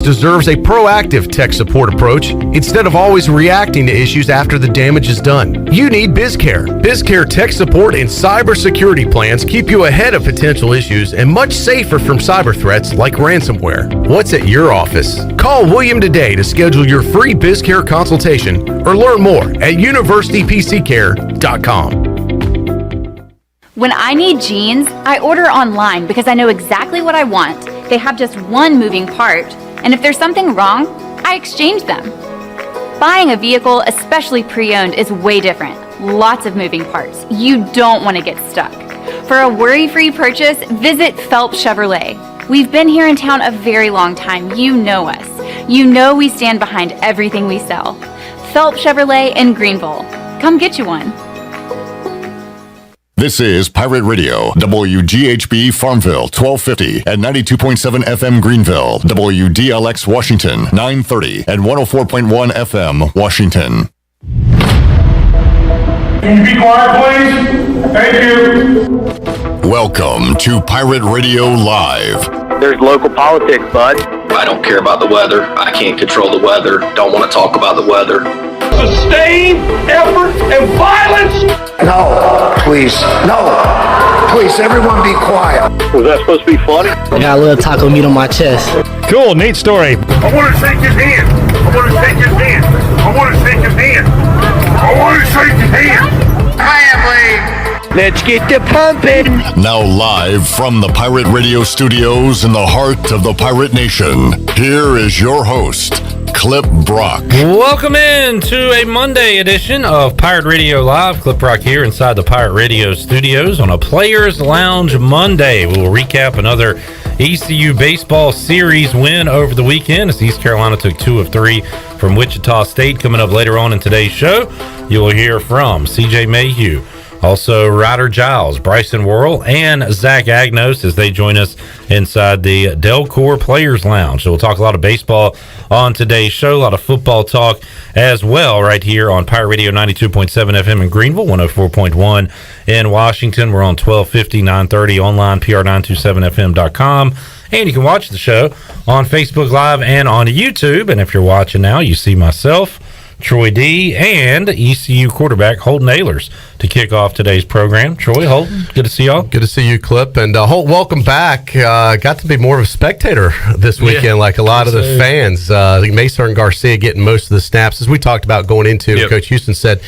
deserves a proactive tech support approach instead of always reacting to issues after the damage is done. You need BizCare. BizCare tech support and cybersecurity plans keep you ahead of potential issues and much safer from cyber threats like ransomware. What's at your office? Call William today to schedule your free BizCare consultation or learn more at universitypccare.com. When I need jeans, I order online because I know exactly what I want. They have just one moving part, and if there's something wrong, I exchange them. Buying a vehicle, especially pre-owned, is way different. Lots of moving parts. You don't want to get stuck. For a worry-free purchase, visit Phelps Chevrolet. We've been here in town a very long time. You know us. You know we stand behind everything we sell. Phelps Chevrolet in Greenville. Come get you one. This is Pirate Radio, WGHB Farmville, 1250 and 92.7 FM Greenville, WDLX Washington, 930 and 104.1 FM Washington. Can you be quiet, please? Thank you. Welcome to Pirate Radio Live. There's local politics, bud. I don't care about the weather. I can't control the weather. Don't want to talk about the weather. Sustained effort and violence. No, please. No. Please, everyone be quiet. Was that supposed to be funny? I got a little taco meat on my chest. Cool, neat story. I want to shake his hand. I want to shake his hand. I want to shake his hand. I want to shake his hand. Family. Let's get the pumping. Now live from the Pirate Radio studios in the heart of the Pirate Nation, here is your host, Clip Brock. Welcome in to a Monday edition of Pirate Radio Live. Clip Brock here inside the Pirate Radio studios on a Players Lounge Monday. We will recap another ECU baseball series win over the weekend as East Carolina took 2 of 3 from Wichita State. Coming up later on in today's show, you will hear from CJ Mayhew, also Ryder Giles, Bryson Worrell, and Zach Agnos as they join us inside the Delcor Players Lounge. So we'll talk a lot of baseball on today's show, a lot of football talk as well right here on Pirate Radio 92.7 FM in Greenville, 104.1 in Washington. We're on 1250, 930 online, pr927fm.com. And you can watch the show on Facebook Live and on YouTube. And if you're watching now, you see myself, Troy D, and ECU quarterback Holton Ahlers to kick off today's program. Troy, Holton, good to see y'all. Good to see you, Clip. And Holt, welcome back. Got to be more of a spectator this weekend, like a lot of the fans. I think Mason and Garcia getting most of the snaps, as we talked about going into. Coach Houston said,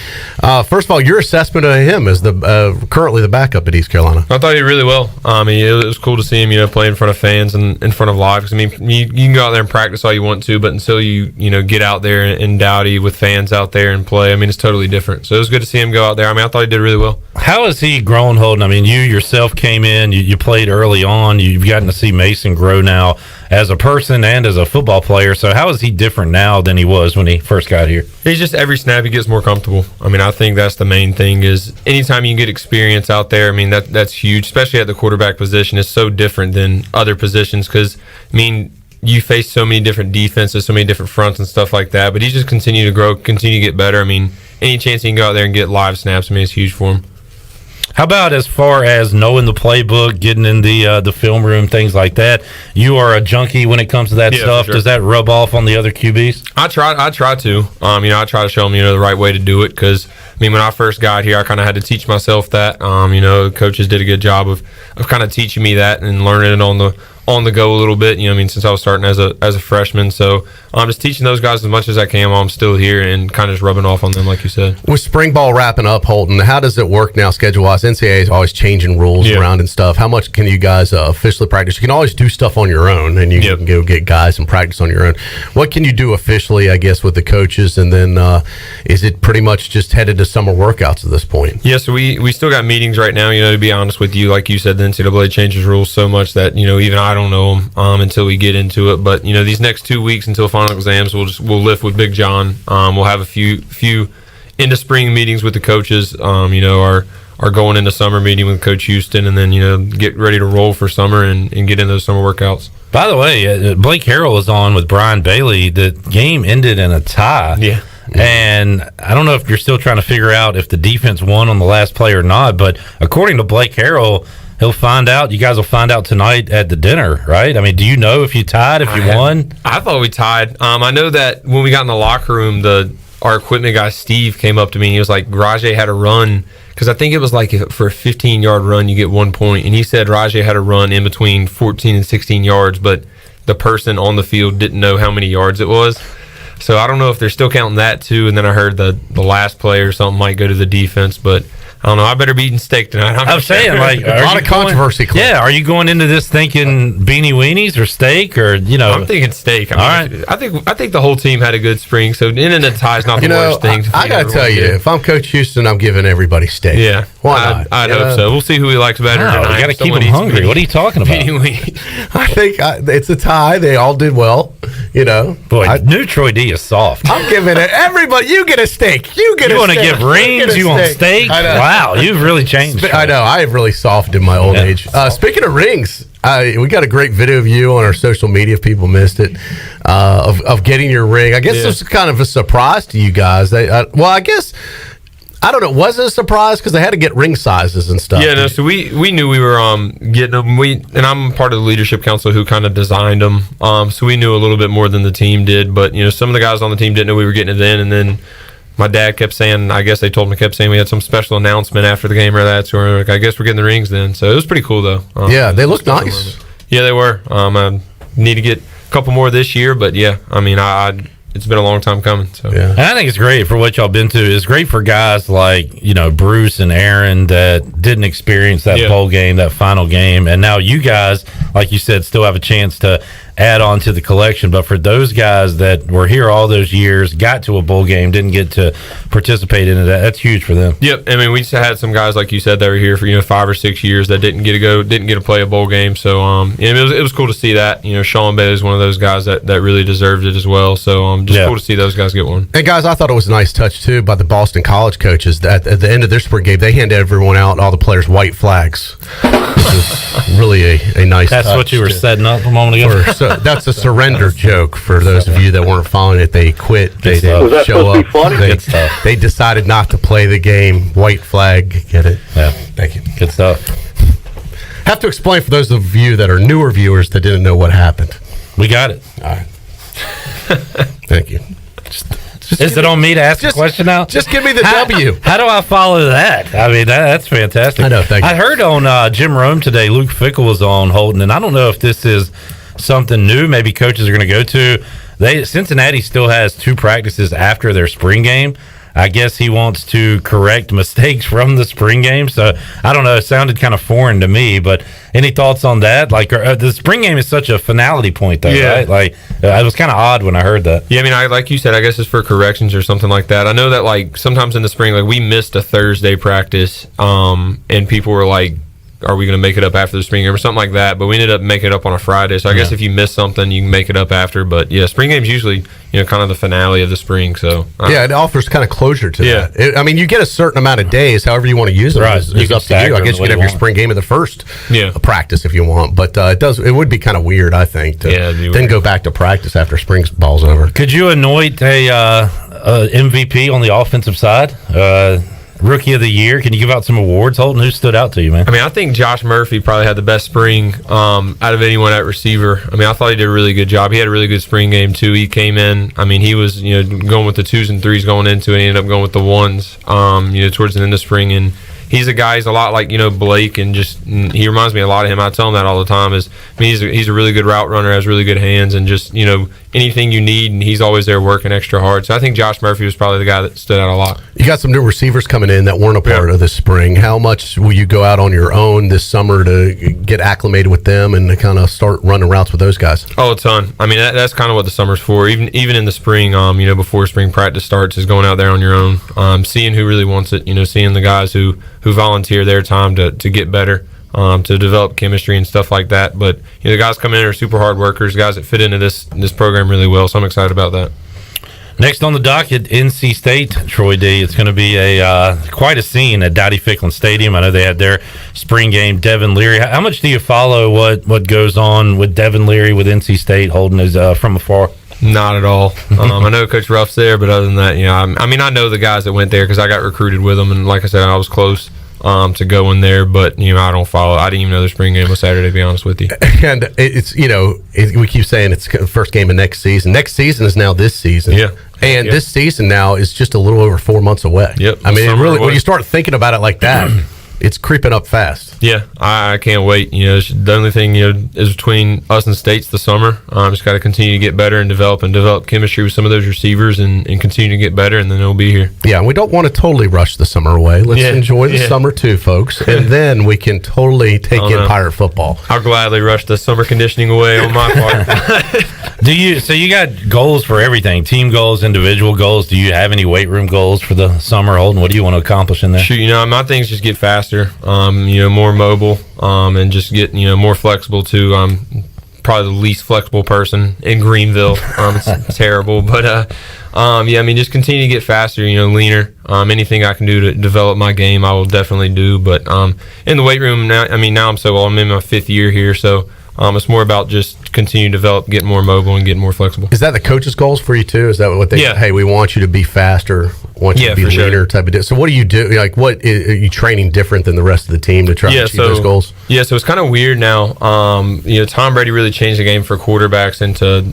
first of all, your assessment of him as the currently the backup at East Carolina. I thought he did really well. It was cool to see him, play in front of fans and in front of live. Because you can go out there and practice all you want to, but until you get out there in Dowdy with fans out there and play, it's totally different. So it was good to see him go out there. I thought he did really well. How has he grown, Holden? You yourself came in, you played early on, you've gotten to see Mason grow now as a person and as a football player. So how is he different now than he was when he first got here? He's just, every snap he gets more comfortable. I think that's the main thing, is anytime you can get experience out there, that's huge, especially at the quarterback position. It's so different than other positions because, you face so many different defenses, so many different fronts and stuff like that. But he's just continue to grow, continue to get better. Any chance he can go out there and get live snaps, it's huge for him. How about as far as knowing the playbook, getting in the film room, things like that? You are a junkie when it comes to that stuff. Sure. Does that rub off on the other QBs? I try to. I try to show them, the right way to do it because, when I first got here, I kind of had to teach myself that. Coaches did a good job of kind of teaching me that and learning it on the go a little bit, since I was starting as a freshman. So I'm just teaching those guys as much as I can while I'm still here and kind of just rubbing off on them, like you said. With spring ball wrapping up, Holton, how does it work now schedule-wise? NCAA is always changing rules around and stuff. How much can you guys officially practice? You can always do stuff on your own, and you can go get guys and practice on your own. What can you do officially, I guess, with the coaches? And then is it pretty much just headed to summer workouts at this point? Yeah, so we still got meetings right now, to be honest with you. Like you said, the NCAA changes rules so much that, even I don't know them until we get into it. But these next 2 weeks until final exams, we'll lift with Big John. We'll have a few into spring meetings with the coaches. Are going into summer meeting with Coach Houston, and then get ready to roll for summer and get in those summer workouts. By the way, Blake Harrell was on with Brian Bailey. The game ended in a tie. Yeah. And I don't know if you're still trying to figure out if the defense won on the last play or not, but according to Blake Harrell, he'll find out. You guys will find out tonight at the dinner, right? I mean, do you know if you tied, if you won? I thought we tied. I know that when we got in the locker room, our equipment guy Steve came up to me and he was like, Rajay had a run, because I think it was like for a 15-yard run you get 1 point, and he said Rajay had a run in between 14 and 16 yards, but the person on the field didn't know how many yards it was. So I don't know if they're still counting that too. And then I heard the last play or something might go to the defense, but I don't know. I better be eating steak tonight. I'm saying, like, a lot of controversy. Yeah, are you going into this thinking beanie weenies or steak, or I'm thinking steak. I mean, I think the whole team had a good spring. So in the tie is not the worst thing. I got to tell you, if I'm Coach Houston, I'm giving everybody steak. Yeah, why not? I'd hope so. We'll see who he likes better. No, you got to keep them hungry. What are you talking about? I think it's a tie. They all did well. Boy, new Troy D is soft. I'm giving it everybody. You get a steak. You want to give rings? You want steak? Wow, you've really changed. I know. I have really softened in my old age. Speaking of rings, we got a great video of you on our social media if people missed it, of getting your ring. I guess this was kind of a surprise to you guys. I guess, I don't know, was it a surprise? Because they had to get ring sizes and stuff. Yeah, no, so we knew we were getting them. And I'm part of the leadership council who kind of designed them. So we knew a little bit more than the team did. But, some of the guys on the team didn't know we were getting it in. And then my dad kept saying, I guess they told me, kept saying we had some special announcement after the game or that. So we're like, I guess we're getting the rings then. So it was pretty cool, though. Yeah, they look nice. Yeah, they were. I need to get a couple more this year. But, yeah, I mean, it's been a long time coming. So yeah. And I think it's great for what y'all been to. It's great for guys like, Bruce and Aaron that didn't experience that bowl game, that final game. And now you guys, like you said, still have a chance to add on to the collection. But for those guys that were here all those years, got to a bowl game, didn't get to participate in it, that's huge for them. Yep. I mean, we just had some guys, like you said, that were here for 5 or 6 years that didn't get to play a bowl game. So it was cool to see that. Sean Bailey is one of those guys that really deserved it as well. So cool to see those guys get one. And guys, I thought it was a nice touch too by the Boston College coaches that at the end of their spring game they handed everyone out, all the players, white flags. Which is really a nice touch. That's what you were setting up a moment ago. That's a surrender joke for those of you that weren't following it. They quit. They didn't show up. They decided not to play the game. White flag. Get it? Yeah. Thank you. Good stuff. Have to explain for those of you that are newer viewers that didn't know what happened. We got it. All right. Thank you. Is it on me to ask a question now? Just give me the W. How do I follow that? I mean, that's fantastic. I know. Thank you. I heard on Jim Rome today, Luke Fickle was on Holton, and I don't know if this is something new. Maybe coaches are going to go to. Cincinnati still has 2 practices after their spring game. I guess he wants to correct mistakes from the spring game. So I don't know. It sounded kind of foreign to me. But any thoughts on that? Like the spring game is such a finality point, though, right? Like it was kind of odd when I heard that. Yeah, I mean, like you said, I guess it's for corrections or something like that. I know that like sometimes in the spring, like we missed a Thursday practice, and people were like, are we going to make it up after the spring game or something like that? But we ended up making it up on a Friday. So I guess if you miss something, you can make it up after. But yeah, spring game's usually, kind of the finale of the spring. So it offers kind of closure to that. I mean, you get a certain amount of days, however you want to use them. Right. It's up to you. I guess you could have your spring game at the first practice if you want. But it would be kind of weird, I think, to then go back to practice after spring ball's over. Could you anoint a MVP on the offensive side? Rookie of the year. Can you give out some awards, Holton? Who stood out to you, man? I mean, I think Josh Murphy probably had the best spring out of anyone at receiver. I mean, I thought he did a really good job. He had a really good spring game, too. He came in, I mean, he was, going with the 2s and 3s going into it. He ended up going with the 1s, towards the end of spring. And he's a guy, he's a lot like, Blake, and he reminds me a lot of him. I tell him that all the time. He's a really good route runner, has really good hands, and just, anything you need, and he's always there working extra hard. So I think Josh Murphy was probably the guy that stood out a lot. You got some new receivers coming in that weren't a part of this spring. How much will you go out on your own this summer to get acclimated with them and to kind of start running routes with those guys? Oh, a ton. I mean, that's kind of what the summer's for. Even in the spring, before spring practice starts, is going out there on your own, seeing who really wants it, seeing the guys who volunteer their time to get better. To develop chemistry and stuff like that. But the guys coming in are super hard workers, guys that fit into this program really well. So I'm excited about that. Next on the docket, NC State, Troy D. It's going to be quite a scene at Dowdy Ficklin Stadium. I know they had their spring game. Devin Leary. How much do you follow what goes on with Devin Leary with NC State? Holden is from afar. Not at all. I know Coach Ruff's there, but other than that, I mean, I know the guys that went there because I got recruited with them, and like I said, I was close. to go in there, but I don't follow. I didn't even know the spring game was Saturday, to be honest with you. And it's we keep saying it's the first game of next season. Next season is now this season. Yeah. And this season now is just a little over 4 mons away. Yep. I mean, it really, when you start thinking about it like that, it's creeping up fast. Yeah, I can't wait. The only thing is between us and states the summer. Just got to continue to get better and develop chemistry with some of those receivers and continue to get better, and then it'll be here. Yeah, and we don't want to totally rush the summer away. Let's enjoy the summer too, folks, and then we can totally take in Pirate football. I'll gladly rush the summer conditioning away on my part. So you got goals for everything, team goals, individual goals. Do you have any weight room goals for the summer, Holden? What do you want to accomplish in there? Shoot, my things just get faster, more mobile, and just get, more flexible too. I'm probably the least flexible person in Greenville. It's terrible, but just continue to get faster, leaner. Anything I can do to develop my game, I will definitely do. But in the weight room now, now I'm in my 5th year here, so it's more about just continue to develop, get more mobile, and get more flexible. Is that the coach's goals for you too? Is that what they? Yeah. Hey, we want you to be faster, want you to be leaner, type of deal. So what do you do? Like, what are you training different than the rest of the team to try to achieve those goals? Yeah, so it's kind of weird now. Tom Brady really changed the game for quarterbacks. Into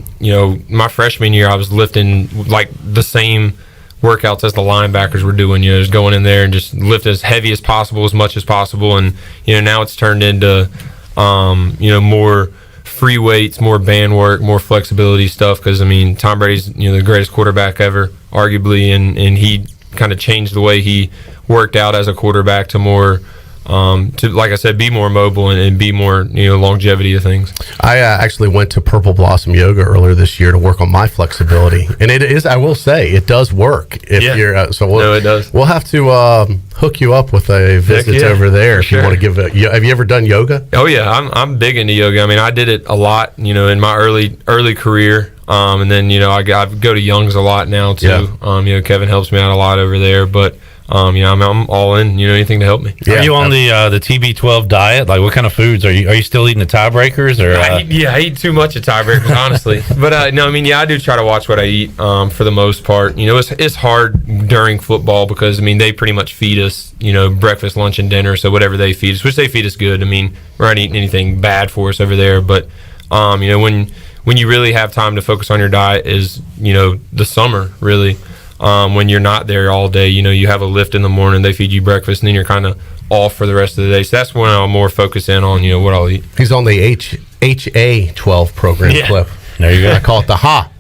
my freshman year, I was lifting like the same workouts as the linebackers were doing. Just going in there and just lift as heavy as possible, as much as possible, and now it's turned into more free weights, more band work, more flexibility stuff. Because Tom Brady's the greatest quarterback ever, arguably, and he kind of changed the way he worked out as a quarterback to more, like I said, be more mobile and be more longevity of things. I actually went to Purple Blossom Yoga earlier this year to work on my flexibility, and it is, I will say, it does work. If you're it does. We'll have to hook you up with a visit over there if you want to give it. Have you ever done yoga? Oh yeah, I'm big into yoga. I did it a lot, in my early career, and then I go to Young's a lot now too. Yeah. Kevin helps me out a lot over there, but. I'm all in. Anything to help me. Are you on the TB12 diet? Like, what kind of foods are you still eating the tiebreakers? Or I eat too much of tiebreakers, honestly. But I do try to watch what I eat for the most part. It's hard during football because they pretty much feed us breakfast, lunch, and dinner. So whatever they feed us, which they feed us good. We're not eating anything bad for us over there. But when you really have time to focus on your diet is the summer really. When you're not there all day, you have a lift in the morning, they feed you breakfast, and then you're kind of off for the rest of the day. So that's when I'll more focus in on, what I'll eat. He's on the HA12 program clip. There you go. I call it the HA.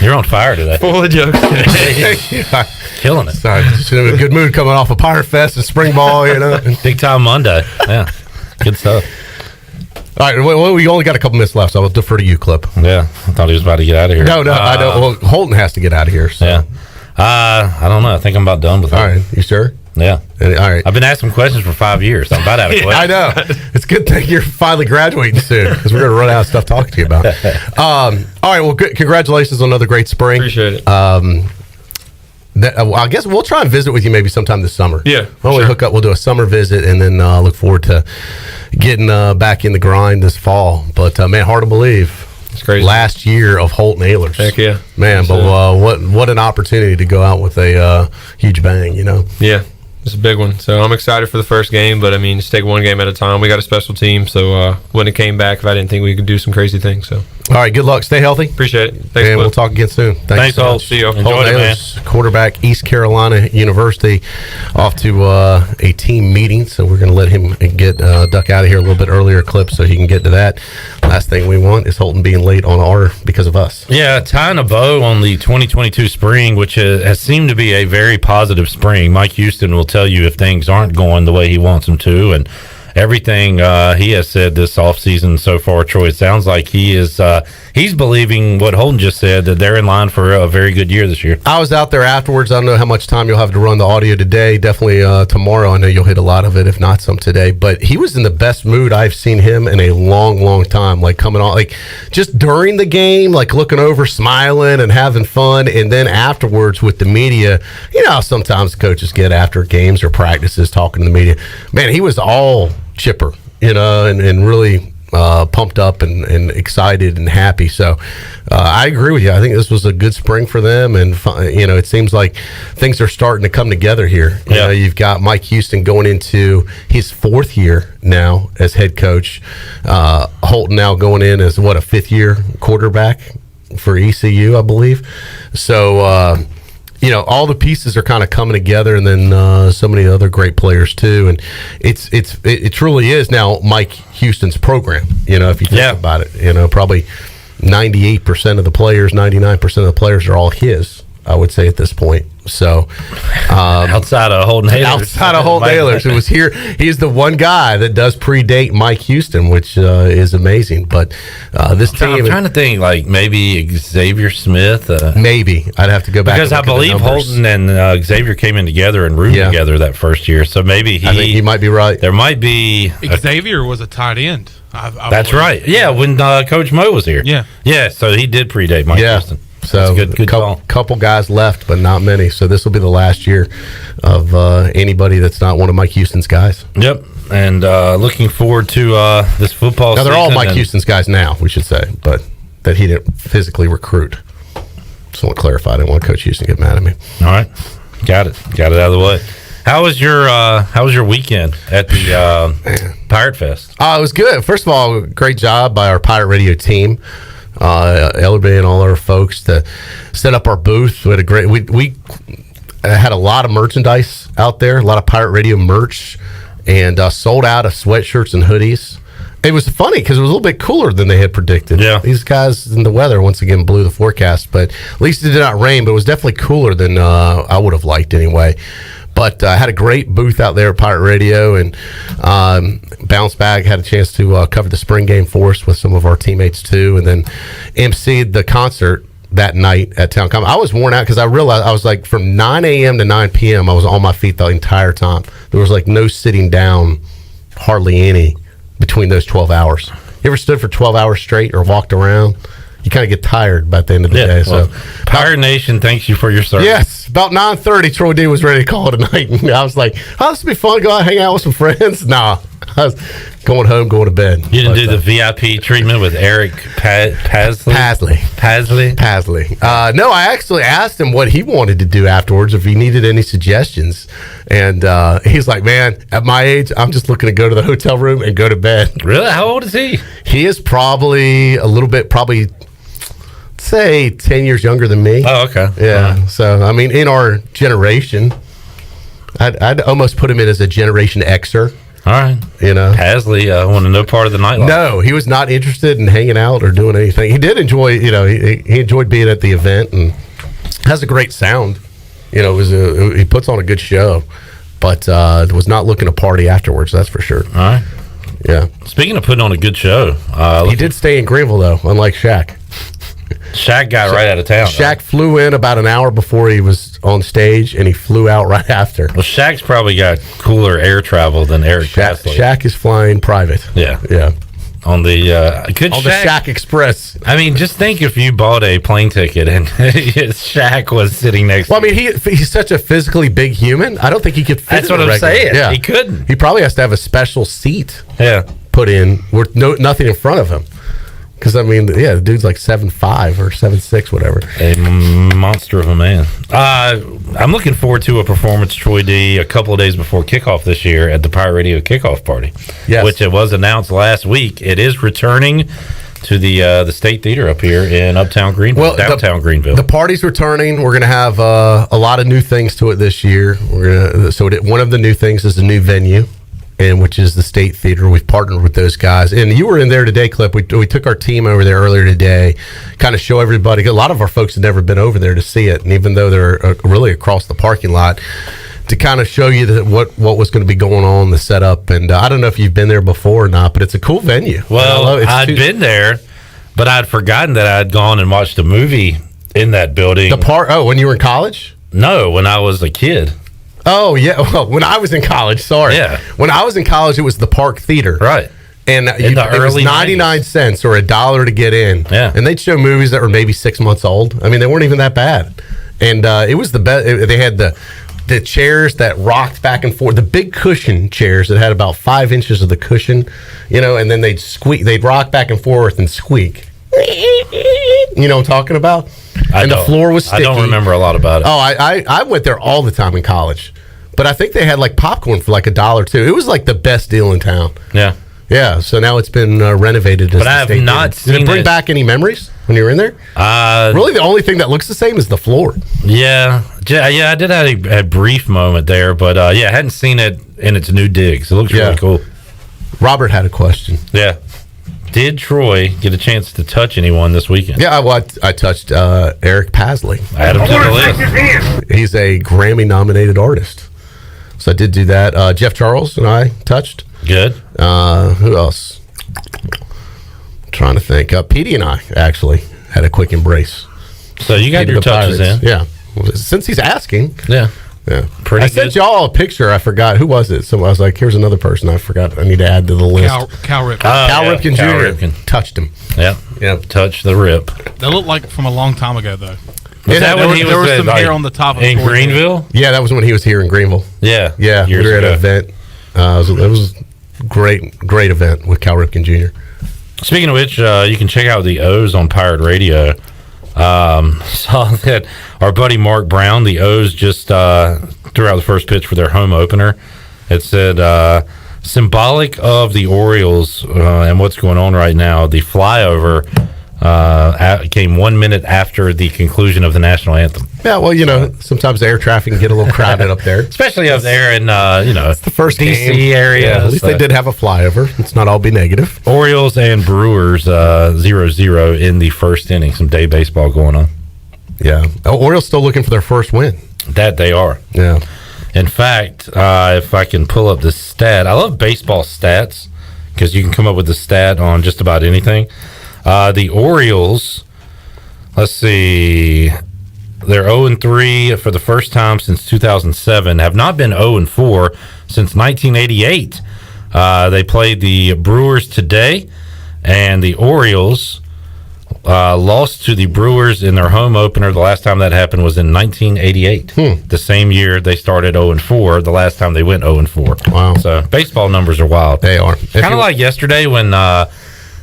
You're on fire today. Full of jokes today. Killing it. Sorry, just in a good mood coming off of Pirate Fest and spring ball, Big time Monday. Yeah. Good stuff. All right, well, we only got a couple minutes left, so I'll defer to you, Clip. Yeah, I thought he was about to get out of here. No, I don't. Well, Holton has to get out of here. So. Yeah. I don't know. I think I'm about done with it. All right, you sure? Yeah. All right. I've been asking questions for 5 years. So I'm about out of questions. I know. It's a good thing you're finally graduating soon because we're going to run out of stuff talking to you about. All right, well, good. Congratulations on another great spring. Appreciate it. I guess we'll try and visit with you maybe sometime this summer. Yeah. We'll hook up. We'll do a summer visit and then look forward to getting back in the grind this fall. But man, hard to believe. It's crazy. Last year of Holton Ahlers. Heck yeah. Man, but what an opportunity to go out with a huge bang, Yeah. It's a big one. So I'm excited for the first game, but just take one game at a time. We got a special team, so wouldn't have came back if I didn't think we could do some crazy things. So all right, good luck. Stay healthy. Appreciate it. Thanks, and we'll talk again soon. Thanks all. See you. Enjoy it, man. Quarterback, East Carolina University, off to a team meeting. So we're going to let him get duck out of here a little bit earlier, Clip, so he can get to that. Last thing we want is Holton being late on our because of us. Yeah, tying a bow on the 2022 spring, which has seemed to be a very positive spring. Mike Houston will tell you if things aren't going the way he wants them to, and everything he has said this offseason so far, Troy, it sounds like he's believing what Holton just said, that they're in line for a very good year this year. I was out there afterwards. I don't know how much time you'll have to run the audio today. Definitely tomorrow. I know you'll hit a lot of it, if not some today. But he was in the best mood I've seen him in a long, long time. Like coming on, like just during the game, like looking over, smiling and having fun. And then afterwards with the media, how sometimes coaches get after games or practices talking to the media. Man, he was all chipper, and really, pumped up and excited and happy. So I agree with you. I think this was a good spring for them, and it seems like things are starting to come together here. You know, you've got Mike Houston going into his 4th year now as head coach. Holton now going in as a 5th year quarterback for ECU, I believe. So all the pieces are kind of coming together, and then so many other great players too. And it truly is now Mike Houston's program. If you think about it, probably 98% of the players, 99% of the players are all his, I would say at this point. So outside of Holton Ahlers, who was here, he's the one guy that does predate Mike Houston, which is amazing. But this team, I'm trying to think, like maybe Xavier Smith. Maybe I'd have to go back because I believe Holton and Xavier came in together and roomed together that first year. So maybe I think he might be right. There might be Xavier was a tight end. That's right. Yeah, when Coach Mo was here. Yeah. So he did predate Mike Houston. So good couple guys left, but not many. So this will be the last year of anybody that's not one of Mike Houston's guys. Yep. And looking forward to this football season. Now, they're all Mike Houston's guys now, we should say, but that he didn't physically recruit. Just want to clarify. I didn't want Coach Houston to get mad at me. All right. Got it out of the way. How was your weekend at the Pirate Fest? It was good. First of all, great job by our Pirate Radio team. Ellerby and all our folks to set up our booth. We had a great. We had a lot of merchandise out there, a lot of Pirate Radio merch, and sold out of sweatshirts and hoodies. It was funny because it was a little bit cooler than they had predicted. Yeah, these guys in the weather once again blew the forecast, but at least it did not rain. But it was definitely cooler than I would have liked anyway. But I had a great booth out there at Pirate Radio, and Bounce Bag had a chance to cover the spring game for us with some of our teammates too, and then emceed the concert that night at Town Common. I was worn out because I realized I was like from 9 a.m. to 9 p.m. I was on my feet the entire time. There was like no sitting down, hardly any, between those 12 hours. You ever stood for 12 hours straight or walked around? You kind of get tired by the end of the day. Well, So, Pirate Nation, thanks you for your service. Yes, about 9:30, Troy D was ready to call it a night, and I was like, "Oh, this will be fun. Go out, hang out with some friends." Nah, I was going home, going to bed. You didn't do the VIP treatment with Eric Pasley? Pasley. No, I actually asked him what he wanted to do afterwards, if he needed any suggestions, and he's like, "Man, at my age, I'm just looking to go to the hotel room and go to bed." Really? How old is he? He is probably say 10 years younger than me. Oh, okay. Yeah. So, I mean, in our generation, I'd almost put him in as a Generation Xer. All right. Pasley wanted no part of the nightlife. No, he was not interested in hanging out or doing anything. He did enjoy, he enjoyed being at the event and has a great sound. He puts on a good show, but was not looking to party afterwards, that's for sure. All right. Yeah. Speaking of putting on a good show. He did stay in Greenville, though, unlike Shaq. Shaq got right out of town. Shaq flew in about an hour before he was on stage, and he flew out right after. Well, Shaq's probably got cooler air travel than Eric Pasley. Shaq is flying private. Yeah. On the Shaq Express. I mean, just think if you bought a plane ticket and Shaq was sitting next to you. Well, I mean, he's such a physically big human. I don't think he could fit. That's what I'm saying. Yeah. He couldn't. He probably has to have a special seat. Yeah. Put in with nothing in front of him. Because, I mean, the dude's like 7'5" or 7'6", whatever. A monster of a man. I'm looking forward to a performance, Troy D, a couple of days before kickoff this year at the Pirate Radio Kickoff Party. Yes. Which it was announced last week. It is returning to the State Theater up here in Uptown Greenville, downtown Greenville. The party's returning. We're going to have a lot of new things to it this year. One of the new things is a new venue. And which is the State Theater. We've partnered with those guys. And you were in there today, Clip. We took our team over there earlier today, kind of show everybody. A lot of our folks had never been over there to see it. And even though they're really across the parking lot, to kind of show you that what was going to be going on, the setup. And I don't know if you've been there before or not, but it's a cool venue. Well, I'd been there, but I'd forgotten that I'd gone and watched a movie in that building. When you were in college? No, when I was a kid. Oh, yeah. Well, when I was in college, sorry. Yeah. When I was in college, it was the Park Theater. Right. And it was 99 cents or $1 to get in. Yeah. And they'd show movies that were maybe 6 months old. I mean, they weren't even that bad. And it was the best. They had the chairs that rocked back and forth, the big cushion chairs that had about 5 inches of the cushion, and then they'd rock back and forth and squeak. You know what I'm talking about? The floor was sticky. I don't remember a lot about it. Oh, I went there all the time in college. But I think they had like popcorn for like $1 too. It was like the best deal in town. Yeah. Yeah, so now it's been renovated. But I have not seen it. Did it bring back any memories when you were in there? Really, the only thing that looks the same is the floor. Yeah, I did have a brief moment there, but I hadn't seen it in its new digs. It looks really cool. Robert had a question. Yeah. Did Troy get a chance to touch anyone this weekend? Yeah, I touched Eric Pasley. Add him to the list. He's a Grammy-nominated artist. So I did do that. Jeff Charles and I touched. Good. Who else? I'm trying to think. Petey and I actually had a quick embrace. So you got your touches in. Yeah. Since he's asking. Yeah. Yeah. Pretty I sent y'all a picture. I forgot. Who was it? So I was like, here's another person I forgot. I need to add to the list. Cal Ripken. Cal Ripken Cal Jr. Ripken. Touched him. Yeah. Yep. Touch the rip. They look like from a long time ago, though. Was that when there was some hair on the top of in his forehead. Greenville? Yeah, that was when he was here in Greenville. Yeah. Yeah. We Years were at ago. an event. It was great event with Cal Ripken Jr. Speaking of which, you can check out the O's on Pirate Radio. Saw that our buddy Mark Brown, the O's just threw out the first pitch for their home opener. It said, symbolic of the Orioles and what's going on right now, the flyover came 1 minute after the conclusion of the national anthem. Yeah, well, sometimes air traffic can get a little crowded up there. Especially up there in, it's the first DC game. area. Yeah, at least they did have a flyover. Let's not all be negative. Orioles and Brewers 0-0 in the first inning. Some day baseball going on. Yeah. Orioles still looking for their first win. That they are. Yeah. In fact, if I can pull up the stat, I love baseball stats because you can come up with the stat on just about anything. The Orioles, let's see, they're 0-3 for the first time since 2007, have not been 0-4 since 1988. They played the Brewers today, and the Orioles lost to the Brewers in their home opener. The last time that happened was in 1988. The same year they started 0-4, the last time they went 0-4. Wow. So baseball numbers are wild. They are. Kind of like yesterday when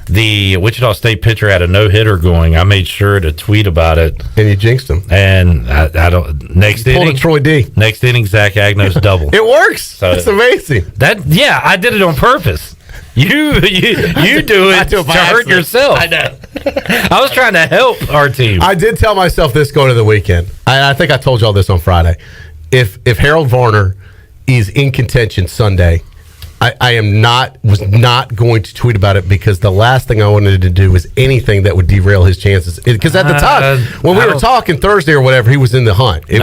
the Wichita State pitcher had a no-hitter going. I made sure to tweet about it. And you jinxed him. And I don't. Next Pulled inning, a Troy D. Next inning, Zach Agnow's double. It works. So it's amazing. I did it on purpose. You do it to hurt yourself. I know. I was trying to help our team. I did tell myself this going to the weekend. I think I told y'all this on Friday. If Harold Varner is in contention Sunday, I was not going to tweet about it because the last thing I wanted to do was anything that would derail his chances. Because at the time, when we were talking Thursday or whatever, he was in the hunt. He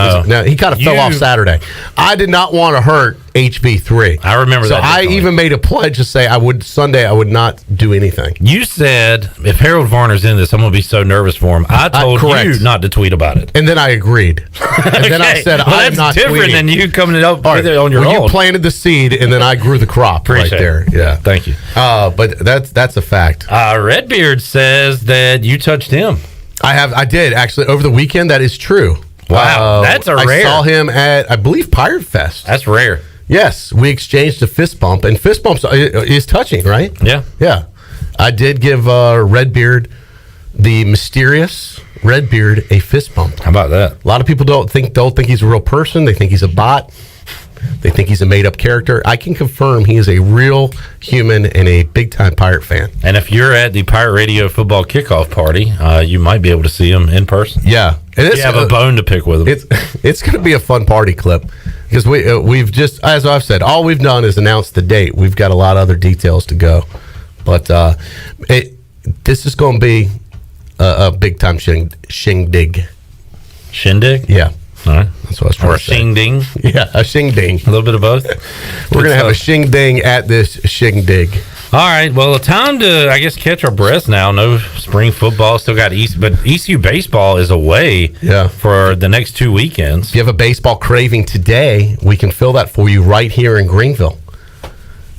kind of fell off Saturday. I did not want to hurt HV3. I remember so that. So I even made a pledge to say Sunday I would not do anything. You said, if Harold Varner's in this, I'm going to be so nervous for him. I told you not to tweet about it. And then I agreed. And then I said, I'm not tweeting. That's different than you coming up with it on your own. You planted the seed, and then I grew the crop. Appreciate right there. It. Yeah, thank you. But that's a fact. Redbeard says that you touched him. I did actually over the weekend. That is true. Wow, that's a rare. I saw him at I believe Pirate Fest. That's rare. Yes, we exchanged a fist bump, and fist bumps is touching, right? Yeah. I did give Redbeard, the mysterious Redbeard, a fist bump. How about that? A lot of people don't think he's a real person. They think he's a bot. They think he's a made-up character. I can confirm he is a real human and a big-time Pirate fan. And if you're at the Pirate Radio football kickoff party, you might be able to see him in person. Yeah. And you have a bone to pick with him. It's going to be a fun party clip because we've just, as I've said, all we've done is announce the date. We've got a lot of other details to go. But this is going to be a big-time shindig. Shindig? Yeah. All right. That's what I was trying to say. Or a shing-ding? Yeah, a shing-ding. A little bit of both? We're going to have a shing-ding at this shindig. All right. Well, time to, I guess, catch our breath now. No spring football. Still got but ECU baseball is away for the next 2 weekends. If you have a baseball craving today, we can fill that for you right here in Greenville.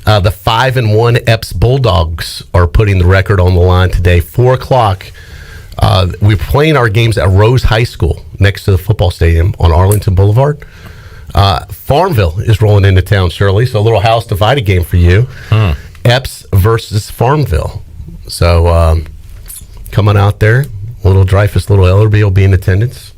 The 5-1 Epps Bulldogs are putting the record on the line today. 4 o'clock. We're playing our games at Rose High School next to the football stadium on Arlington Boulevard. Farmville is rolling into town, Shirley. So a little house divided game for you. Epps versus Farmville. So come on out there. Little Dreyfus, little Ellerby will be in attendance.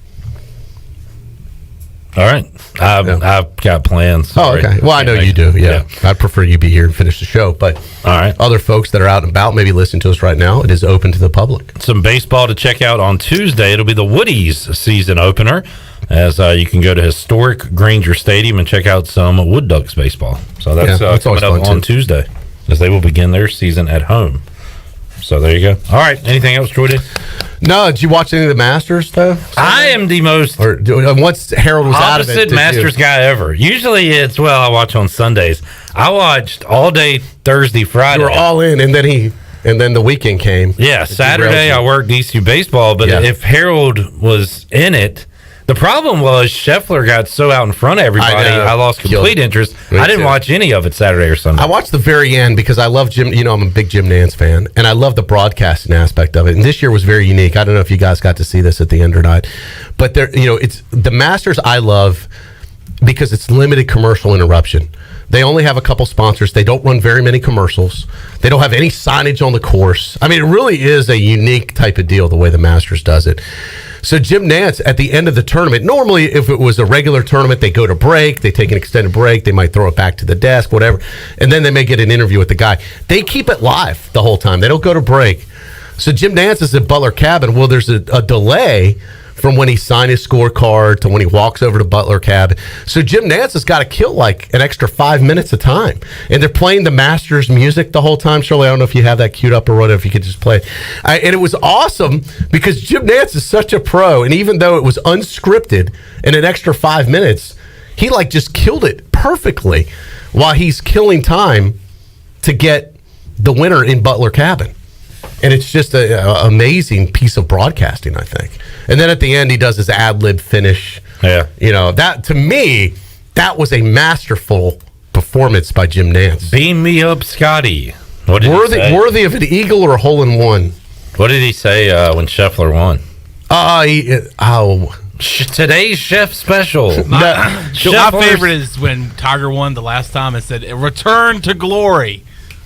All right. I've got plans. Oh, okay. Well, I know you do. Yeah. I'd prefer you be here and finish the show. But all right. Other folks that are out and about, maybe listen to us right now. It is open to the public. Some baseball to check out on Tuesday. It'll be the Woodies season opener, as you can go to historic Granger Stadium and check out some Wood Ducks baseball. So that's coming up on Tuesday, as they will begin their season at home. So there you go. All right. Anything else, Jordan? No. Did you watch any of the Masters, though? I am the most once Harold was out of it, opposite Masters guy ever. Usually it's, I watch on Sundays. I watched all day Thursday, Friday. You were all in, and then the weekend came. Yeah, Saturday I worked ECU baseball, but if Harold was in it, the problem was Scheffler got so out in front of everybody, I lost complete interest. I didn't watch any of it Saturday or Sunday. I watched the very end because I love Jim. I'm a big Jim Nantz fan, and I love the broadcasting aspect of it. And this year was very unique. I don't know if you guys got to see this at the end or not, but it's the Masters I love because it's limited commercial interruption. They only have a couple sponsors. They don't run very many commercials. They don't have any signage on the course. I mean, it really is a unique type of deal the way the Masters does it. So Jim Nantz, at the end of the tournament, normally if it was a regular tournament, they go to break, they take an extended break, they might throw it back to the desk, whatever, and then they may get an interview with the guy. They keep it live the whole time. They don't go to break. So Jim Nantz is at Butler Cabin. Well, there's a delay from when he signed his scorecard to when he walks over to Butler Cabin. So Jim Nantz has got to kill like an extra 5 minutes of time. And they're playing the Masters music the whole time. Shirley, I don't know if you have that queued up or whatever, if you could just play it. And it was awesome because Jim Nantz is such a pro. And even though it was unscripted and an extra 5 minutes, he just killed it perfectly while he's killing time to get the winner in Butler Cabin. And it's just an amazing piece of broadcasting, I think. And then at the end, he does his ad-lib finish. Yeah. That, to me, that was a masterful performance by Jim Nantz. Beam me up, Scotty. What did he say? Worthy of an eagle or a hole-in-one. What did he say when Scheffler won? Today's Chef special. My favorite is when Tiger won the last time and said, "Return to glory."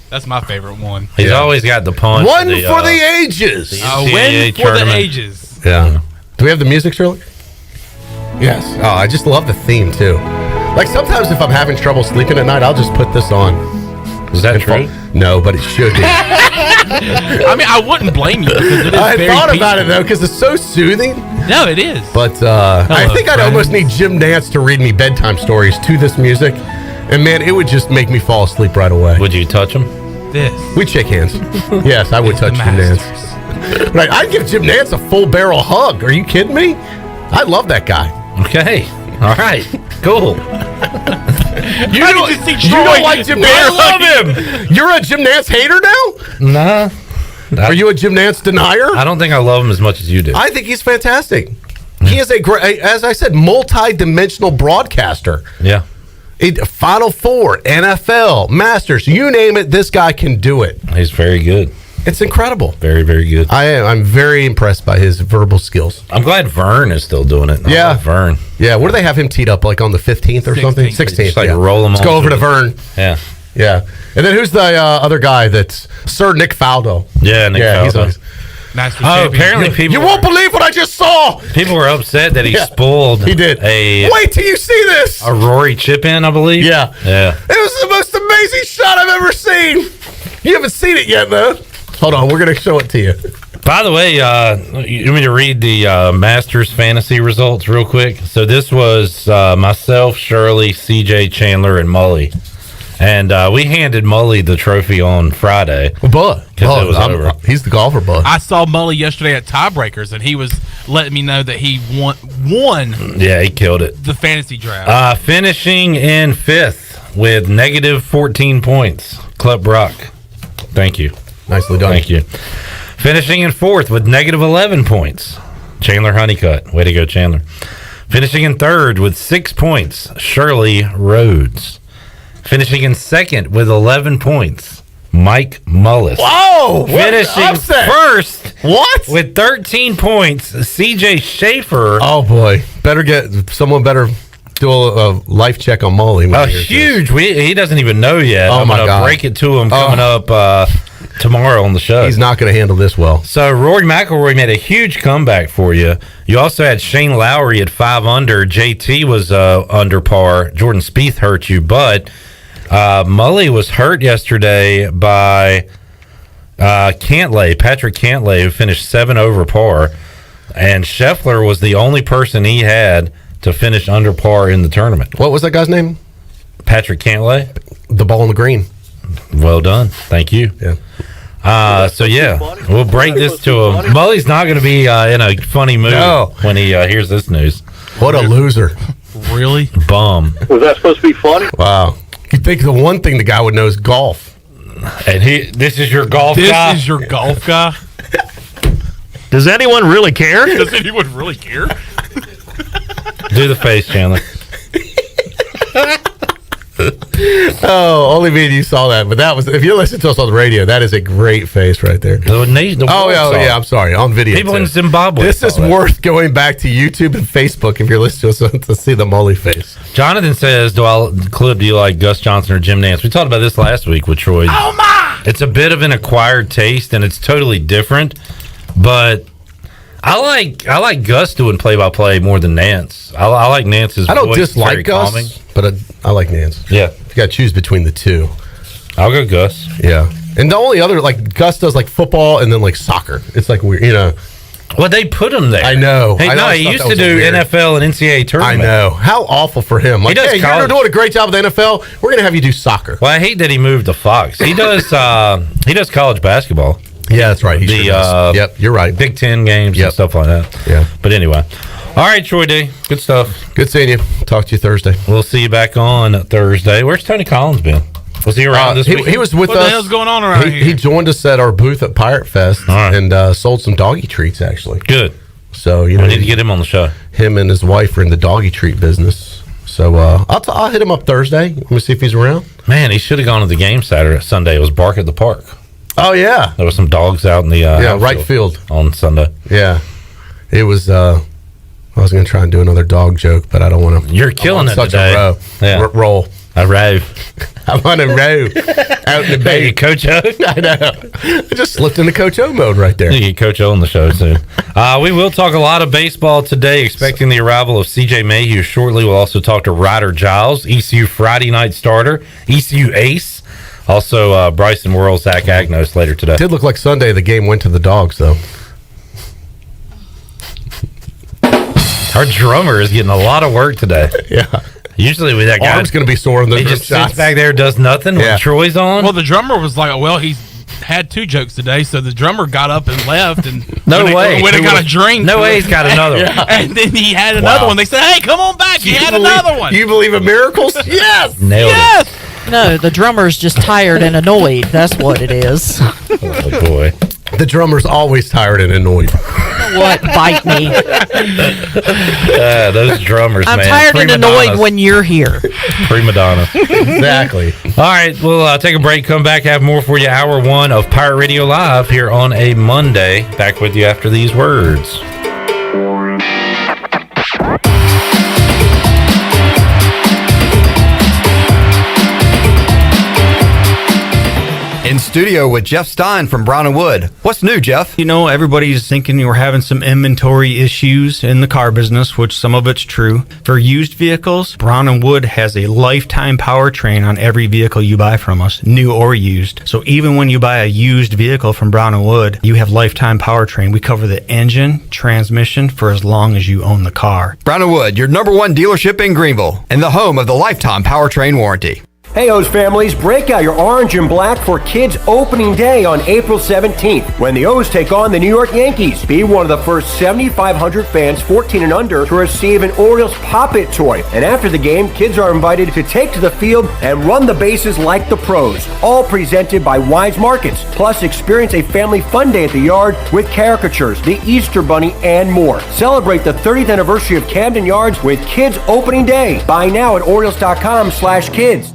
That's my favorite one. He's always got the punch. One for the ages. Win for the ages. Yeah. Do we have the music, Shirley? Yes. Oh, I just love the theme, too. Like, sometimes if I'm having trouble sleeping at night, I'll just put this on. Is that true? No, but it should be. I mean, I wouldn't blame you because it is I very thought peaceful. about it, though, because it's so soothing. No, it is. But I think I'd almost need Jim Nantz to read me bedtime stories to this music. And, man, it would just make me fall asleep right away. Would you touch him? We'd shake hands. Yes, I would touch Jim Nantz. Right, I'd give Jim Nantz a full barrel hug. Are you kidding me? I love that guy. Okay. All right. Cool. You don't like Jim Nantz? I love him. You're a Jim Nantz hater now? Nah. Are you a Jim Nantz denier? I don't think I love him as much as you do. I think he's fantastic. He is a great, as I said, multi-dimensional broadcaster. Yeah. Final Four, NFL, Masters, you name it, this guy can do it. He's very good. It's incredible. Very, very good. I'm very impressed by his verbal skills. I'm glad Vern is still doing it. Yeah. Vern. Yeah, where do they have him teed up, like on the 15th or something? 16th. Just roll him. Let's go over to Vern. Yeah. Yeah. And then who's the other guy that's Sir Nick Faldo? Yeah, Nick Faldo. He's apparently people... You won't believe what I just saw! People were upset that he spoiled... He did. Wait till you see this! A Rory chip-in, I believe? Yeah. Yeah. It was the most amazing shot I've ever seen! You haven't seen it yet, though. Hold on, we're going to show it to you. By the way, you want me to read the Masters fantasy results real quick? So this was myself, Shirley, CJ, Chandler, and Mully. And we handed Mully the trophy on Friday. Bud. It was over. He's the golfer, Bud. I saw Mully yesterday at Tiebreakers, and he was letting me know that he won. Yeah, he killed it. The fantasy draft. Finishing in 5th with negative 14 points. Club Brock. Thank you. Nicely done. Thank you. Finishing in 4th with negative 11 points. Chandler Honeycutt. Way to go, Chandler. Finishing in 3rd with 6 points. Shirley Rhodes. Finishing in 2nd with 11 points, Mike Mullis. Whoa! Finishing 1st What? with 13 points, CJ Schaefer. Oh, boy. Someone better do a life check on Mully. Huge. He doesn't even know yet. Oh, I'm my gonna God. break it to him coming up tomorrow on the show. He's not going to handle this well. So Rory McIlroy made a huge comeback for you. You also had Shane Lowry at 5 under. JT was under par. Jordan Spieth hurt you, but Mully was hurt yesterday by Patrick Cantlay, who finished 7 over par, and Scheffler was the only person he had to finish under par in the tournament. What was that guy's name? Patrick Cantlay. The ball in the green. Well done. Thank you. Yeah. We'll break this to him. Mully's not going to be in a funny mood when he hears this news. What a loser. Really? Bum. Was that supposed to be funny? Wow. You'd think the one thing the guy would know is golf. And this is your golf guy? This is your golf guy? Does anyone really care? Does anyone really care? Do the face, Chandler. Oh, only me and you saw that. But that was, if you listen to us on the radio, that is a great face right there. I'm sorry. On video. People too. in Zimbabwe. This is worth going back to YouTube and Facebook if you're listening to us to see the Mully face. Jonathan says, do you like Gus Johnson or Jim Nance? We talked about this last week with Troy. Oh, my! It's a bit of an acquired taste, and it's totally different. But I like Gus doing play-by-play more than Nance. I like Nance's I don't voice. dislike Gus, calming. but I like Nance. Yeah. If you got to choose between the two. I'll go Gus. Yeah. And the only other, Gus does football and then soccer. It's weird, Well, they put him there. I know. Hey, he used to do NFL and NCAA tournament. I know. How awful for him. He does you're doing a great job with the NFL. We're going to have you do soccer. Well, I hate that he moved to Fox. He does college basketball. Yeah, that's right. Yep, you're right. Big Ten games and stuff like that. Yeah. But anyway. All right, Troy D. Good stuff. Good seeing you. Talk to you Thursday. We'll see you back on Thursday. Where's Tony Collins been? Was he around this week? He was with us. What the hell's going on around here? He joined us at our booth at Pirate Fest and sold some doggy treats, actually. Good. So, we need to get him on the show. Him and his wife are in the doggy treat business. So I'll hit him up Thursday. Let me see if he's around. Man, he should have gone to the game Sunday. It was Bark at the Park. Oh, yeah. There were some dogs out in the right field on Sunday. Yeah. It was I was going to try and do another dog joke, but I don't want to. You're killing it today. Roll. A row. I'm on a row out in the bay. Coach O? I know. I just slipped into Coach O mode right there. You get Coach O on the show soon. We will talk a lot of baseball today, expecting the arrival of C.J. Mayhew shortly. We'll also talk to Ryder Giles, ECU Friday night starter, ECU ace. Also, Bryson Worrell, Zach Agnos later today. It did look like Sunday the game went to the dogs, though. Our drummer is getting a lot of work today. Yeah. Usually with that guy, arm's going to be sore in the he just sits back there, does nothing when Troy's on. Well, the drummer was like, well, he's had 2 jokes today, so the drummer got up and left, and went and got a drink. No way he's got another one. And then he had another one. They said, hey, come on back. He had another one. You believe in miracles? Yes. Nailed it. No, the drummer's just tired and annoyed. That's what it is. Oh, boy. The drummer's always tired and annoyed. What? Bite me. Those drummers, I'm man. tired and annoyed when you're here. Prima donna. Exactly. All right, we'll take a break, come back, have more for you. Hour 1 of Pirate Radio Live here on a Monday. Back with you after these words. In studio with Jeff Stein from Brown & Wood. What's new, Jeff? You know, everybody's thinking we're having some inventory issues in the car business, which some of it's true. For used vehicles, Brown & Wood has a lifetime powertrain on every vehicle you buy from us, new or used. So even when you buy a used vehicle from Brown & Wood, you have lifetime powertrain. We cover the engine, transmission for as long as you own the car. Brown & Wood, your #1 dealership in Greenville and the home of the lifetime powertrain warranty. Hey, O's families, break out your orange and black for Kids Opening Day on April 17th when the O's take on the New York Yankees. Be one of the first 7,500 fans 14 and under to receive an Orioles Pop-It toy. And after the game, kids are invited to take to the field and run the bases like the pros. All presented by Wise Markets. Plus, experience a family fun day at the yard with caricatures, the Easter Bunny, and more. Celebrate the 30th anniversary of Camden Yards with Kids Opening Day. Buy now at Orioles.com/kids.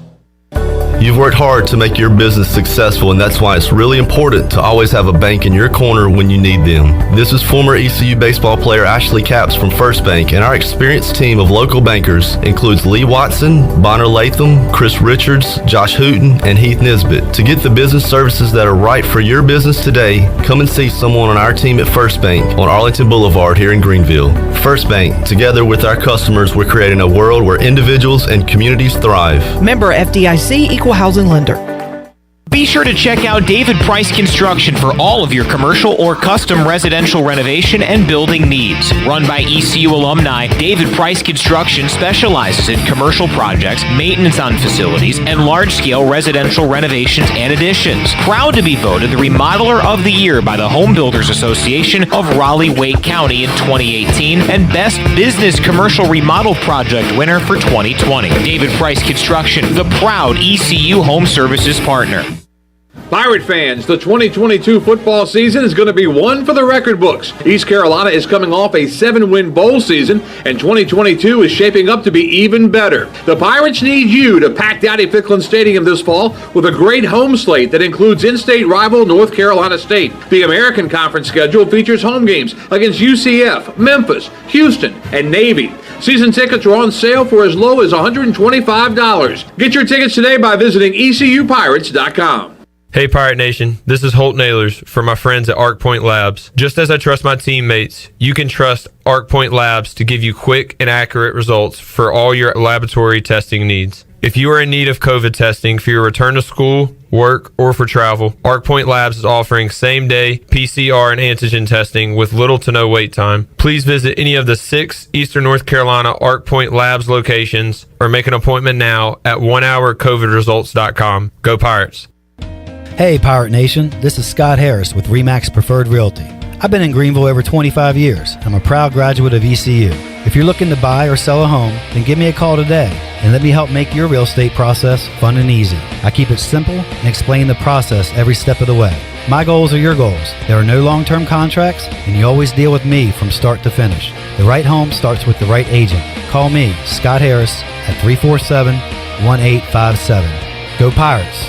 You've worked hard to make your business successful, and that's why it's really important to always have a bank in your corner when you need them. This is former ECU baseball player Ashley Capps from First Bank, and our experienced team of local bankers includes Lee Watson, Bonner Latham, Chris Richards, Josh Hooten, and Heath Nisbet. To get the business services that are right for your business today, come and see someone on our team at First Bank on Arlington Boulevard here in Greenville. First Bank, together with our customers, we're creating a world where individuals and communities thrive. Member FDIC, Equal Housing Lender. Be sure to check out David Price Construction for all of your commercial or custom residential renovation and building needs. Run by ECU alumni, David Price Construction specializes in commercial projects, maintenance on facilities, and large-scale residential renovations and additions. Proud to be voted the Remodeler of the Year by the Home Builders Association of Raleigh-Wake County in 2018 and Best Business Commercial Remodel Project winner for 2020. David Price Construction, the proud ECU Home Services partner. Pirate fans, the 2022 football season is going to be one for the record books. East Carolina is coming off a 7-win bowl season, and 2022 is shaping up to be even better. The Pirates need you to pack Dowdy-Ficklin Stadium this fall with a great home slate that includes in-state rival North Carolina State. The American Conference schedule features home games against UCF, Memphis, Houston, and Navy. Season tickets are on sale for as low as $125. Get your tickets today by visiting ECUPirates.com. Hey Pirate Nation, this is Holton Ahlers for my friends at Arc Point Labs. Just as I trust my teammates, you can trust Arc Point Labs to give you quick and accurate results for all your laboratory testing needs. If you are in need of COVID testing for your return to school, work, or for travel, Arc Point Labs is offering same-day PCR and antigen testing with little to no wait time. Please visit any of the 6 Eastern North Carolina Arc Point Labs locations or make an appointment now at onehourcovidresults.com. Go Pirates! Hey Pirate Nation, this is Scott Harris with RE/MAX Preferred Realty. I've been in Greenville over 25 years. I'm a proud graduate of ECU. If you're looking to buy or sell a home, then give me a call today and let me help make your real estate process fun and easy. I keep it simple and explain the process every step of the way. My goals are your goals. There are no long-term contracts, and you always deal with me from start to finish. The right home starts with the right agent. Call me, Scott Harris, at 347-1857. Go Pirates!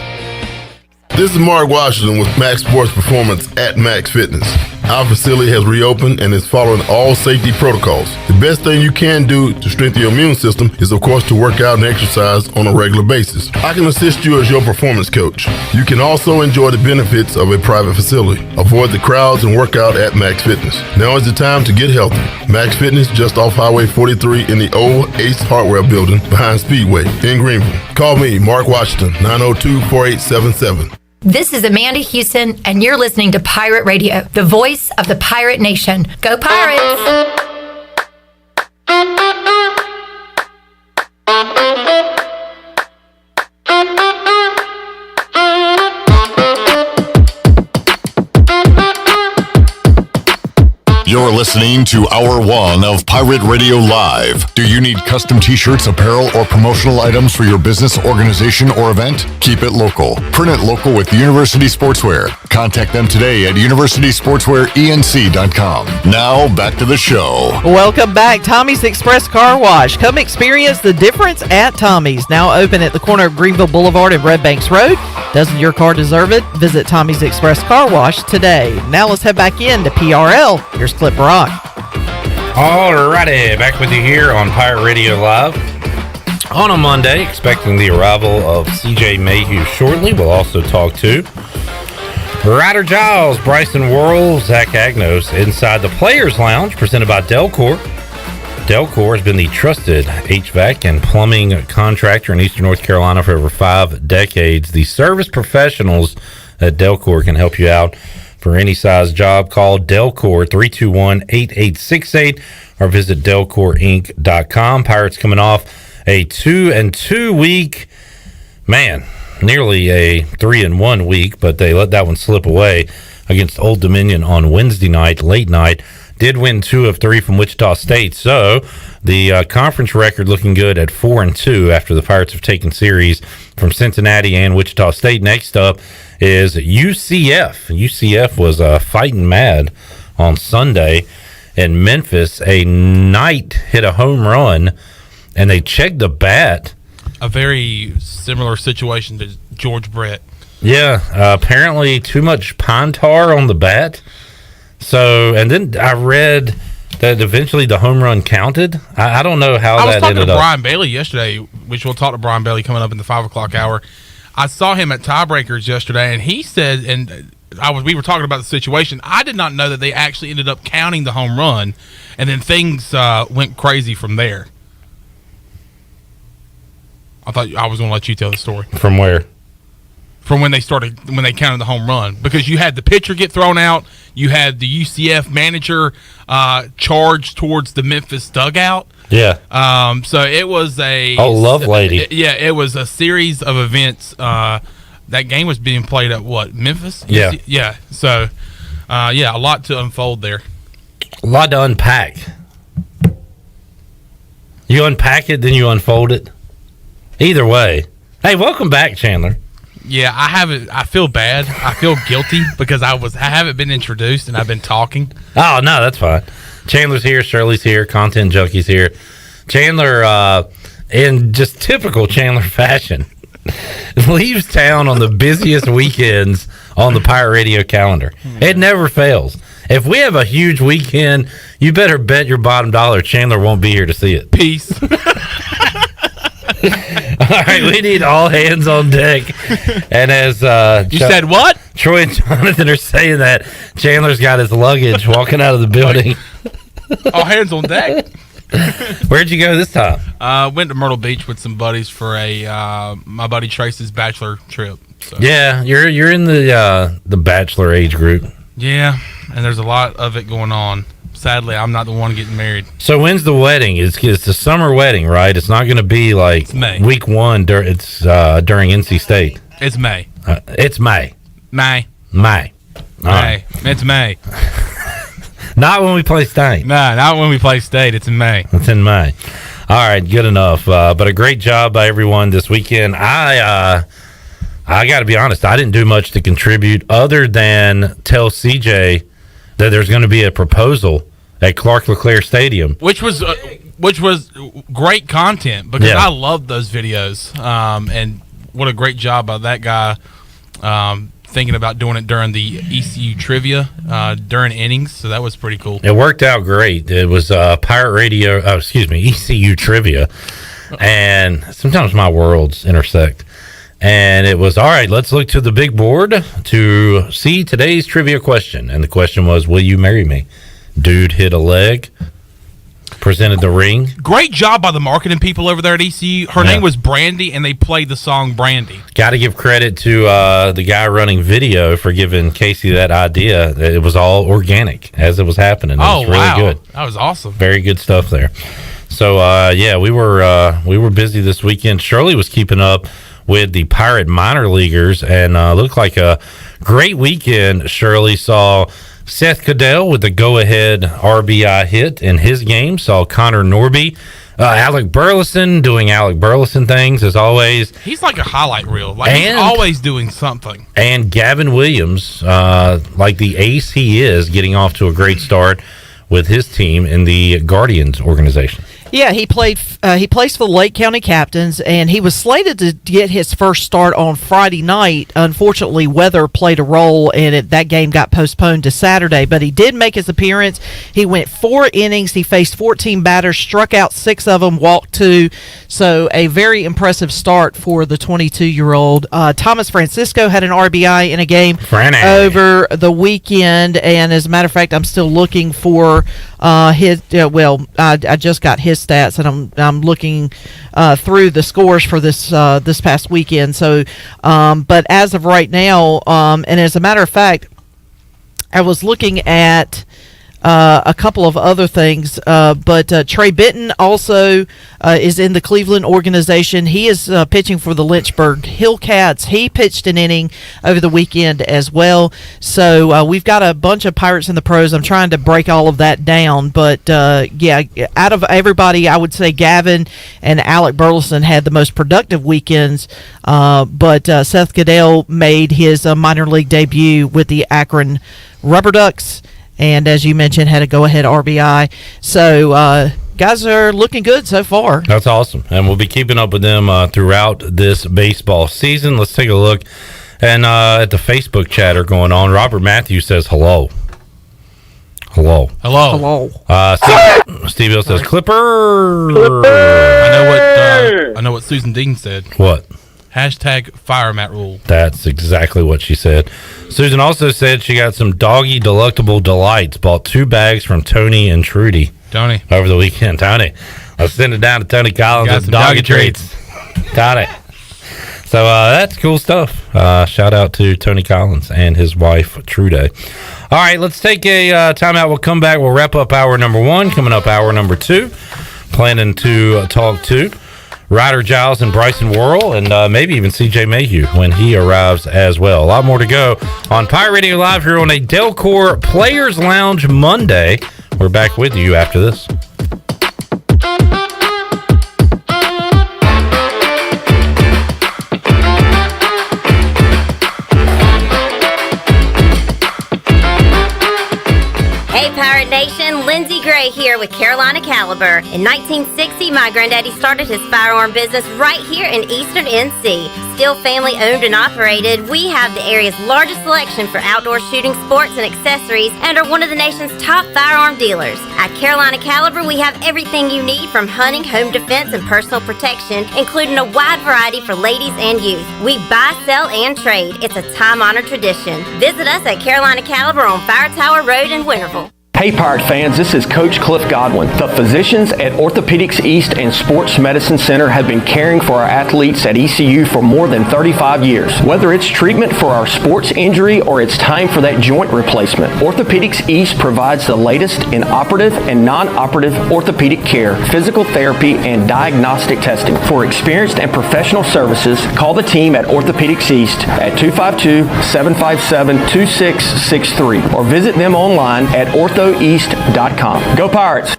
This is Mark Washington with Max Sports Performance at Max Fitness. Our facility has reopened and is following all safety protocols. The best thing you can do to strengthen your immune system is, of course, to work out and exercise on a regular basis. I can assist you as your performance coach. You can also enjoy the benefits of a private facility. Avoid the crowds and work out at Max Fitness. Now is the time to get healthy. Max Fitness, just off Highway 43 in the old Ace Hardware building behind Speedway in Greenville. Call me, Mark Washington, 902-4877. This is Amanda Houston, and you're listening to Pirate Radio, the voice of the Pirate Nation. Go Pirates! You're listening to Hour 1 of Pirate Radio Live. Do you need custom t-shirts, apparel, or promotional items for your business, organization, or event? Keep it local. Print it local with University Sportswear. Contact them today at universitysportswearenc.com. Now, back to the show. Welcome back. Tommy's Express Car Wash. Come experience the difference at Tommy's. Now open at the corner of Greenville Boulevard and Red Banks Road. Doesn't your car deserve it? Visit Tommy's Express Car Wash today. Now let's head back in to PRL. Here's Clip Rock. Alrighty, back with you here on Pirate Radio Live on a Monday, expecting the arrival of CJ Mayhew shortly. We'll also talk to Ryder Giles, Bryson Worrell, Zach Agnos inside the Players Lounge, presented by Delcor. Delcor has been the trusted HVAC and plumbing contractor in Eastern North Carolina for over 5 decades. The service professionals at Delcor can help you out for any size job. Call Delcor 321-8868 or visit delcorinc.com. Pirates coming off a 2-2 week, nearly a 3-1 week, but they let that one slip away against Old Dominion on Wednesday night, late night. Did win 2 of 3 from Wichita State, so the conference record looking good at 4-2 after the Pirates have taken series from Cincinnati and Wichita State. Next up is UCF. UCF was fighting mad on Sunday, and Memphis, a Knight hit a home run, and they checked the bat. A very similar situation to George Brett. Yeah, apparently too much pine tar on the bat. So, and then I read that eventually the home run counted. I don't know how that ended up. I was talking to Brian Bailey yesterday, which we'll talk to Brian Bailey coming up in the 5 o'clock hour. I saw him at Tiebreakers yesterday, and he said, and we were talking about the situation. I did not know that they actually ended up counting the home run, and then things went crazy from there. I thought I was going to let you tell the story. From where? From when they counted the home run, because you had the pitcher get thrown out, you had the UCF manager charge towards the Memphis dugout. Yeah. So it was love lady. Yeah, it was a series of events. That game was being played at what, Memphis? Yeah. Yeah. So, a lot to unfold there. A lot to unpack. You unpack it, then you unfold it. Either way. Hey, welcome back, Chandler. Yeah, I feel bad. I feel guilty because I haven't been introduced and I've been talking. Oh, no, that's fine. Chandler's here, Shirley's here, Content Junkie's here. Chandler, in just typical Chandler fashion, leaves town on the busiest weekends on the Pirate Radio calendar. It never fails. If we have a huge weekend, you better bet your bottom dollar Chandler won't be here to see it. Peace. All right, we need all hands on deck. And as you said what? Troy and Jonathan are saying that, Chandler's got his luggage walking out of the building. All hands on deck. Where'd you go this time? Went to Myrtle Beach with some buddies for my buddy Trace's bachelor trip. So. Yeah, you're in the bachelor age group. Yeah, and there's a lot of it going on. Sadly, I'm not the one getting married. So when's the wedding? It's the summer wedding, right? It's not going to be like week one. It's during NC State. It's May. It's May. May. Right. It's May. Not when we play State. No, not when we play State. It's in May. It's in May. All right, good enough. But a great job by everyone this weekend. I got to be honest. I didn't do much to contribute other than tell CJ that there's going to be a proposal at Clark LeClaire Stadium, which was great content because I love those videos. And what a great job by that guy thinking about doing it during the ECU trivia during innings. So that was pretty cool. It worked out great. It was Pirate Radio, ECU trivia, and sometimes my worlds intersect. And it was, all right, let's look to the big board to see today's trivia question. And the question was, will you marry me? Dude hit a leg, presented the ring. Great job by the marketing people over there at ECU. Her name was Brandy, and they played the song Brandy. Got to give credit to the guy running video for giving Casey that idea. It was all organic as it was happening. It was really good. That was awesome. Very good stuff there. So, we were busy this weekend. Shirley was keeping up with the Pirate minor leaguers, and looked like a great weekend. Shirley saw Seth Caddell with the go-ahead RBI hit in his game. Saw Connor Norby, Alec Burleson doing Alec Burleson things as always. He's like a highlight reel. He's always doing something. And Gavin Williams, like the ace he is, getting off to a great start with his team in the Guardians organization. Yeah, he plays for the Lake County Captains, and he was slated to get his first start on Friday night. Unfortunately, weather played a role, and that game got postponed to Saturday. But he did make his appearance. He went 4 innings. He faced 14 batters, struck out 6 of them, walked 2. So a very impressive start for the 22-year-old. Thomas Francisco had an RBI in a game over the weekend, and as a matter of fact, I'm still looking for his. I just got his stats, and I'm looking through the scores for this past weekend. So, but as of right now, and as a matter of fact, I was looking at a couple of other things, but Trey Benton also is in the Cleveland organization. He is pitching for the Lynchburg Hillcats. He pitched an inning over the weekend as well. So we've got a bunch of Pirates in the pros. I'm trying to break all of that down, but out of everybody, I would say Gavin and Alec Burleson had the most productive weekends, but Seth Caddell made his minor league debut with the Akron Rubber Ducks, and as you mentioned, had a go-ahead RBI. So guys are looking good so far. That's awesome. And we'll be keeping up with them throughout this baseball season. Let's take a look and at the Facebook chatter going on. Robert Matthews says hello. Hello. Steve Hill says Clipper. I know what Susan Dean said. What? Hashtag fire Matt Rule. That's exactly what she said. Susan also said she got some Doggy Delectable Delights. Bought 2 bags from Tony and Trudy. Tony. Over the weekend. Tony. Let's send it down to Tony Collins Got with some Doggy doggy Treats. Got it. So that's cool stuff. Shout out to Tony Collins and his wife, Trudy. All right, let's take a timeout. We'll come back. We'll wrap up hour number 1. Coming up hour number 2. Planning to talk to Ryder Giles and Bryson Worrell, and maybe even CJ Mayhew when he arrives as well. A lot more to go on Pirate Radio Live here on a Delcor Players Lounge Monday. We're back with you after this. Hey Pirate Nation, Lindsay Gray here with Carolina Caliber. In 1960, my granddaddy started his firearm business right here in Eastern NC. Still family owned and operated, we have the area's largest selection for outdoor shooting sports and accessories and are one of the nation's top firearm dealers. At Carolina Caliber, we have everything you need from hunting, home defense, and personal protection, including a wide variety for ladies and youth. We buy, sell, and trade. It's a time-honored tradition. Visit us at Carolina Caliber on Fire Tower Road in Winterville. Hey Pirate fans, this is Coach Cliff Godwin. The physicians at Orthopedics East and Sports Medicine Center have been caring for our athletes at ECU for more than 35 years. Whether it's treatment for our sports injury or it's time for that joint replacement, Orthopedics East provides the latest in operative and non-operative orthopedic care, physical therapy, and diagnostic testing. For experienced and professional services, call the team at Orthopedics East at 252-757-2663 or visit them online at orthoeast.com. Go Pirates!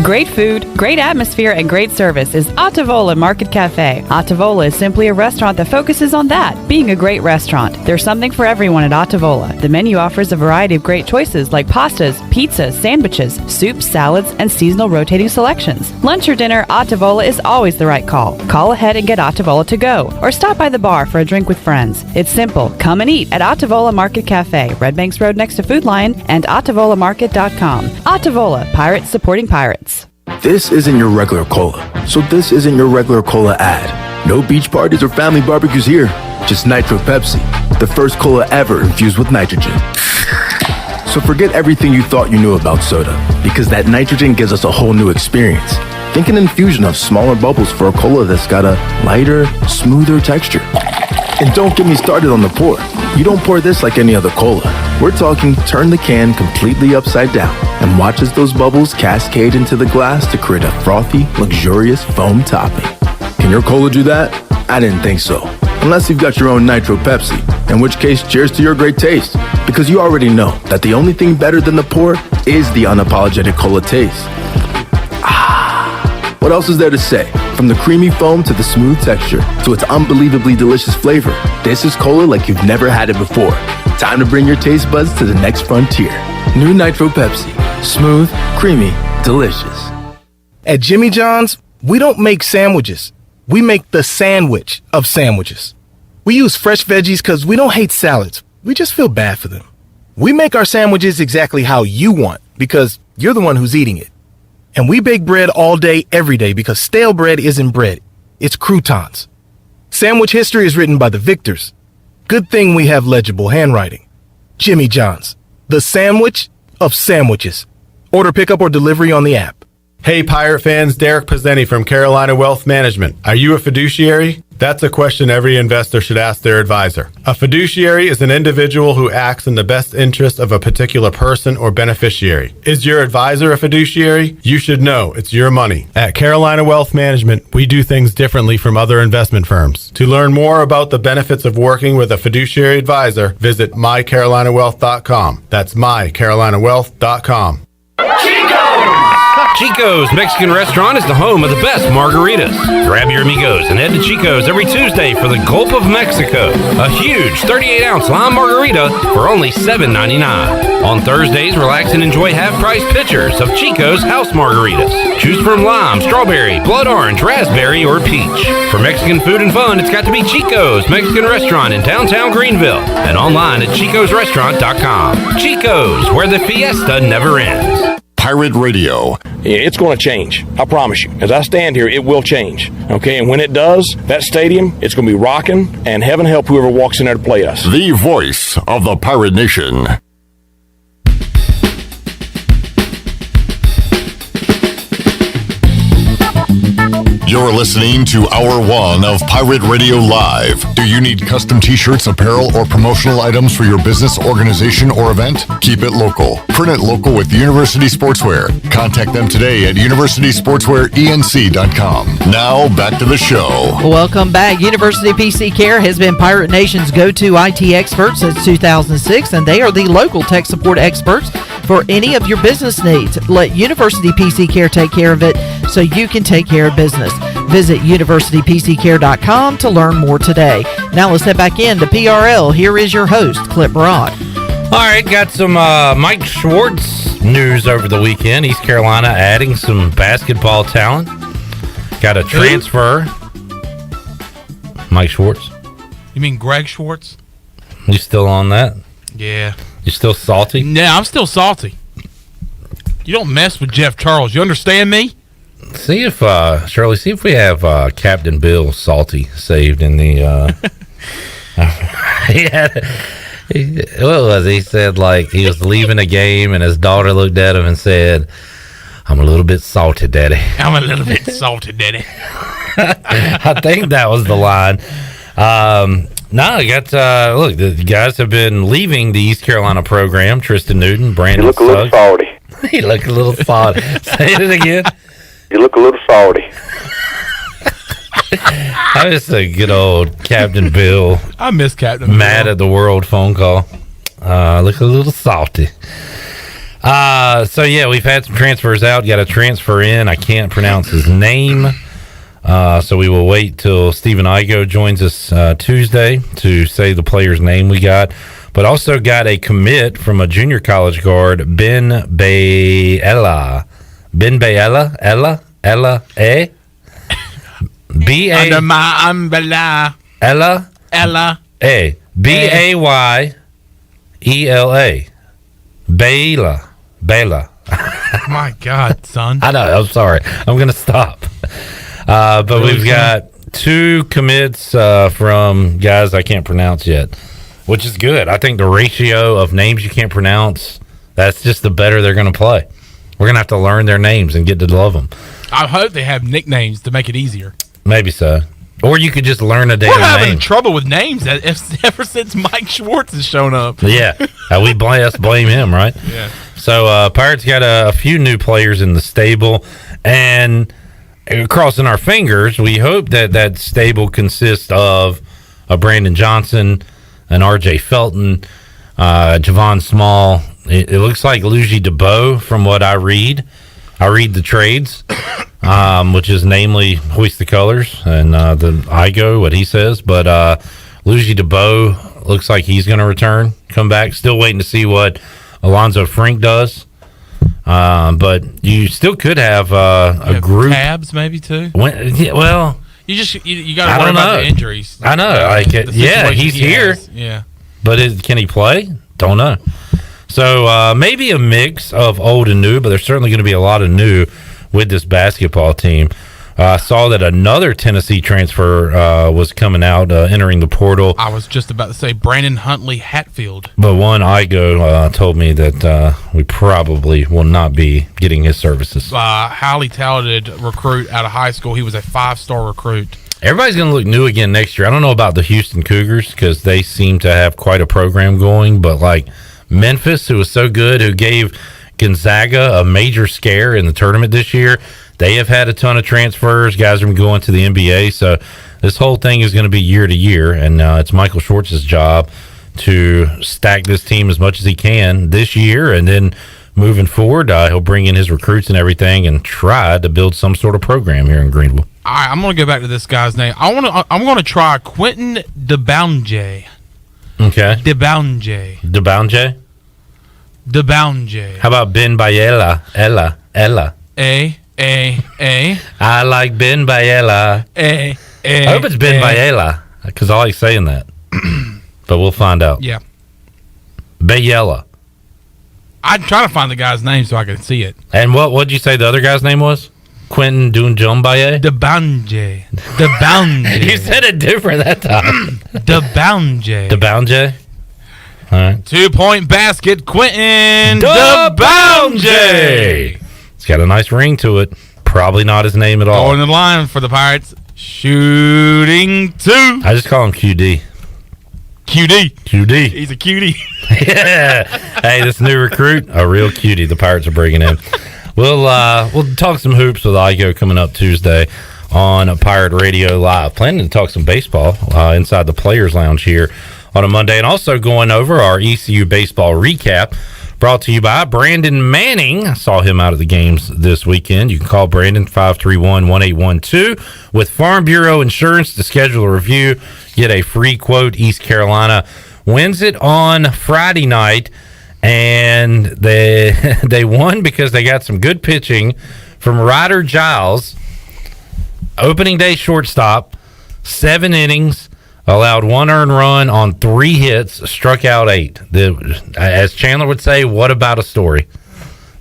Great food, great atmosphere, and great service is Ottavola Market Cafe. Ottavola is simply a restaurant that focuses on that, being a great restaurant. There's something for everyone at Ottavola. The menu offers a variety of great choices like pastas, pizzas, sandwiches, soups, salads, and seasonal rotating selections. Lunch or dinner, Ottavola is always the right call. Call ahead and get Ottavola to go, or stop by the bar for a drink with friends. It's simple. Come and eat at Ottavola Market Cafe, Red Banks Road next to Food Lion, and OttavolaMarket.com. Ottavola, pirates supporting pirates. This isn't your regular cola, so this isn't your regular cola ad. No beach parties or family barbecues here, just Nitro Pepsi, the first cola ever infused with nitrogen. So forget everything you thought you knew about soda, because that nitrogen gives us a whole new experience. Think an infusion of smaller bubbles for a cola that's got a lighter, smoother texture. And don't get me started on the pour. You don't pour this like any other cola. We're talking turn the can completely upside down and watch as those bubbles cascade into the glass to create a frothy, luxurious foam topping. Can your cola do that? I didn't think so. Unless you've got your own Nitro Pepsi, in which case cheers to your great taste. Because you already know that the only thing better than the pour is the unapologetic cola taste. What else is there to say? From the creamy foam to the smooth texture to its unbelievably delicious flavor, this is cola like you've never had it before. Time to bring your taste buds to the next frontier. New Nitro Pepsi. Smooth, creamy, delicious. At Jimmy John's, we don't make sandwiches. We make the sandwich of sandwiches. We use fresh veggies because we don't hate salads. We just feel bad for them. We make our sandwiches exactly how you want because you're the one who's eating it. And we bake bread all day, every day, because stale bread isn't bread. It's croutons. Sandwich history is written by the victors. Good thing we have legible handwriting. Jimmy John's, the sandwich of sandwiches. Order pickup or delivery on the app. Hey, Pirate fans, Derek Pizzeni from Carolina Wealth Management. Are you a fiduciary? That's a question every investor should ask their advisor. A fiduciary is an individual who acts in the best interest of a particular person or beneficiary. Is your advisor a fiduciary? You should know it's your money. At Carolina Wealth Management, we do things differently from other investment firms. To learn more about the benefits of working with a fiduciary advisor, visit mycarolinawealth.com. That's mycarolinawealth.com. Chico's Mexican Restaurant is the home of the best margaritas. Grab your amigos and head to Chico's every Tuesday for the Gulf of Mexico, a huge 38-ounce lime margarita for only $7.99. On Thursdays, relax and enjoy half-price pitchers of Chico's house margaritas. Choose from lime, strawberry, blood orange, raspberry, or peach. For Mexican food and fun, it's got to be Chico's Mexican Restaurant in downtown Greenville and online at chicosrestaurant.com. Chico's, where the fiesta never ends. Pirate Radio. It's going to change. I promise you. As I stand here, it will change. Okay, and when it does, that stadium, it's going to be rocking, and heaven help whoever walks in there to play us. The voice of the Pirate Nation. You're listening to Hour 1 of Pirate Radio Live. Do you need custom t-shirts, apparel, or promotional items for your business, organization, or event? Keep it local. Print it local with University Sportswear. Contact them today at universitysportswearenc.com. Now, back to the show. Welcome back. University PC Care has been Pirate Nation's go-to IT expert since 2006, and they are the local tech support experts for any of your business needs. Let University PC Care take care of it so you can take care of business. Visit universitypccare.com to learn more today. Now let's head back into PRL. Here is your host, Clip Broad. All right, got some Mike Schwartz news over the weekend. East Carolina adding some basketball talent. Got a transfer. Mike Schwartz. You mean Greg Schwartz? You still on that? Yeah. You still salty? Yeah, I'm still salty. You don't mess with Jeff Charles. You understand me? See if Shirley, see if we have Captain Bill Salty saved in the what was he said, like he was leaving a game and his daughter looked at him and said, "I'm a little bit salty, Daddy." I'm a little bit salty, Daddy. I think that was the line. No, I got look, the guys have been leaving the East Carolina program. Tristan Newton, Brandon. You look a little salty. He look a little salty. Say it again. You look a little salty. I just a good old Captain Bill. I miss Captain Mad Bill. at the world phone call. Look a little salty. So yeah, we've had some transfers out. Got a transfer in. I can't pronounce his name. So we will wait till Stephen Igo joins us Tuesday to say the player's name we got. But also got a commit from a junior college guard, Ben Bayella. Ella, eh? B-A... Under my umbrella. Ella? A. B-A-Y-E-L-A. Bayla. My God, son. I know, I'm sorry. I'm going to stop. But really, we've got two commits from guys I can't pronounce yet, which is good. I think the ratio of names you can't pronounce, that's just the better they're going to play. We're going to have to learn their names and get to love them. I hope they have nicknames to make it easier. Maybe so. Or you could just learn a damn name. We're having trouble with names ever since Mike Schwartz has shown up. Yeah. We blame him, right? Yeah. So Pirates got a few new players in the stable. And crossing our fingers, we hope that stable consists of a Brandon Johnson, an R.J. Felton, Javon Small. It looks like Luigi DeBow from what I read. I read the trades, which is namely Hoist the Colors and the IGO, what he says. But Luigi DeBow looks like he's going to return, come back. Still waiting to see what Alonzo Frink does. But you still could have a group. Tabs maybe too. You got to worry about the injuries. I know. He's here. Yeah. But can he play? Don't know. So maybe a mix of old and new, but there's certainly going to be a lot of new with this basketball team. I saw that another Tennessee transfer was coming out, entering the portal. I was just about to say Brandon Huntley Hatfield. But one IGO told me that we probably will not be getting his services. Highly talented recruit out of high school. He was a 5-star recruit. Everybody's going to look new again next year. I don't know about the Houston Cougars because they seem to have quite a program going, but like Memphis, who was so good, who gave Gonzaga a major scare in the tournament this year, they have had a ton of transfers. Guys are going to the NBA, so this whole thing is going to be year to year, and it's Michael Schwartz's job to stack this team as much as he can this year and then moving forward. He'll bring in his recruits and everything and try to build some sort of program here in Greenville. All right, I'm going to go back to this guy's name. I'm going to try Quentin DeBounje. Okay. DeBounje. DeBounje? DeBounje. How about Ben Bayela? Ella. A. I like Ben Bayela. I hope it's Ben Bayela, because I like saying that. But we'll find out. Yeah. Bayela. I'm trying to find the guy's name so I can see it. And what did you say the other guy's name was? Quentin Dunjombaye? DeBounje. DeBounje. You said it different that time. DeBounje. DeBounje? All right. 2-point basket, Quentin DeBounje. It's got a nice ring to it. Probably not his name at all. Going in the line for the Pirates. Shooting 2. I just call him QD. QD. He's a cutie. Yeah. Hey, this new recruit, a real cutie the Pirates are bringing in. We'll talk some hoops with Igo coming up Tuesday on Pirate Radio Live. Planning to talk some baseball inside the Players Lounge here on a Monday, and also going over our ECU baseball recap brought to you by Brandon Manning. I saw him out at the games this weekend. You can call Brandon 531-1812 with Farm Bureau Insurance to schedule a review. Get a free quote. East Carolina wins it on Friday night, and they won because they got some good pitching from Ryder Giles, opening day shortstop, 7 innings, allowed 1 earned run on 3 hits, struck out 8. As Chandler would say, what about a story?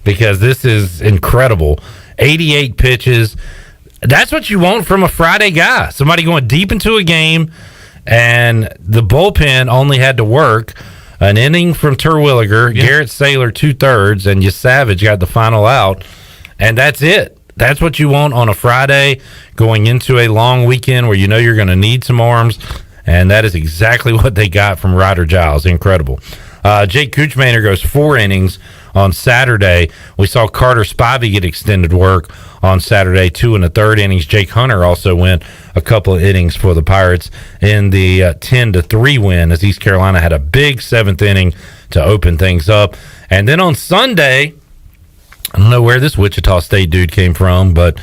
Because this is incredible. 88 pitches. That's what you want from a Friday guy. Somebody going deep into a game, and the bullpen only had to work an inning from Terwilliger, Garrett Saylor 2/3, and Savage got the final out, and that's it. That's what you want on a Friday going into a long weekend where you know you're going to need some arms, and that is exactly what they got from Ryder Giles. Incredible. Jake Kuchmaner goes 4 innings on Saturday. We saw Carter Spivey get extended work on Saturday, 2 1/3 innings. Jake Hunter also went a couple of innings for the Pirates in the 10-3 win, as East Carolina had a big 7th inning to open things up. And then on Sunday, I don't know where this Wichita State dude came from, but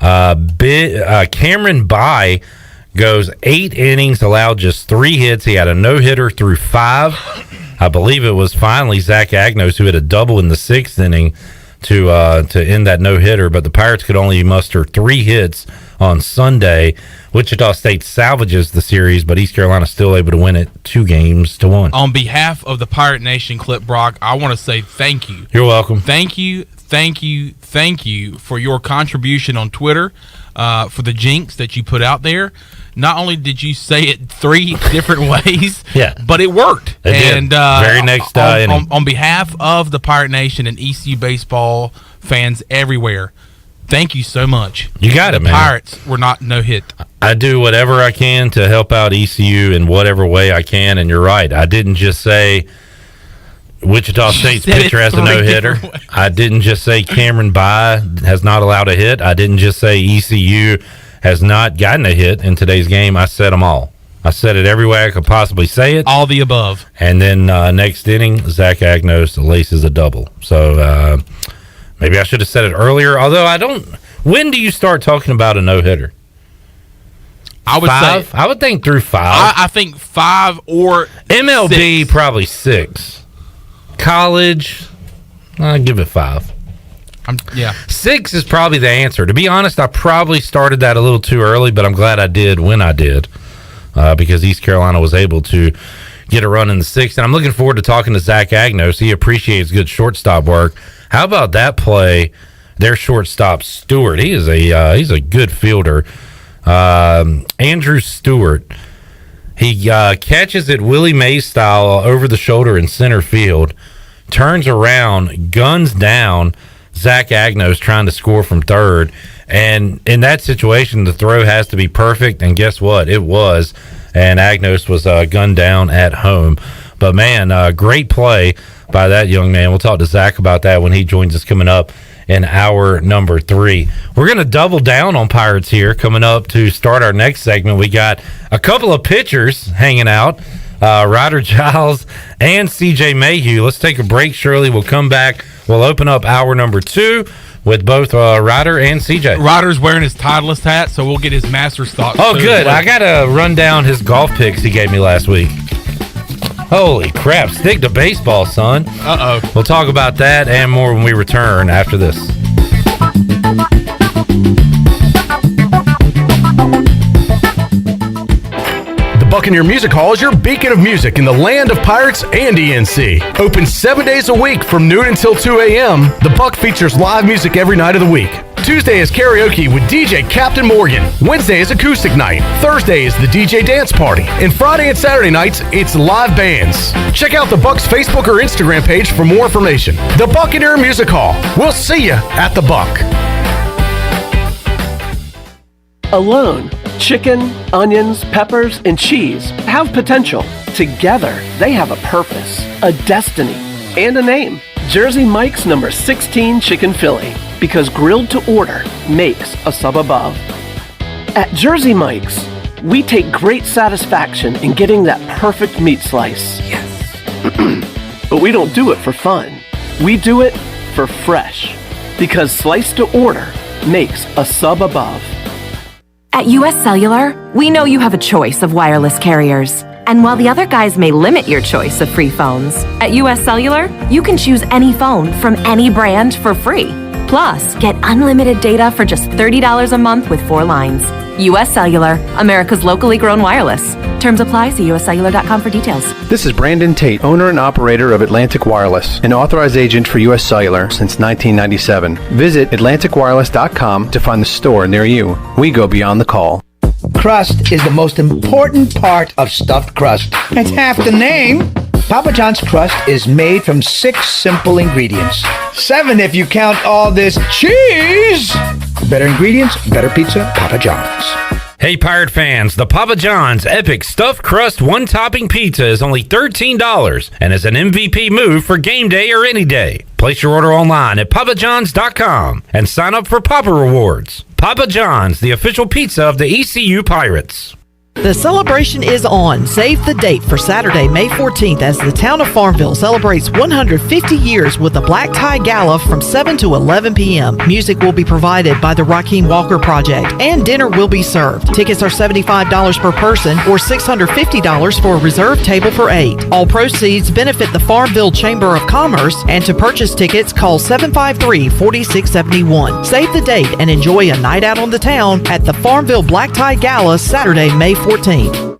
Cameron Bai goes 8 innings, allowed just 3 hits. He had a no-hitter through 5. I believe it was finally Zach Agnos who hit a double in the 6th inning to end that no-hitter, but the Pirates could only muster 3 hits on Sunday. Wichita State salvages the series, but East Carolina still able to win it 2-1. On behalf of the Pirate Nation, Clip Brock, I want to say thank you. You're welcome. Thank you for your contribution on Twitter, for the jinx that you put out there. Not only did you say it 3 different ways, but it worked. It and did. Very next inning. On behalf of the Pirate Nation and ECU baseball fans everywhere, thank you so much. You got it, man. The Pirates were not no-hit. I do whatever I can to help out ECU in whatever way I can, and you're right. I didn't just say Wichita State's pitcher has a no-hitter. I didn't just say Cameron Bai has not allowed a hit. I didn't just say ECU has not gotten a hit in today's game. I said them all. I said it every way I could possibly say it. All the above. And then next inning, Zach Agnos laces a double. So maybe I should have said it earlier, although I don't. When do you start talking about a no-hitter? I would 5? say. I would think through 5. I think 5 or MLB 6. Probably 6. College, I'll give it 5. 6 is probably the answer. To be honest, I probably started that a little too early, but I'm glad I did when I did, because East Carolina was able to get a run in the 6th. And I'm looking forward to talking to Zach Agnos. He appreciates good shortstop work. How about that play? Their shortstop, Stewart. He's a good fielder. Andrew Stewart. He catches it Willie Mays style over the shoulder in center field, turns around, guns down Zach Agnos trying to score from third. And in that situation, the throw has to be perfect. And guess what? It was. And Agnos was gunned down at home. But, man, great play by that young man. We'll talk to Zach about that when he joins us coming up in hour number 3. We're going to double down on Pirates here coming up to start our next segment. We got a couple of pitchers hanging out, Ryder Giles and C.J. Mayhew. Let's take a break, Shirley. We'll come back We'll open up hour number 2 with both Ryder and CJ. Ryder's wearing his Titleist hat, so we'll get his Masters thoughts. Oh, good. I got to run down his golf picks he gave me last week. Holy crap. Stick to baseball, son. Uh-oh. We'll talk about that and more when we return after this. Buccaneer Music Hall is your beacon of music in the land of Pirates and ENC. Open 7 days a week from noon until 2 a.m., the Buck features live music every night of the week. Tuesday is karaoke with DJ Captain Morgan. Wednesday is acoustic night. Thursday is the DJ dance party. And Friday and Saturday nights, it's live bands. Check out the Buck's Facebook or Instagram page for more information. The Buccaneer Music Hall. We'll see you at the Buck. Alone, chicken, onions, peppers, and cheese have potential. Together, they have a purpose, a destiny, and a name. Jersey Mike's number 16 Chicken Philly, because grilled to order makes a sub above. At Jersey Mike's, we take great satisfaction in getting that perfect meat slice. Yes. But we don't do it for fun. We do it for fresh, because slice to order makes a sub above. At US Cellular, we know you have a choice of wireless carriers. And while the other guys may limit your choice of free phones, at US Cellular, you can choose any phone from any brand for free. Plus, get unlimited data for just $30 a month with 4 lines. US Cellular, America's locally grown wireless. Terms apply. See uscellular.com for details. This is Brandon Tate, owner and operator of Atlantic Wireless, an authorized agent for US Cellular since 1997. Visit atlanticwireless.com to find the store near you. We go beyond the call. Crust is the most important part of stuffed crust. It's half the name. Papa John's crust is made from 6 simple ingredients. 7 if you count all this cheese. Better ingredients, better pizza, Papa John's. Hey, Pirate fans, the Papa John's Epic Stuffed Crust One-Topping Pizza is only $13 and is an MVP move for game day or any day. Place your order online at papajohns.com and sign up for Papa Rewards. Papa John's, the official pizza of the ECU Pirates. The celebration is on. Save the date for Saturday, May 14th as the town of Farmville celebrates 150 years with a black tie gala from 7 to 11 p.m. Music will be provided by the Raheem Walker Project and dinner will be served. Tickets are $75 per person or $650 for a reserved table for 8. All proceeds benefit the Farmville Chamber of Commerce, and to purchase tickets, call 753-4671. Save the date and enjoy a night out on the town at the Farmville Black Tie Gala Saturday, May 14th.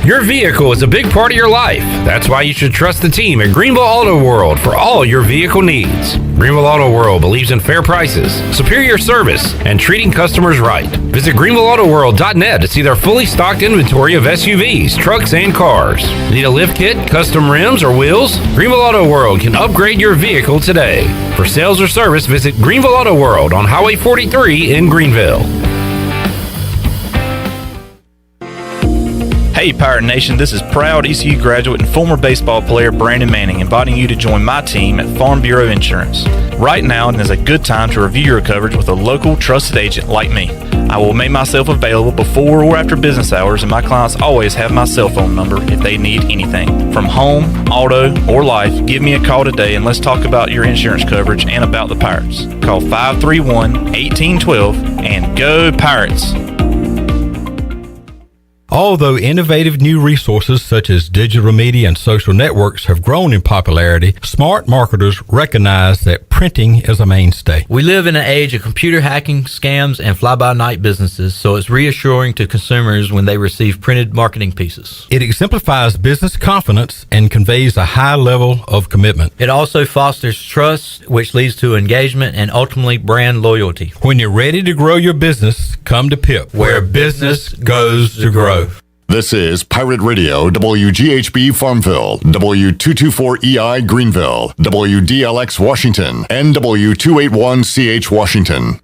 Your vehicle is a big part of your life. That's why you should trust the team at Greenville Auto World for all your vehicle needs. Greenville Auto World believes in fair prices, superior service, and treating customers right. Visit greenvilleautoworld.net to see their fully stocked inventory of SUVs, trucks, and cars. Need a lift kit, custom rims, or wheels? Greenville Auto World can upgrade your vehicle today. For sales or service, visit Greenville Auto World on Highway 43 in Greenville. Hey Pirate Nation, this is proud ECU graduate and former baseball player Brandon Manning inviting you to join my team at Farm Bureau Insurance. Right now is a good time to review your coverage with a local trusted agent like me. I will make myself available before or after business hours, and my clients always have my cell phone number if they need anything. From home, auto, or life, give me a call today and let's talk about your insurance coverage and about the Pirates. Call 531-1812 and go Pirates! Although innovative new resources such as digital media and social networks have grown in popularity, smart marketers recognize that printing is a mainstay. We live in an age of computer hacking, scams, and fly-by-night businesses, so it's reassuring to consumers when they receive printed marketing pieces. It exemplifies business confidence and conveys a high level of commitment. It also fosters trust, which leads to engagement and ultimately brand loyalty. When you're ready to grow your business, come to PIP, where business goes to grow. This is Pirate Radio, WGHB Farmville, W224EI Greenville, WDLX Washington, and W281CH Washington.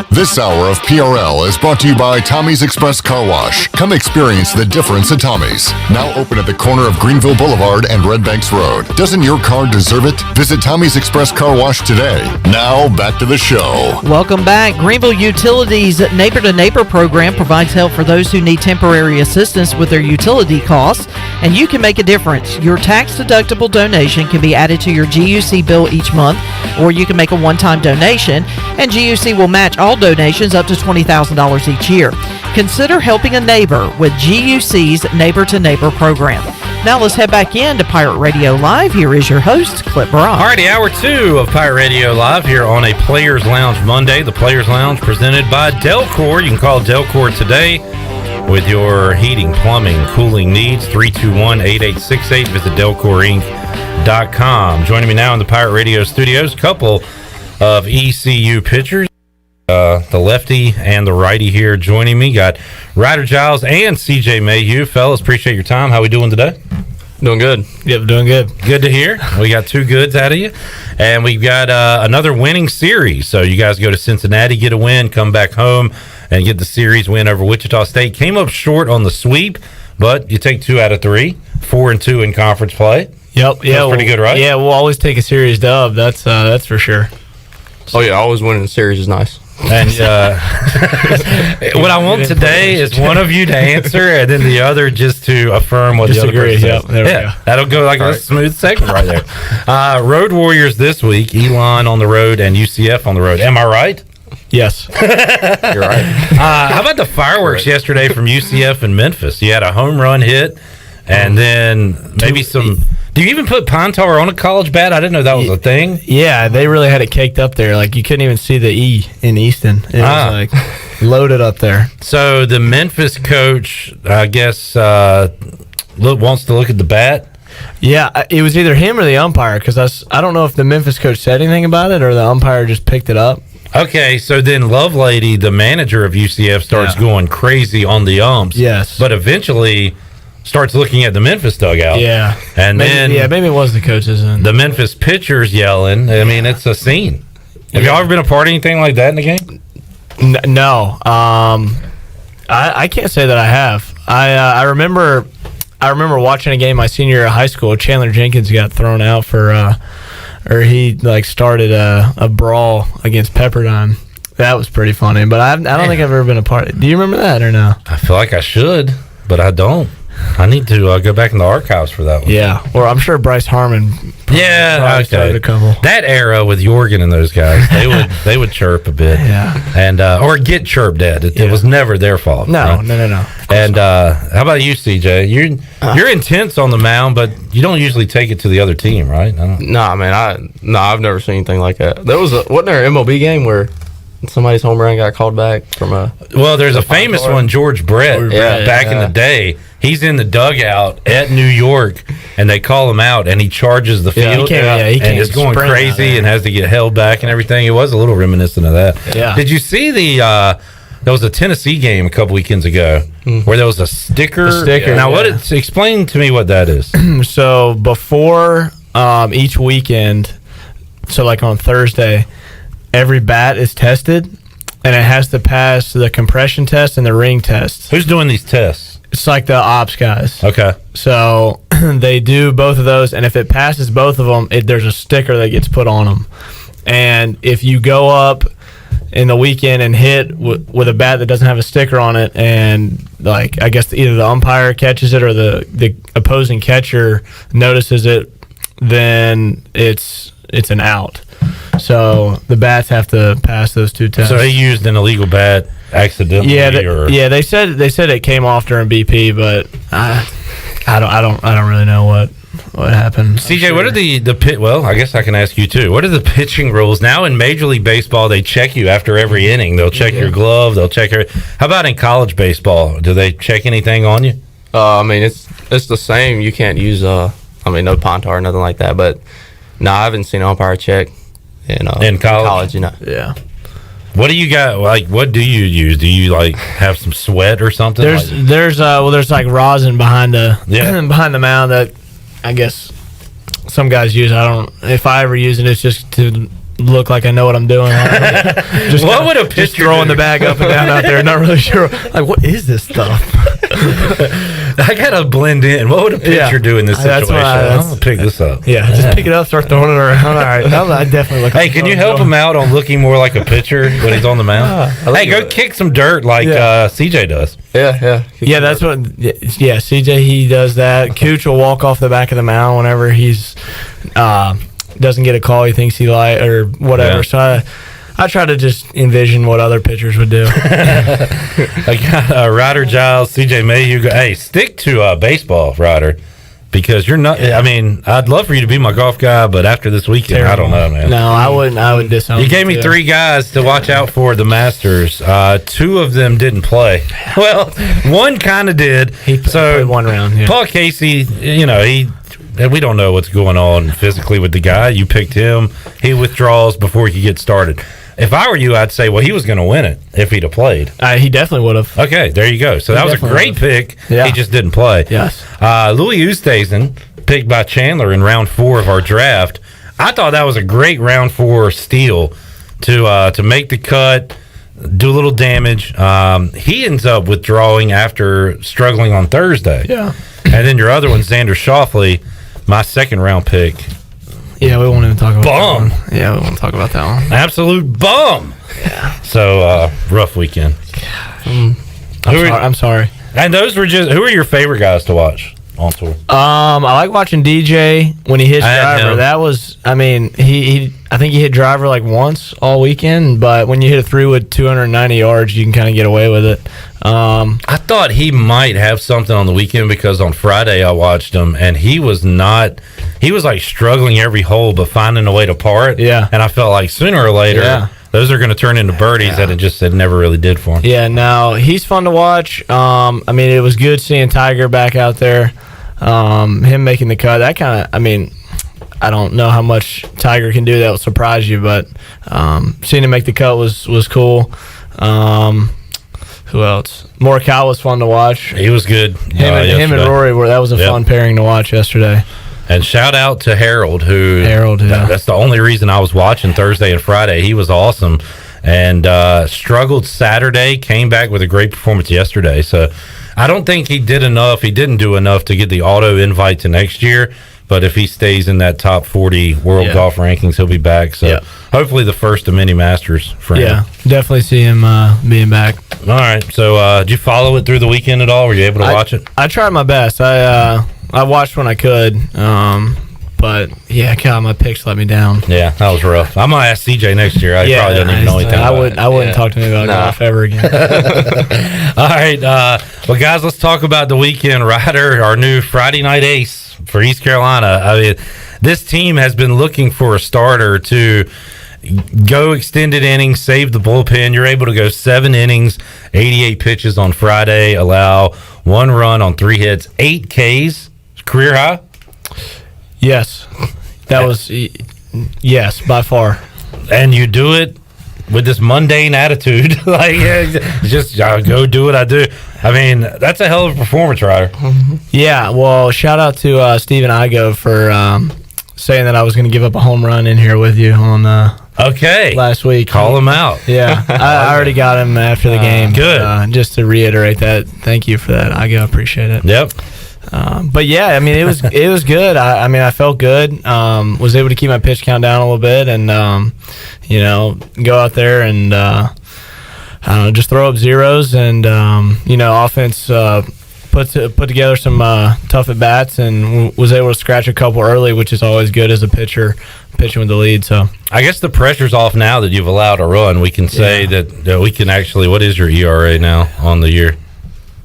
This hour of PRL is brought to you by Tommy's Express Car Wash. Come experience the difference at Tommy's. Now open at the corner of Greenville Boulevard and Red Banks Road. Doesn't your car deserve it? Visit Tommy's Express Car Wash today. Now back to the show. Welcome back. Greenville Utilities Neighbor to Neighbor program provides help for those who need temporary assistance with their utility costs, and you can make a difference. Your tax-deductible donation can be added to your GUC bill each month, or you can make a one-time donation, and GUC will match all donations up to $20,000 each year. Consider helping a neighbor with GUC's Neighbor to Neighbor program. Now let's head back into Pirate Radio Live. Here is your host, Clip Brown. Alrighty, hour 2 of Pirate Radio Live here on a Players Lounge Monday. The Players Lounge presented by Delcor. You can call Delcor today with your heating, plumbing, cooling needs. 321-8868. Visit DelcorInc.com. Joining me now in the Pirate Radio studios, couple of ECU pitchers. The lefty and the righty here joining me. Got Ryder Giles and CJ Mayhew. Fellas, appreciate your time. How we doing today? Doing good. Yep, doing good. Good to hear. We got 2 goods out of you. And we've got another winning series. So you guys go to Cincinnati, get a win, come back home, and get the series win over Wichita State. Came up short on the sweep, but you take 2 out of 3. 4-2 in conference play. Yep. Yeah. That's pretty good, right? Yeah, we'll always take a series dub. That's for sure. Oh, yeah. Always winning the series is nice. And what I want today is one of you to answer and then the other just to affirm what Disagree. the other person says. Yep, there we go. That'll go like a smooth segment right there. Road Warriors this week, Elon on the road and UCF on the road. Am I right? Yes. You're right. How about the fireworks yesterday from UCF and Memphis? You had a home run hit and then maybe some... Do you even put pine tar on a college bat? I didn't know that was a thing. Yeah, they really had it caked up there. Like, you couldn't even see the E in Easton. It was, like, loaded up there. So the Memphis coach, I guess, wants to look at the bat? Yeah, it was either him or the umpire, because I don't know if the Memphis coach said anything about it or the umpire just picked it up. Okay, so then Lovelady, the manager of UCF, starts going crazy on the umps. Yes. But eventually... starts looking at the Memphis dugout. Yeah. And then maybe it was the coaches. The Memphis pitchers yelling. I mean, it's a scene. Have y'all ever been a part of anything like that in the game? No. I can't say that I have. I remember watching a game my senior year of high school. Chandler Jenkins got thrown out for or he like started a brawl against Pepperdine. That was pretty funny, but I don't think I've ever been a part. Do you remember that or no? I feel like I should, but I don't. I need to go back in the archives for that one. Yeah, or I'm sure Bryce Harmon. Yeah, started a couple. That era with Jorgen and those guys, they would chirp a bit, and or get chirped at. It was never their fault. No, right? no. And how about you, CJ? You're intense on the mound, but you don't usually take it to the other team, right? Nah, man. I've never seen anything like that. Wasn't there an MLB game where somebody's home run got called back from a... Well, there's a famous one, George Brett, back in the day. He's in the dugout at New York, and they call him out, and he charges the field, and is going crazy and has to get held back and everything. It was a little reminiscent of that. Yeah. Did you see there was a Tennessee game a couple weekends ago where there was a sticker? Now, explain to me what that is. So before each weekend, so like on Thursday, every bat is tested, and it has to pass the compression test and the ring test. Who's doing these tests? It's like the ops guys. Okay. So they do both of those, and if it passes both of them, there's a sticker that gets put on them. And if you go up in the weekend and hit with a bat that doesn't have a sticker on it, and like I guess either the umpire catches it or the opposing catcher notices it, then it's an out. So the bats have to pass those two tests. So he used an illegal bat accidentally. They said it came off during BP, but I don't really know what happened. CJ, what are the pit? Well, I guess I can ask you too. What are the pitching rules now in Major League Baseball? They check you after every inning. They'll check your glove. They'll check your. How about in college baseball? Do they check anything on you? I mean, it's the same. You can't use no pine tar or nothing like that. But no, I haven't seen an umpire check in college. Yeah. What do you got? Like, what do you use? Do you like have some sweat or something? There's like rosin behind the mound that I guess some guys use. If I ever use it, it's just to look like I know what I'm doing. Just what would a pitcher just throwing do? the bag up and down out there, not really sure. Like, what is this stuff? I gotta blend in. What would a pitcher do in this situation? I'm gonna pick this up. Yeah, just pick it up, start throwing it around. All right, I definitely look. Hey, can you help him out on looking more like a pitcher when he's on the mound? Hey, go kick some dirt like CJ does. Yeah, that's what. Yeah, CJ, he does that. Cooch will walk off the back of the mound whenever he's doesn't get a call he thinks he like or whatever. So I try to just envision what other pitchers would do. I got Ryder Giles, CJ Mayhew. Hey, stick to baseball, Ryder, because you're not. I mean, I'd love for you to be my golf guy, but after this weekend, I don't know, man. No, I wouldn't. I would disown. You gave me 3 guys to watch out for the Masters. 2 of them didn't play. Well, one kind of did. He played one round. Yeah. Paul Casey, we don't know what's going on physically with the guy. You picked him. He withdraws before he could get started. If I were you, I'd say, well, he was going to win it if he'd have played. He definitely would have. Okay, there you go. So that was a great pick. Yeah. He just didn't play. Yes. Louis Oosthuizen, picked by Chandler in round 4 of our draft. I thought that was a great round 4 steal to make the cut, do a little damage. He ends up withdrawing after struggling on Thursday. Yeah. And then your other one, Xander Schauffele, my 2nd round pick. Yeah, we won't even talk about Bum. that one. Yeah, we won't talk about that one. Absolute bum. Yeah. So, rough weekend. I'm sorry. And those were who are your favorite guys to watch on tour? I like watching DJ when he hits driver. him. That was, I mean, I think he hit driver like once all weekend, but when you hit a 3-wood 290 yards, you can kind of get away with it. I thought he might have something on the weekend because on Friday I watched him and he was like struggling every hole but finding a way to par it. Yeah. And I felt like sooner or later those are going to turn into birdies that it never really did for him. Yeah, no, he's fun to watch. I mean, it was good seeing Tiger back out there, him making the cut. That kind of, I mean, I don't know how much Tiger can do that will surprise you, but seeing him make the cut was cool. Who else? Morikawa was fun to watch. He was good. Him and Rory that was a fun pairing to watch yesterday. And shout out to Harold, that's the only reason I was watching Thursday and Friday. He was awesome and struggled Saturday, came back with a great performance yesterday. So I don't think he did enough. He didn't do enough to get the auto invite to next year. But if he stays in that top 40 world golf rankings, he'll be back. So hopefully the first of many Masters for him. Yeah, definitely see him being back. All right. So did you follow it through the weekend at all? Were you able to watch it? I tried my best. I watched when I could. But yeah, God, my picks let me down. Yeah, that was rough. I'm gonna ask CJ next year. I probably don't even know anything. I wouldn't talk to me about golf ever again. All right, well, guys, let's talk about the weekend. Ryder, our new Friday night ace for East Carolina. I mean, this team has been looking for a starter to go extended innings, save the bullpen. You're able to go 7 innings, 88 pitches on Friday, allow 1 run on 3 hits, 8 Ks, career high. Yes, that was by far. And you do it with this mundane attitude, like just go do what I do. I mean, that's a hell of a performance, Ryder. Yeah, well, shout out to Stephen Igo for saying that I was going to give up a home run in here with you on last week. Call him out. Yeah, I already got him after the game. Good. Just to reiterate that, thank you for that, Igo. Appreciate it. Yep. But yeah, I mean, it was good. I mean, I felt good. Was able to keep my pitch count down a little bit, and go out there and just throw up zeros, and offense put together some tough at bats, and was able to scratch a couple early, which is always good as a pitcher pitching with the lead. So I guess the pressure's off now that you've allowed a run. We can say that we can actually. What is your ERA now on the year?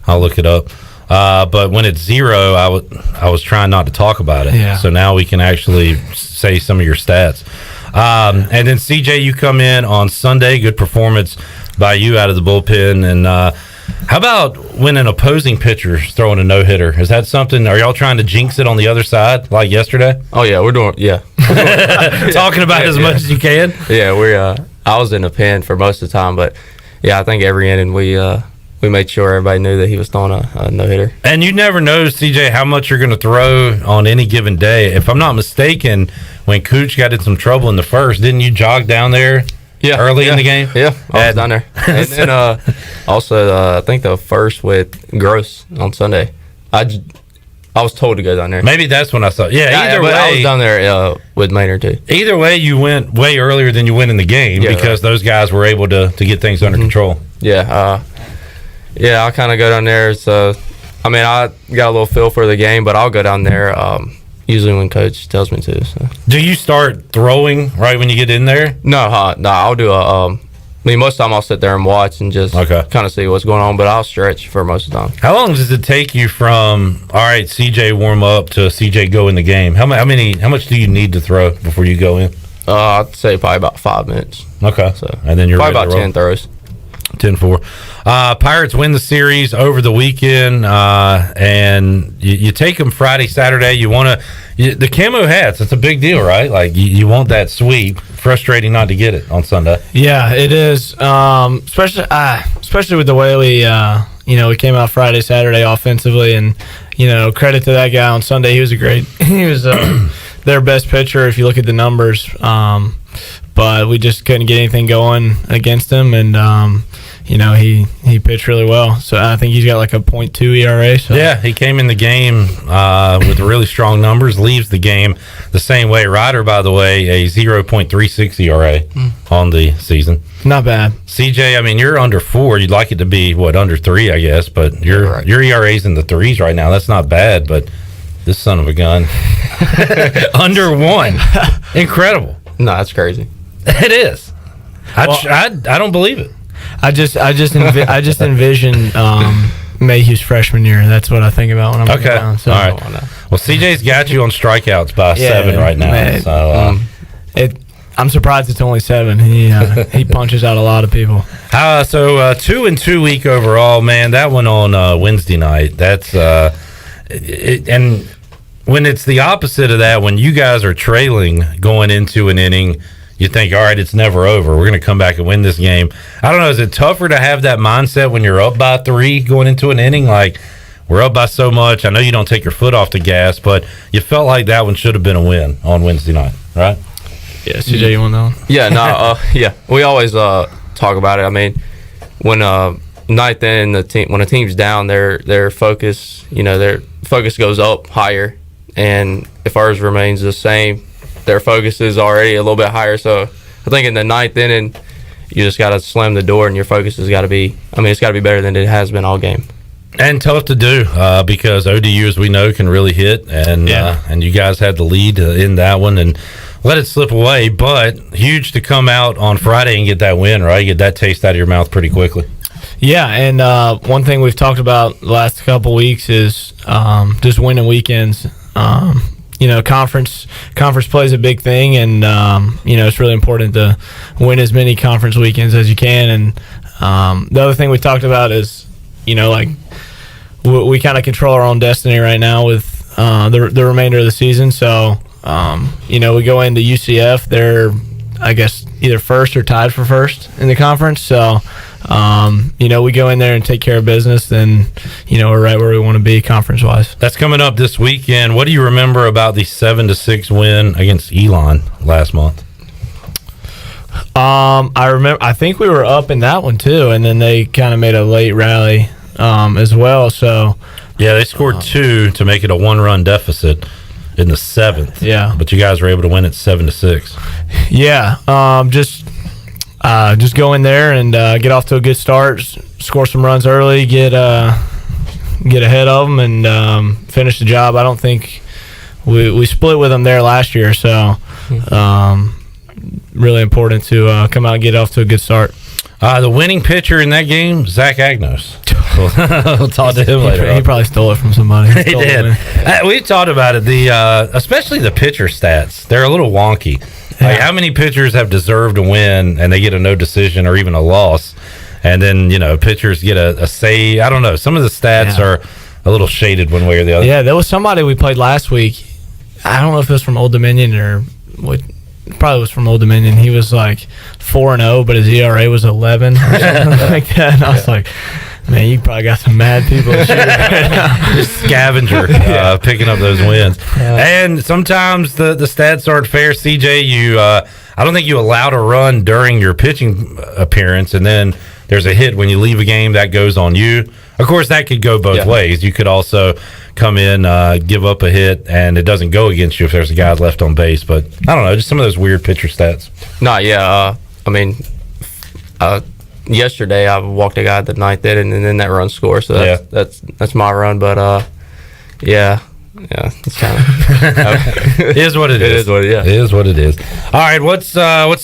I'll look it up. But when it's 0, I was trying not to talk about it. Yeah. So now we can actually say some of your stats. And then CJ, you come in on Sunday. Good performance by you out of the bullpen. And how about when an opposing pitcher's throwing a no-hitter? Is that something? Are y'all trying to jinx it on the other side like yesterday? Oh yeah, we're doing talking about as much as you can. Yeah, I was in the pen for most of the time, but yeah, I think every inning we we made sure everybody knew that he was throwing a no hitter. And you never know, CJ, how much you're going to throw on any given day. If I'm not mistaken, when Cooch got in some trouble in the first, didn't you jog down there early in the game? Yeah, I was down there. And then also, I think the first with Gross on Sunday. I was told to go down there. Maybe that's when I saw. Either way, I was down there with Maynard too. Either way, you went way earlier than you went in the game because those guys were able to get things under control. Yeah, I kind of go down there. So, I mean, I got a little feel for the game, but I'll go down there usually when Coach tells me to. So. Do you start throwing right when you get in there? No, I'll do I mean, most of the time I'll sit there and watch and just kind of see what's going on, but I'll stretch for most of the time. How long does it take you from, all right, CJ warm up to CJ go in the game? How much do you need to throw before you go in? I'd say probably about 5 minutes. Okay. So, and then you're probably about 10 throws. 10-4. Pirates win the series over the weekend, and you take them Friday, Saturday. You want the camo hats. It's a big deal, right? Like you want that sweep. Frustrating not to get it on Sunday. Yeah, it is. Especially with the way we came out Friday, Saturday offensively, and credit to that guy on Sunday. He was their best pitcher if you look at the numbers. But we just couldn't get anything going against him, and he pitched really well. So I think he's got like a .2 ERA. So. Yeah, he came in the game with really strong numbers. Leaves the game the same way. Ryder, by the way, a 0.36 ERA on the season. Not bad. CJ, I mean, you're under 4. You'd like it to be under 3, I guess. But your ERA's in the 3s right now. That's not bad. But this son of a gun, under 1, incredible. No, that's crazy. It is. I don't believe it. I just envision Mayhew's freshman year. That's what I think about when I'm looking down. So. All right. Well, CJ's got you on strikeouts by 7 right now. Man, so I'm surprised it's only 7. He punches out a lot of people. So 2-2 week overall, man. That one on Wednesday night. That's and when it's the opposite of that, when you guys are trailing going into an inning, you think, all right, it's never over. We're going to come back and win this game. I don't know. Is it tougher to have that mindset when you're up by 3 going into an inning? Like, we're up by so much. I know you don't take your foot off the gas, but you felt like that one should have been a win on Wednesday night, right? Yeah, CJ, you want that one? Yeah, no, yeah. We always talk about it. I mean, when ninth inning, when a team's down, their focus, their focus goes up higher, and if ours remains the same, their focus is already a little bit higher. So I think in the ninth inning, you just got to slam the door, and your focus has got to be. I mean, it's got to be better than it has been all game. And tough to do because ODU, as we know, can really hit, and you guys had the lead in that one and let it slip away. But huge to come out on Friday and get that win, right? Get that taste out of your mouth pretty quickly. Yeah, and one thing we've talked about the last couple weeks is just winning weekends. Conference plays a big thing, and it's really important to win as many conference weekends as you can. And the other thing we talked about is, we kind of control our own destiny right now with the remainder of the season. So, we go into UCF. They're, I guess, either first or tied for first in the conference. So, we go in there and take care of business, then, we're right where we want to be conference-wise. That's coming up this weekend. What do you remember about the 7-6 win against Elon last month? I think we were up in that one, too, and then they kind of made a late rally as well. So yeah, they scored 2 to make it a 1-run deficit in the 7th. Yeah. But you guys were able to win it 7-6. Yeah. Just go in there and get off to a good start, score some runs early, get ahead of them, and finish the job. I don't think we split with them there last year, so really important to come out and get off to a good start. The winning pitcher in that game, Zach Agnos. We'll talk to him later. He probably stole it from somebody. He did. We talked about it. Especially the pitcher stats. They're a little wonky. Like, how many pitchers have deserved to win and they get a no decision or even a loss, and then pitchers get a save? I don't know. Some of the stats are a little shaded one way or the other. Yeah, there was somebody we played last week. I don't know if it was from Old Dominion or what. Probably was from Old Dominion. He was like 4-0, but his ERA was 11 or something like that. And I was like, Man, you probably got some mad people. Just scavenger, picking up those wins. And sometimes the stats aren't fair. CJ, you, I don't think you allow a run during your pitching appearance, and then there's a hit when you leave a game that goes on you. Of course, that could go both ways. You could also come in, give up a hit, and it doesn't go against you if there's a guy left on base. But I don't know, just some of those weird pitcher stats. Yesterday I walked a guy at the ninth inning, and then that run score. So that's my run. But it's kind of it is what it is. It is what it is. All right, what's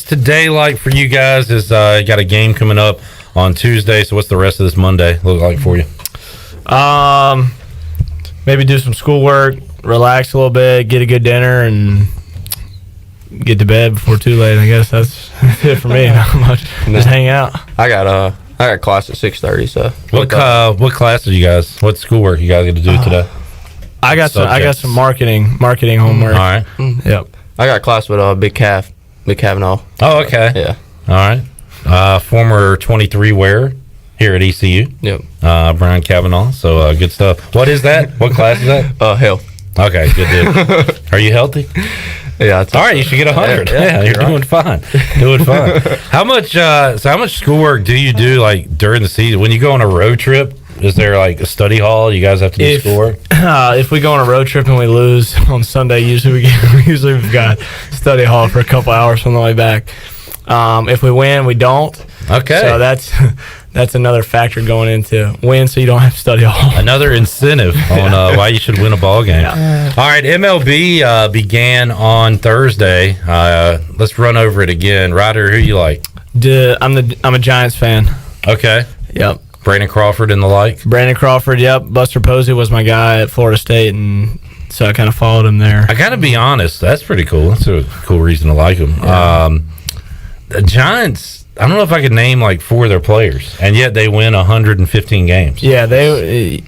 today like for you guys? Is you got a game coming up on Tuesday? So what's the rest of this Monday look like for you? Maybe do some schoolwork, relax a little bit, get a good dinner, and get to bed before too late. I guess that's it for me. Not much. Just hang out. I got class at 6:30. So what class are you guys? What schoolwork you guys got to do today? I got some marketing homework. All right. Yep. I got class with Big Kavanaugh. Oh, okay. Yeah. All right. Former 23 wearer here at ECU. Yep. Brian Kavanaugh. So good stuff. What is that? What class is that? Health. Okay, good deal. Are you healthy? Yeah. All right, you should get 100. Yeah, you're doing fine. Doing fine. How much schoolwork do you do like during the season when you go on a road trip? Is there like a study hall? You guys have to do schoolwork? If we go on a road trip and we lose on Sunday, usually we've got study hall for a couple hours on the way back. If we win, we don't. Okay. So that's another factor going into win, so you don't have to study hall. Another incentive on why you should win a ball game. Yeah. All right, MLB began on Thursday. Let's run over it again. Ryder, who you like? I'm a Giants fan. Okay. Yep. Brandon Crawford and the like? Brandon Crawford, yep. Buster Posey was my guy at Florida State, and so I kind of followed him there. I got to be honest, that's pretty cool. That's a cool reason to like him. Yeah. The Giants, I don't know if I could name like 4 of their players, and yet they win 115 games. Yeah, their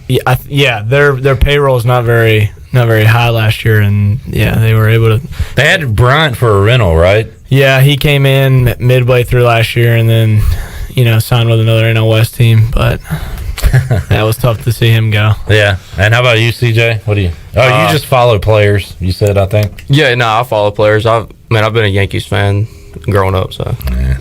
payroll is not very high last year, and they were able to. They had Bryant for a rental, right? Yeah, he came in midway through last year, and then signed with another NL West team, but that was tough to see him go. Yeah, and how about you, CJ? What do you? Oh, you just follow players. You said, I think. Yeah, no, I follow players. I've been a Yankees fan growing up, so. Yeah.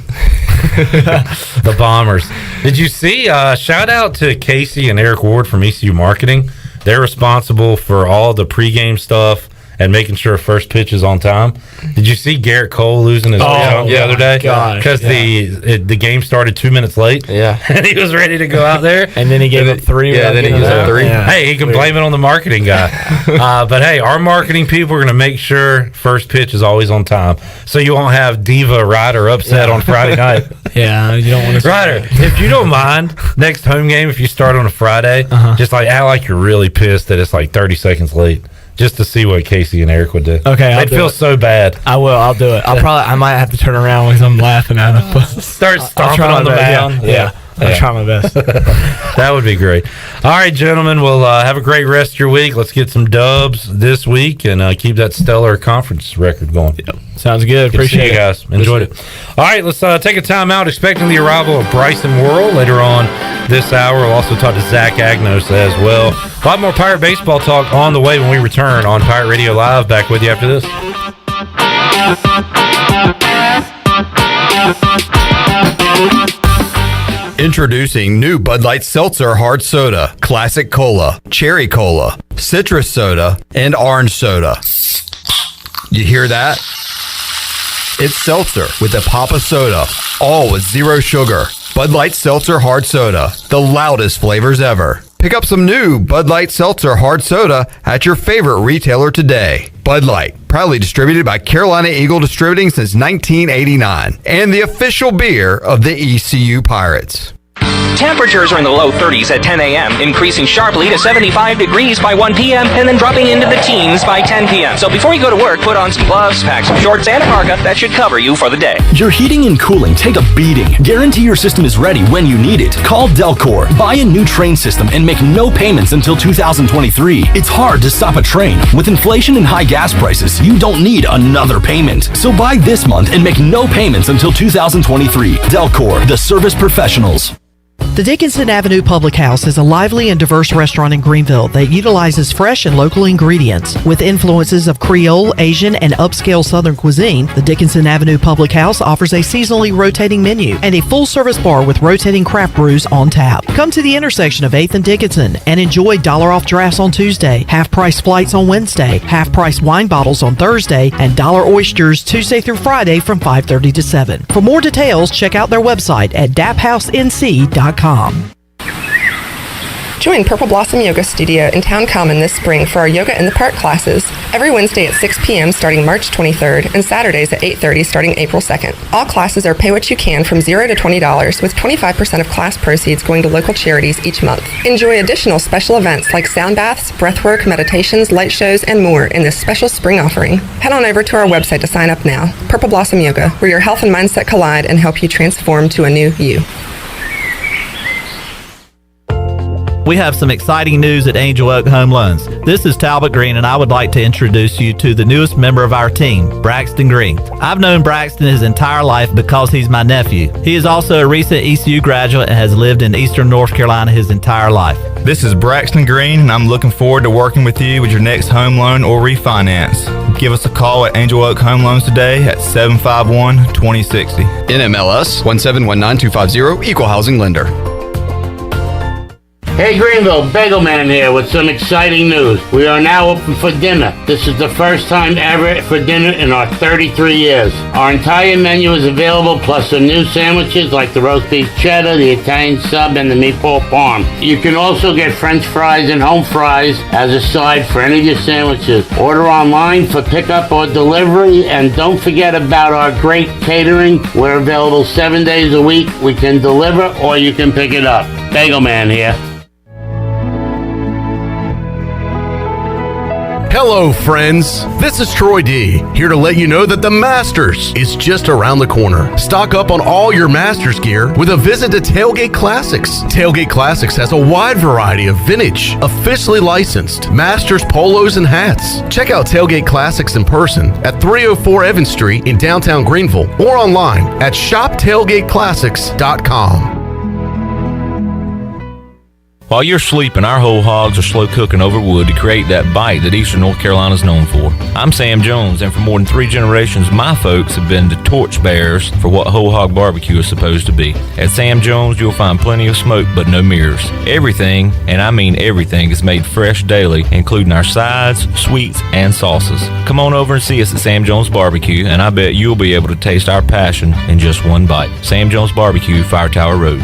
The Bombers. Did you see? Shout out to Casey and Eric Ward from ECU Marketing. They're responsible for all the pregame stuff and making sure first pitch is on time. Did you see Garrett Cole losing his jump the other day? Because the game started 2 minutes late. Yeah. And he was ready to go out there. And then he gave up 3. Yeah, then he gave up 3. Yeah. Hey, he can blame it on the marketing guy. But hey, our marketing people are going to make sure first pitch is always on time. So you won't have Diva Ryder upset on Friday night. Yeah, you don't want to. Ryder, if you don't mind, next home game, if you start on a Friday, just like act like you're really pissed that it's like 30 seconds late. Just to see what Casey and Eric would do. Okay, they'd feel so bad. I will. I'll do it. I might have to turn around because I'm laughing at them. But start stomping on the mound. Yeah. I'll try my best. That would be great. All right, gentlemen. We'll have a great rest of your week. Let's get some dubs this week and keep that stellar conference record going. Yep. Sounds good. Appreciate it, guys. Enjoyed it. All right, let's take a time out. Expecting the arrival of Bryson Worrell later on this hour. We'll also talk to Zach Agnos as well. A lot more Pirate baseball talk on the way when we return on Pirate Radio Live. Back with you after this. Introducing new Bud Light Seltzer Hard Soda, Classic Cola, Cherry Cola, Citrus Soda, and Orange Soda. You hear that? It's seltzer with a pop of soda, all with 0 sugar. Bud Light Seltzer Hard Soda, the loudest flavors ever. Pick up some new Bud Light Seltzer Hard Soda at your favorite retailer today. Bud Light, proudly distributed by Carolina Eagle Distributing since 1989, and the official beer of the ECU Pirates. Temperatures are in the low 30s at 10 a.m., increasing sharply to 75 degrees by 1 p.m., and then dropping into the teens by 10 p.m. So before you go to work, put on some gloves, pack some shorts, and a parka. That should cover you for the day. Your heating and cooling take a beating. Guarantee your system is ready when you need it. Call Delcor. Buy a new train system and make no payments until 2023. It's hard to stop a train. With inflation and high gas prices, you don't need another payment. So buy this month and make no payments until 2023. Delcor, the service professionals. The Dickinson Avenue Public House is a lively and diverse restaurant in Greenville that utilizes fresh and local ingredients. With influences of Creole, Asian, and upscale Southern cuisine, the Dickinson Avenue Public House offers a seasonally rotating menu and a full-service bar with rotating craft brews on tap. Come to the intersection of 8th and Dickinson and enjoy $1 off drafts on Tuesday, half-price flights on Wednesday, half-price wine bottles on Thursday, and $1 oysters Tuesday through Friday from 5:30 to 7. For more details, check out their website at daphousenc.com. Join Purple Blossom Yoga Studio in Town Common this spring for our Yoga in the Park classes, every Wednesday at 6 p.m. starting March 23rd and Saturdays at 8:30 starting April 2nd. All classes are pay what you can from $0 to $20, with 25% of class proceeds going to local charities each month. Enjoy additional special events like sound baths, breathwork, meditations, light shows, and more in this special spring offering. Head on over to our website to sign up now. Purple Blossom Yoga, where your health and mindset collide and help you transform to a new you. We have some exciting news at Angel Oak Home Loans. This is Talbot Green, and I would like to introduce you to the newest member of our team, Braxton Green. I've known Braxton his entire life because he's my nephew. He is also a recent ECU graduate and has lived in Eastern North Carolina his entire life. This is Braxton Green, and I'm looking forward to working with you with your next home loan or refinance. Give us a call at Angel Oak Home Loans today at 751-2060. NMLS 1719250, Equal Housing Lender. Hey Greenville, Bagel Man here with some exciting news. We are now open for dinner. This is the first time ever for dinner in our 33 years. Our entire menu is available, plus some new sandwiches like the roast beef cheddar, the Italian sub, and the meatball parm. You can also get French fries and home fries as a side for any of your sandwiches. Order online for pickup or delivery, and don't forget about our great catering. We're available 7 days a week. We can deliver or you can pick it up. Bagel Man here. Hello, friends. This is Troy D, here to let you know that the Masters is just around the corner. Stock up on all your Masters gear with a visit to Tailgate Classics. Tailgate Classics has a wide variety of vintage, officially licensed Masters polos and hats. Check out Tailgate Classics in person at 304 Evans Street in downtown Greenville or online at shoptailgateclassics.com. While you're sleeping, our whole hogs are slow cooking over wood to create that bite that Eastern North Carolina is known for. I'm Sam Jones, and for more than 3 generations, my folks have been the torchbearers for what whole hog barbecue is supposed to be. At Sam Jones, you'll find plenty of smoke, but no mirrors. Everything, and I mean everything, is made fresh daily, including our sides, sweets, and sauces. Come on over and see us at Sam Jones Barbecue, and I bet you'll be able to taste our passion in just one bite. Sam Jones Barbecue, Fire Tower Road.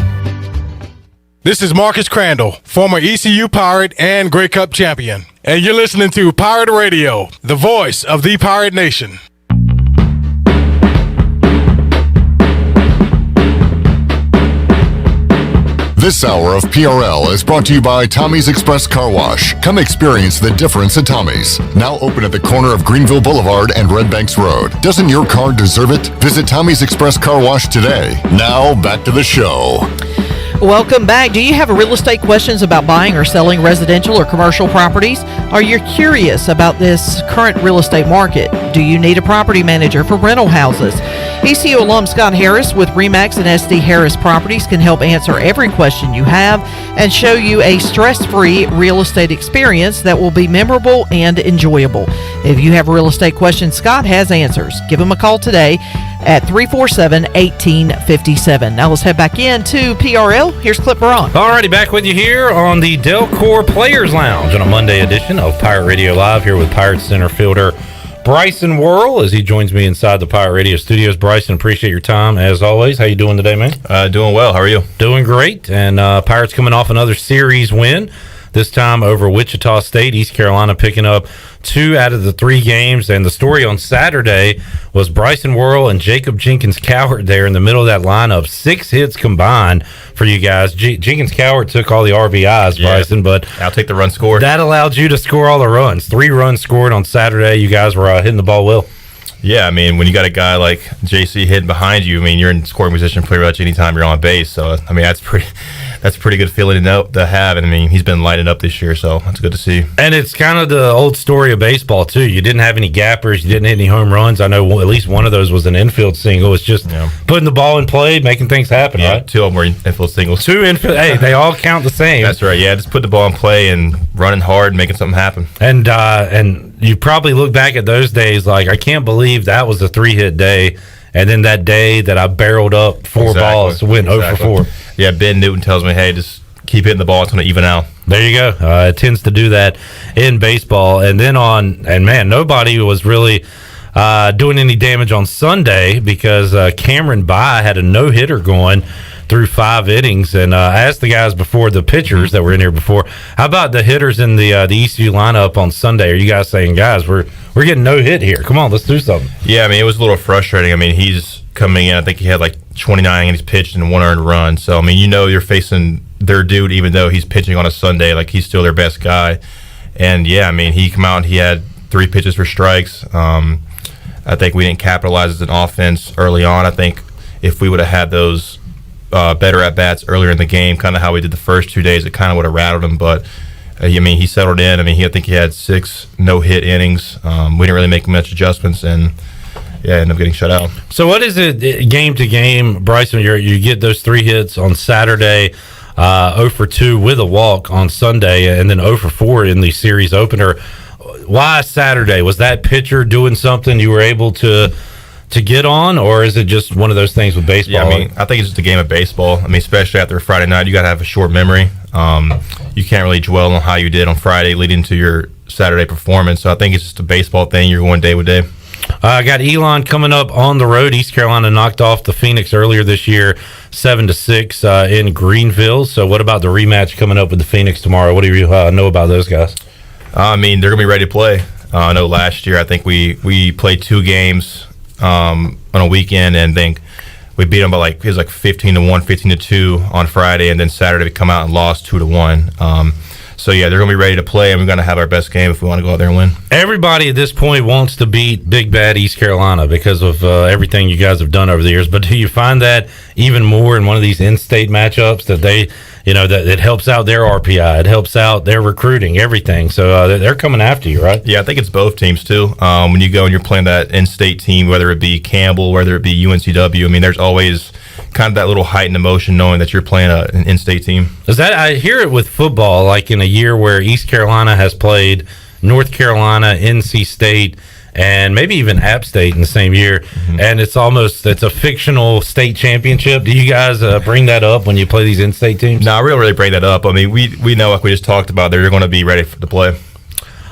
This is Marcus Crandall, former ECU Pirate and Grey Cup champion. And you're listening to Pirate Radio, the voice of the Pirate Nation. This hour of PRL is brought to you by Tommy's Express Car Wash. Come experience the difference at Tommy's. Now open at the corner of Greenville Boulevard and Red Banks Road. Doesn't your car deserve it? Visit Tommy's Express Car Wash today. Now back to the show. Welcome back. Do you have real estate questions about buying or selling residential or commercial properties? Are you curious about this current real estate market? Do you need a property manager for rental houses? ECU alum Scott Harris with RE/MAX and SD Harris Properties can help answer every question you have and show you a stress-free real estate experience that will be memorable and enjoyable. If you have real estate questions, Scott has answers. Give him a call today at 347-1857. Now let's head back into PRL. Here's Clip Baron. Alrighty, back with you here on the Delcor Players Lounge on a Monday edition of Pirate Radio Live, here with Pirate center fielder Bryson Worrell as he joins me inside the Pirate Radio studios. Bryson, appreciate your time as always. How you doing today, man? Doing well. How are you? Doing great. And Pirates coming off another series win, this time over Wichita State. East Carolina picking up 2 out of the 3 games. And the story on Saturday was Bryson Worrell and Jacob Jenkins-Cowart there in the middle of that lineup. 6 hits combined for you guys. Jenkins-Cowart took all the RBIs, Bryson, but I'll take the run scored. That allowed you to score all the runs. 3 runs scored on Saturday. You guys were hitting the ball well. Yeah, I mean, when you got a guy like JC hitting behind you, I mean, you're in scoring position pretty much anytime you're on base. So, I mean, that's pretty that's a pretty good feeling to have. And I mean, he's been lighting up this year, so that's good to see. And it's kind of the old story of baseball too. You didn't have any gappers, you didn't hit any home runs. I know at least one of those was an infield single. It's just putting the ball in play, making things happen, right? 2 of them were infield singles. 2 infield. Hey, they all count the same. That's right. Yeah, just put the ball in play and running hard, and making something happen. And you probably look back at those days like, I can't believe that was a 3-hit day. And then that day that I barreled up 4 balls to win 0 for 4. Yeah, Ben Newton tells me, hey, just keep hitting the ball. It's going to even out. There you go. It tends to do that in baseball. And then man, nobody was really doing any damage on Sunday because Cameron Bye had a no-hitter going through 5 innings. And I asked the guys before, the pitchers that were in here before, how about the hitters in the ECU lineup on Sunday? Are you guys saying, guys, we're getting no hit here? Come on, let's do something. Yeah, I mean, it was a little frustrating. I mean, he's coming in. I think he had like 29 innings pitched and 1 earned run. So, I mean, you're facing their dude, even though he's pitching on a Sunday. Like, he's still their best guy. And, yeah, I mean, he came out and he had 3 pitches for strikes. I think we didn't capitalize as an offense early on. I think if we would have had those better at-bats earlier in the game, kind of how we did the first 2 days, it kind of would have rattled him. But, I mean, he settled in. I mean, I think he had 6 no-hit innings. We didn't really make much adjustments, and ended up getting shut out. So what is it game to game, Bryson? You get those 3 hits on Saturday, 0 for 2 with a walk on Sunday, and then 0 for 4 in the series opener. Why Saturday? Was that pitcher doing something you were able to get on, or is it just one of those things with baseball? Yeah, I mean, I think it's just a game of baseball. I mean, especially after a Friday night, you got to have a short memory. You can't really dwell on how you did on Friday leading to your Saturday performance. So I think it's just a baseball thing. You're going day with day. I got Elon coming up on the road. East Carolina knocked off the Phoenix earlier this year, 7-6 in Greenville. So what about the rematch coming up with the Phoenix tomorrow? What do you know about those guys? I mean, they're going to be ready to play. I know last year I think we played 2 games on a weekend, and think we beat them by it was 15-1, 15-2 on Friday, and then Saturday we come out and lost 2-1. So yeah, they're going to be ready to play, and we're going to have our best game if we want to go out there and win. Everybody at this point wants to beat Big Bad East Carolina because of everything you guys have done over the years. But do you find that even more in one of these in-state matchups that they, that it helps out their RPI, it helps out their recruiting, everything? So they're coming after you, right? Yeah, I think it's both teams too. When you go and you're playing that in-state team, whether it be Campbell, whether it be UNCW, I mean, there's always kind of that little heightened emotion knowing that you're playing an in-state team. I hear it with football, like in a year where East Carolina has played North Carolina, NC State, and maybe even App State in the same year, and it's a fictional state championship. Do you guys bring that up when you play these in-state teams? No, I really bring that up. I mean, we know, like we just talked about, they're going to be ready to play.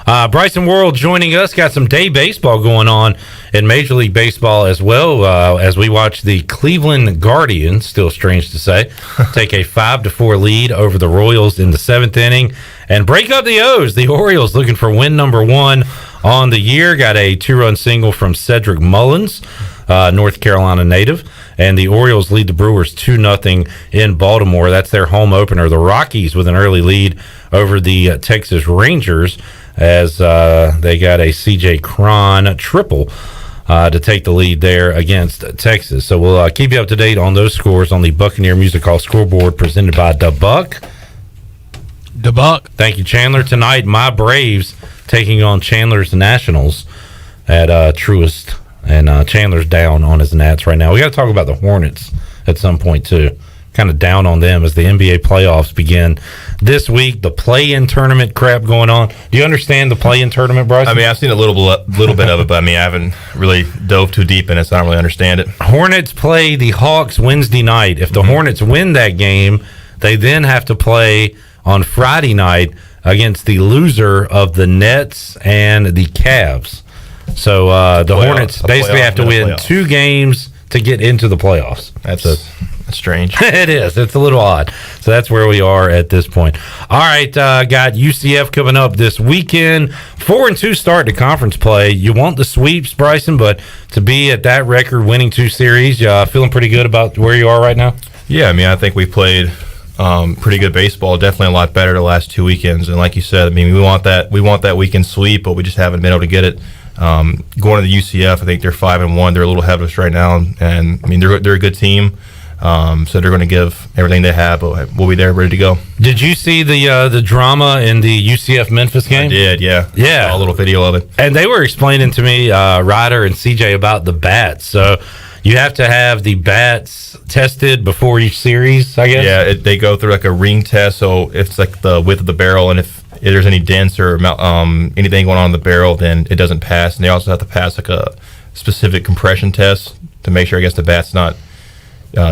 Bryson Worrell joining us. Got some day baseball going on in Major League Baseball as well, as we watch the Cleveland Guardians, still strange to say, take a 5-4 lead over the Royals in the 7th inning and break up the O's. The Orioles looking for win number 1 on the year. Got a 2-run single from Cedric Mullins, North Carolina native, and the Orioles lead the Brewers 2-0 in Baltimore. That's their home opener. The Rockies with an early lead over the Texas Rangers, as they got a C.J. Cron triple to take the lead there against Texas. So we'll keep you up to date on those scores on the Buccaneer Music Hall scoreboard presented by Da Buck. Da Buck. Thank you, Chandler. Tonight, my Braves taking on Chandler's Nationals at Truist. And Chandler's down on his Nats right now. We got to talk about the Hornets at some point, too. Kind of down on them as the NBA playoffs begin this week. The play-in tournament crap going on. Do you understand the play-in tournament, Bryce? I mean, I've seen a little bit of it, but I mean, I haven't really dove too deep in it, so I don't really understand it. Hornets play the Hawks Wednesday night. If the Hornets win that game, they then have to play on Friday night against the loser of the Nets and the Cavs. So the Hornets basically have to win 2 games to get into the playoffs. That's strange. It is. It's a little odd. So that's where we are at this point. All right, got UCF coming up this weekend. 4-2 start to conference play. You want the sweeps, Bryson, but to be at that record, winning 2 series, feeling pretty good about where you are right now? Yeah, I mean, I think we played pretty good baseball. Definitely a lot better the last 2 weekends. And like you said, I mean, we want that weekend sweep, but we just haven't been able to get it. Going to the UCF, I think they're 5-1. They're a little ahead of us right now, and I mean they're a good team. So they're going to give everything they have, but we'll be there ready to go. Did you see the drama in the UCF Memphis game? I did, yeah. Yeah. Saw a little video of it. And they were explaining to me, Ryder and CJ, about the bats. So you have to have the bats tested before each series, I guess? Yeah, they go through like a ring test, so it's like the width of the barrel, and if there's any dents or anything going on in the barrel, then it doesn't pass. And they also have to pass like a specific compression test to make sure, I guess, the bat's not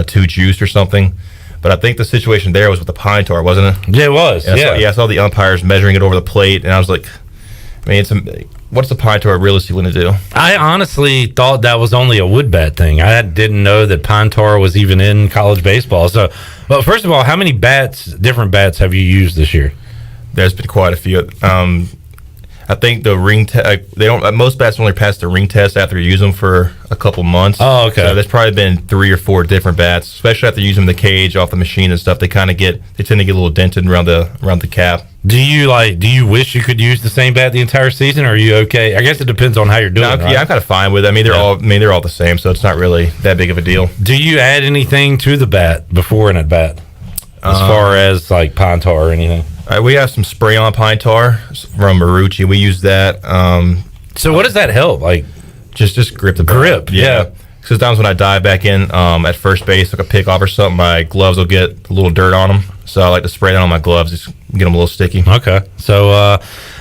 too juiced or something. But I think the situation there was with the pine tar, wasn't it? Yeah, it was. I saw the umpires measuring it over the plate, and I was like, I mean, what's the pine tar realistically going to do? I honestly thought that was only a wood bat thing. I didn't know that pine tar was even in college baseball. So, well, first of all, how many different bats have you used this year? There's been quite a few. I think the ring test, most bats only pass the ring test after you use them for a couple months. Oh, okay. So there's probably been 3 or 4 different bats, especially after using the cage off the machine and stuff. They tend to get a little dented around the cap. Do you wish you could use the same bat the entire season, or are you okay? I guess it depends on how you're doing. Yeah, I'm kind of fine with it. I mean, they're all the same, so it's not really that big of a deal. Do you add anything to the bat before an at bat, as far as like pine tar or anything? We have some spray on pine tar from Marucci. We use that. So what does that help? Like just grip the grip. Yeah. Sometimes when I dive back in at first base, like a pickoff or something, my gloves will get a little dirt on them. So I like to spray that on my gloves, just get them a little sticky. Okay. So,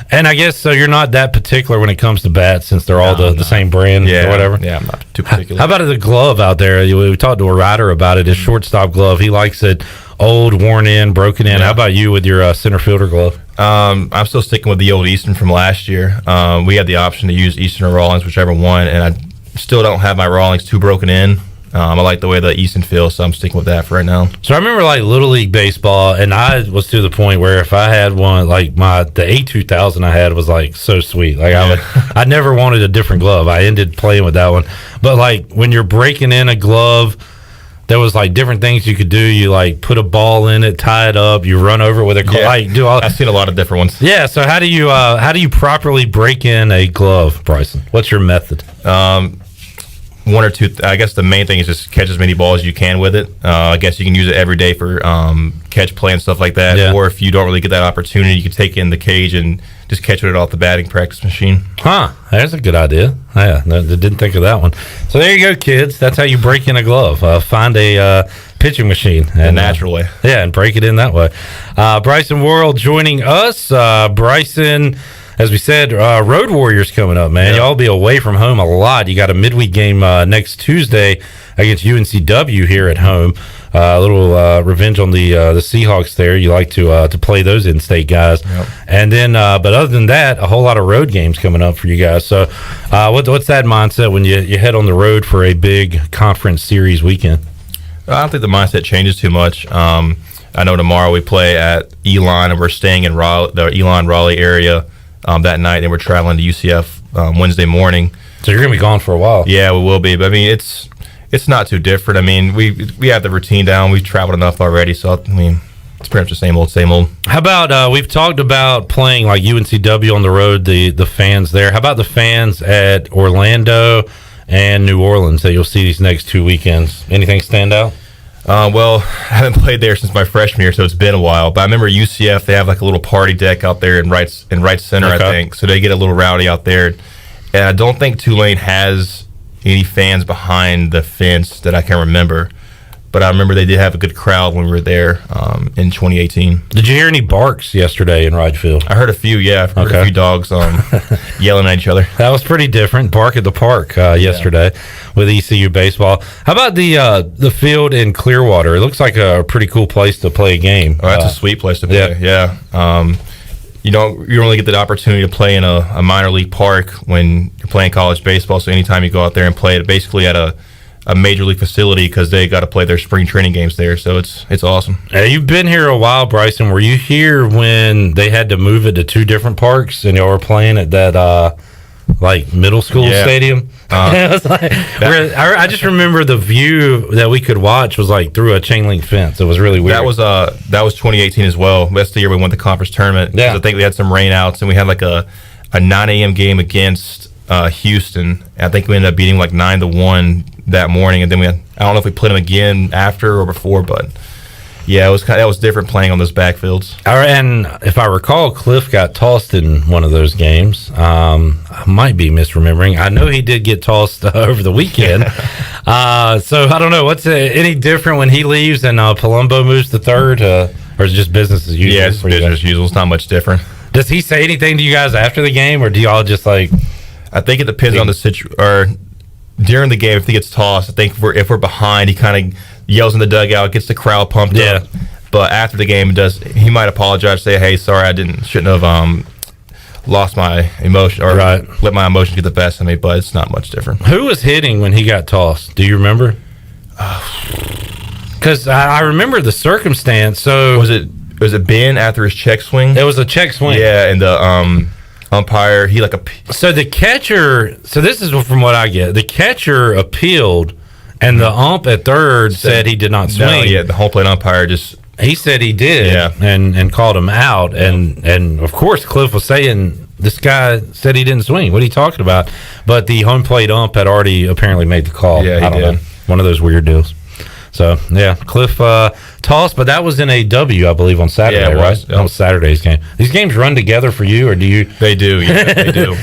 and I guess so you're not that particular when it comes to bats, since they're all the same brand or whatever. Yeah, I'm not too particular. How about the glove out there? We talked to a rider about it. His shortstop glove. He likes it old, worn in, broken in. Yeah. How about you with your center fielder glove? I'm still sticking with the old Eastern from last year. We had the option to use Eastern or Rawlings, whichever one, and I still don't have my Rawlings too broken in. I like the way the Easton feels, so I'm sticking with that for right now. So I remember like Little League baseball, and I was to the point where if I had one, like the A2000 I had was like so sweet. Like I never wanted a different glove. I ended playing with that one. But like when you're breaking in a glove, there was like different things you could do. You like put a ball in it, tie it up, you run over it with a glove. Yeah, I've seen a lot of different ones. Yeah. So how do you properly break in a glove, Bryson? What's your method? One or two. I guess the main thing is just catch as many balls as you can with it. I guess you can use it every day for catch play and stuff like that. Yeah. Or if you don't really get that opportunity, you can take it in the cage and just catch it off the batting practice machine. Huh. That's a good idea. Yeah, I didn't think of that one. So there you go, kids. That's how you break in a glove. Find a pitching machine. A natural way. Yeah, and break it in that way. Bryson Worrell joining us. Bryson, as we said, Road Warriors coming up, man. Y'all be away from home a lot. You got a midweek game next Tuesday against UNCW here at home. A little revenge on the Seahawks there. You like to play those in-state guys. Yep. And then, but other than that, a whole lot of road games coming up for you guys. So what's that mindset when you head on the road for a big conference series weekend? I don't think the mindset changes too much. I know tomorrow we play at Elon, and we're staying in the Elon-Raleigh area that night, and we're traveling to UCF Wednesday morning. So you're going to be gone for a while. Yeah, we will be. But, I mean, it's not too different. I mean, we have the routine down. We've traveled enough already, so, I mean, it's pretty much the same old, same old. How about, we've talked about playing like UNCW on the road, the fans there. How about the fans at Orlando and New Orleans that you'll see these next 2 weekends? Anything stand out? Well, I haven't played there since my freshman year, so it's been a while. But I remember UCF, they have like a little party deck out there in right center, Okay. I think. So they get a little rowdy out there. And I don't think Tulane has any fans behind the fence that I can remember. But I remember they did have a good crowd when we were there in 2018. Did you hear any barks yesterday in Wright Field? I heard a few, yeah. I heard a few dogs yelling at each other. That was pretty different. Bark at the park yesterday with ECU baseball. How about the field in Clearwater? It looks like a pretty cool place to play a game. Oh, that's a sweet place to play, yeah. You don't really get the opportunity to play in a minor league park when you're playing college baseball. So anytime you go out there and play it, basically at a major league facility, because they got to play their spring training games there, so it's awesome. You've been here a while, Bryson. Were you here when they had to move it to 2 different parks and y'all were playing at that like middle school stadium? It was like, I just remember the view that we could watch was like through a chain link fence. It was really weird. That was 2018 as well. That's the year we won the conference tournament. Yeah. I think we had some rainouts, and we had like a 9 a.m. game against Houston. I think we ended up beating like 9-1 that morning, and then I don't know if we played him again after or before, but yeah, that was different playing on those backfields. And if I recall, Cliff got tossed in one of those games. I might be misremembering. I know he did get tossed over the weekend. So I don't know. What's any different when he leaves and Palumbo moves to third, or is it just business as usual? Yeah, it's business as usual. It's not much different. Does he say anything to you guys after the game, or do y'all just like? I think it depends on the situation. Or during the game, if he gets tossed, I think if we're behind, he kind of yells in the dugout, gets the crowd pumped up. But after the game, he might apologize, say, "Hey, sorry, shouldn't have lost my emotion or let my emotions get the best of me." But it's not much different. Who was hitting when he got tossed? Do you remember? Because I remember the circumstance. So was it Ben after his check swing? It was a check swing. Yeah, and the umpire, So the catcher. So this is from what I get. The catcher appealed, and the ump at third said he did not swing. No, yeah, the home plate umpire he said he did, and called him out, and of course Cliff was saying this guy said he didn't swing. What are you talking about? But the home plate ump had already apparently made the call. Yeah, I don't know. One of those weird deals. So yeah, Cliff tossed, but that was in a W, I believe, on Saturday, right? That was Saturday's game. These games run together for you, or do you? They do. Yeah, they do.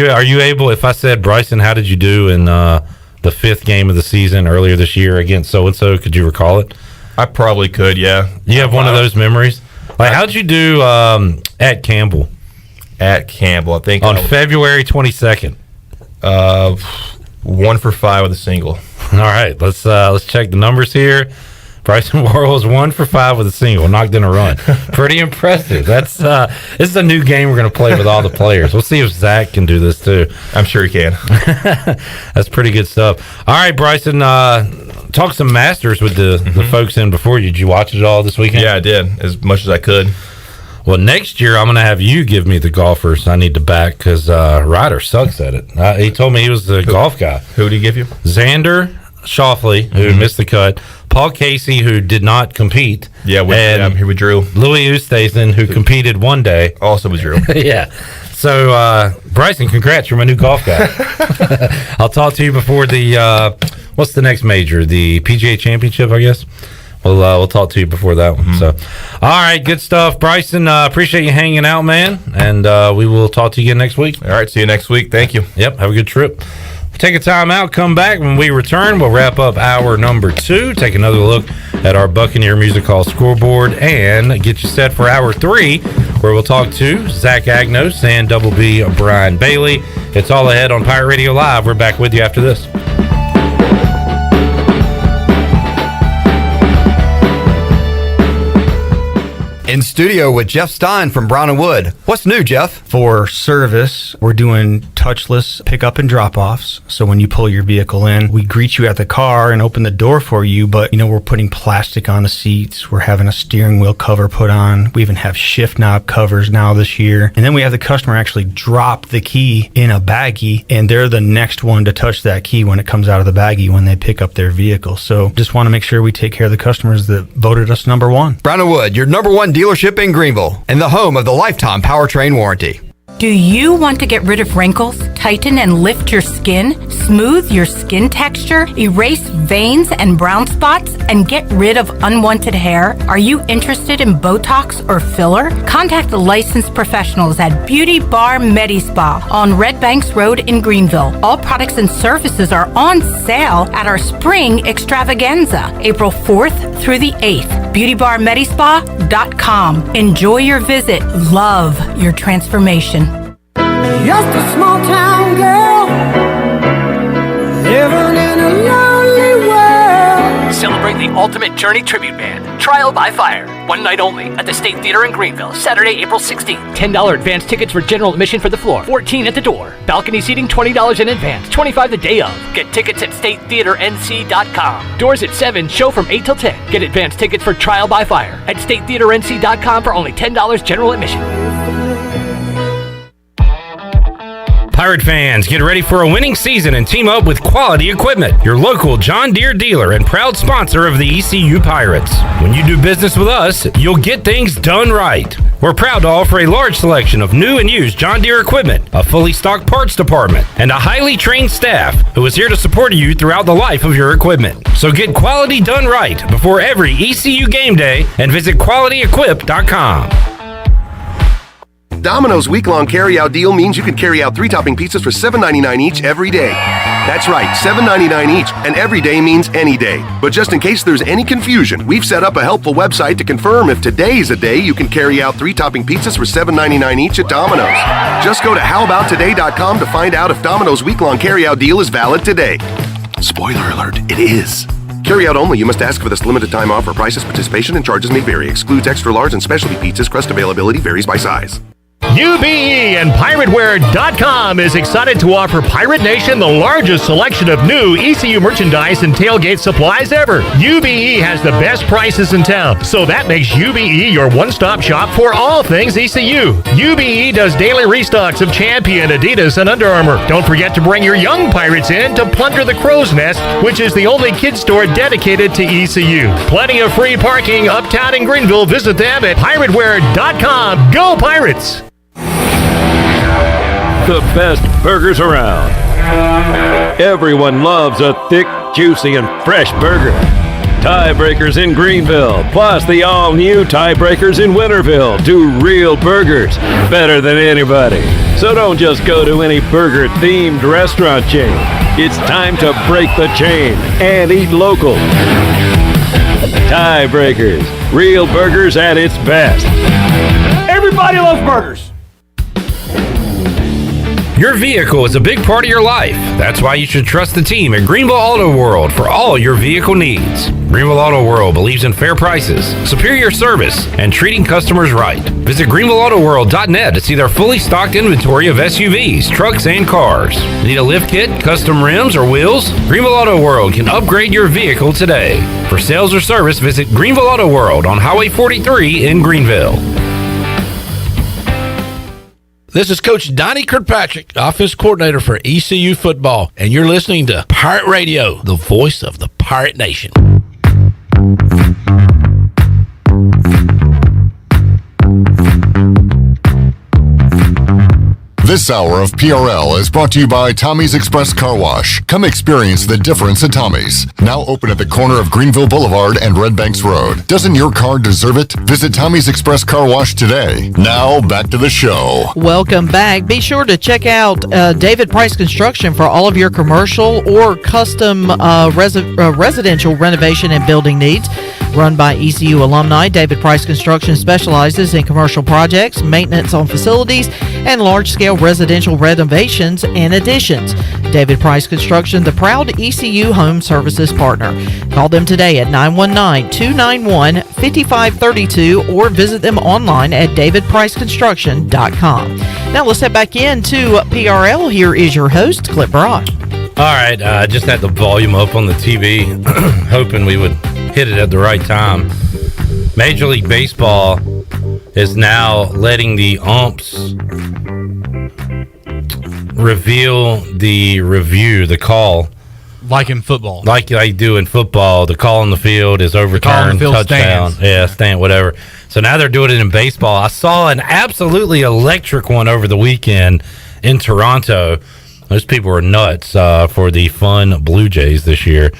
Are you able? If I said, Bryson, how did you do in the 5th game of the season earlier this year against so and so? Could you recall it? I probably could. Yeah. You have one of those memories. Like, how'd you do at Campbell? At Campbell, I think on February 22nd. 1 for 5 with a single. All right, let's check the numbers here. Bryson Warhol 1 for 5 with a single, knocked in a run. Pretty impressive. This is a new game we're going to play with all the players. We'll see if Zach can do this too. I'm sure he can. That's pretty good stuff. All right, Bryson, talk some Masters with the folks in before you. Did you watch it all this weekend? Yeah, I did, as much as I could. Well, next year I'm going to have you give me the golfers I need to back because Ryder sucks at it. He told me he was the golf guy. Who did he give you? Xander Schauffele, who missed the cut. Paul Casey, who did not compete. Yeah, he withdrew. Louis Oosthuizen, who competed one day. Also withdrew. Yeah. So, Bryson, congrats. You're my new golf guy. I'll talk to you before the, what's the next major? The PGA Championship, I guess. We'll talk to you before that one. So, all right, good stuff, Bryson. Appreciate you hanging out, man, and we will talk to you again next week. All right, see you next week. Thank you. Yep, have a good trip. We'll take a time out, come back. When we return, we'll wrap up hour number 2, take another look at our Buccaneer Music Hall scoreboard, and get you set for hour 3, where we'll talk to Zach Agnos and Double B Brian Bailey. It's all ahead on Pirate Radio Live. We're back with you after this. In studio with Jeff Stein from Brown & Wood. What's new, Jeff? For service, we're doing touchless pickup and drop-offs. So when you pull your vehicle in, we greet you at the car and open the door for you, but we're putting plastic on the seats. We're having a steering wheel cover put on. We even have shift knob covers now this year. And then we have the customer actually drop the key in a baggie, and they're the next one to touch that key when it comes out of the baggie when they pick up their vehicle. So just want to make sure we take care of the customers that voted us number 1. Brown & Wood, your number 1 dealership in Greenville and the home of the lifetime powertrain warranty. Do you want to get rid of wrinkles, tighten and lift your skin, smooth your skin texture, erase veins and brown spots, and get rid of unwanted hair? Are you interested in Botox or filler? Contact the licensed professionals at Beauty Bar Medi-Spa on Red Banks Road in Greenville. All products and services are on sale at our spring extravaganza, April 4th through the 8th. BeautyBarMedispa.com. Enjoy your visit. Love your transformation. Just a small town girl living in a lonely world. Celebrate the Ultimate Journey Tribute Band, Trial by Fire. One night only at the State Theater in Greenville, Saturday, April 16th. $10 advance tickets for general admission for the floor, $14 at the door. Balcony seating, $20 in advance, $25 the day of. Get tickets at statetheaternc.com. Doors at 7, show from 8 till 10. Get advance tickets for Trial by Fire at statetheaternc.com for only $10 general admission. Pirate fans, get ready for a winning season and team up with Quality Equipment, your local John Deere dealer and proud sponsor of the ECU Pirates. When you do business with us, you'll get things done right. We're proud to offer a large selection of new and used John Deere equipment, a fully stocked parts department, and a highly trained staff who is here to support you throughout the life of your equipment. So get quality done right before every ECU game day and visit QualityEquip.com. Domino's week-long carry-out deal means you can carry out 3-topping pizzas for $7.99 each every day. That's right, $7.99 each, and every day means any day. But just in case there's any confusion, we've set up a helpful website to confirm if today's a day you can carry out 3-topping pizzas for $7.99 each at Domino's. Just go to howaboutoday.com to find out if Domino's week-long carry-out deal is valid today. Spoiler alert, it is. Carry out only. You must ask for this limited time offer. Prices, participation, and charges may vary. Excludes extra large and specialty pizzas. Crust availability varies by size. UBE and PirateWear.com is excited to offer Pirate Nation the largest selection of new ECU merchandise and tailgate supplies ever. UBE has the best prices in town, so that makes UBE your one-stop shop for all things ECU. UBE does daily restocks of Champion, Adidas, and Under Armour. Don't forget to bring your young Pirates in to plunder the Crow's Nest, which is the only kids store dedicated to ECU. Plenty of free parking uptown in Greenville. Visit them at PirateWear.com. Go Pirates! The best burgers around. Everyone loves a thick, juicy, and fresh burger. Tiebreakers in Greenville, plus the all-new Tiebreakers in Winterville do real burgers better than anybody. So don't just go to any burger-themed restaurant chain. It's time to break the chain and eat local. Tiebreakers, real burgers at its best. Everybody loves burgers. Your vehicle is a big part of your life. That's why you should trust the team at Greenville Auto World for all your vehicle needs. Greenville Auto World believes in fair prices, superior service, and treating customers right. Visit GreenvilleAutoWorld.net to see their fully stocked inventory of SUVs, trucks, and cars. Need a lift kit, custom rims, or wheels? Greenville Auto World can upgrade your vehicle today. For sales or service, visit Greenville Auto World on Highway 43 in Greenville. This is Coach Donnie Kirkpatrick, offense coordinator for ECU football, and you're listening to Pirate Radio, the voice of the Pirate Nation. This hour of PRL is brought to you by Tommy's Express Car Wash. Come experience the difference at Tommy's. Now open at the corner of Greenville Boulevard and Red Banks Road. Doesn't your car deserve it? Visit Tommy's Express Car Wash today. Now back to the show. Welcome back. Be sure to check out David Price Construction for all of your commercial or custom residential renovation and building needs. Run by ECU alumni, David Price Construction specializes in commercial projects, maintenance on facilities, and large-scale residential renovations and additions. David Price Construction, the proud ECU home services partner. Call them today at 919-291-5532 or visit them online at davidpriceconstruction.com. Now let's head back into PRL. Here is your host, Clip Brock. All right, just had the volume up on the TV, hoping we would hit it at the right time. Major League Baseball is now letting the umps reveal the review, the call. Like in football. Like I do in football, the call on the field is overturned, touchdown. Stands. Yeah, stand, whatever. So now they're doing it in baseball. I saw an absolutely electric one over the weekend in Toronto. Those people were nuts for the fun Blue Jays this year.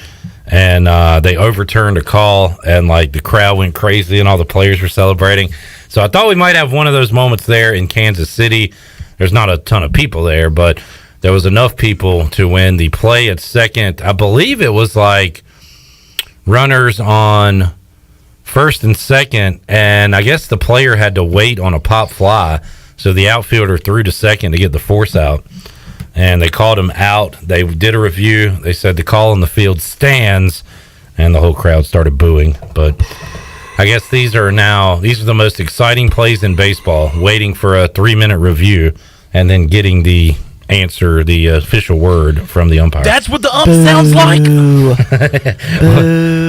And they overturned a call, and like the crowd went crazy, and all the players were celebrating. So I thought we might have one of those moments there in Kansas City. There's not a ton of people there, but there was enough people to win the play at second. I believe it was like runners on first and second, and I guess the player had to wait on a pop fly, so the outfielder threw to second to get the force out. And they called him out. They did a review. They said the call on the field stands, and the whole crowd started booing. But I guess these are the most exciting plays in baseball, waiting for a 3-minute review and then getting the answer, the official word from the umpire. That's what the ump sounds like.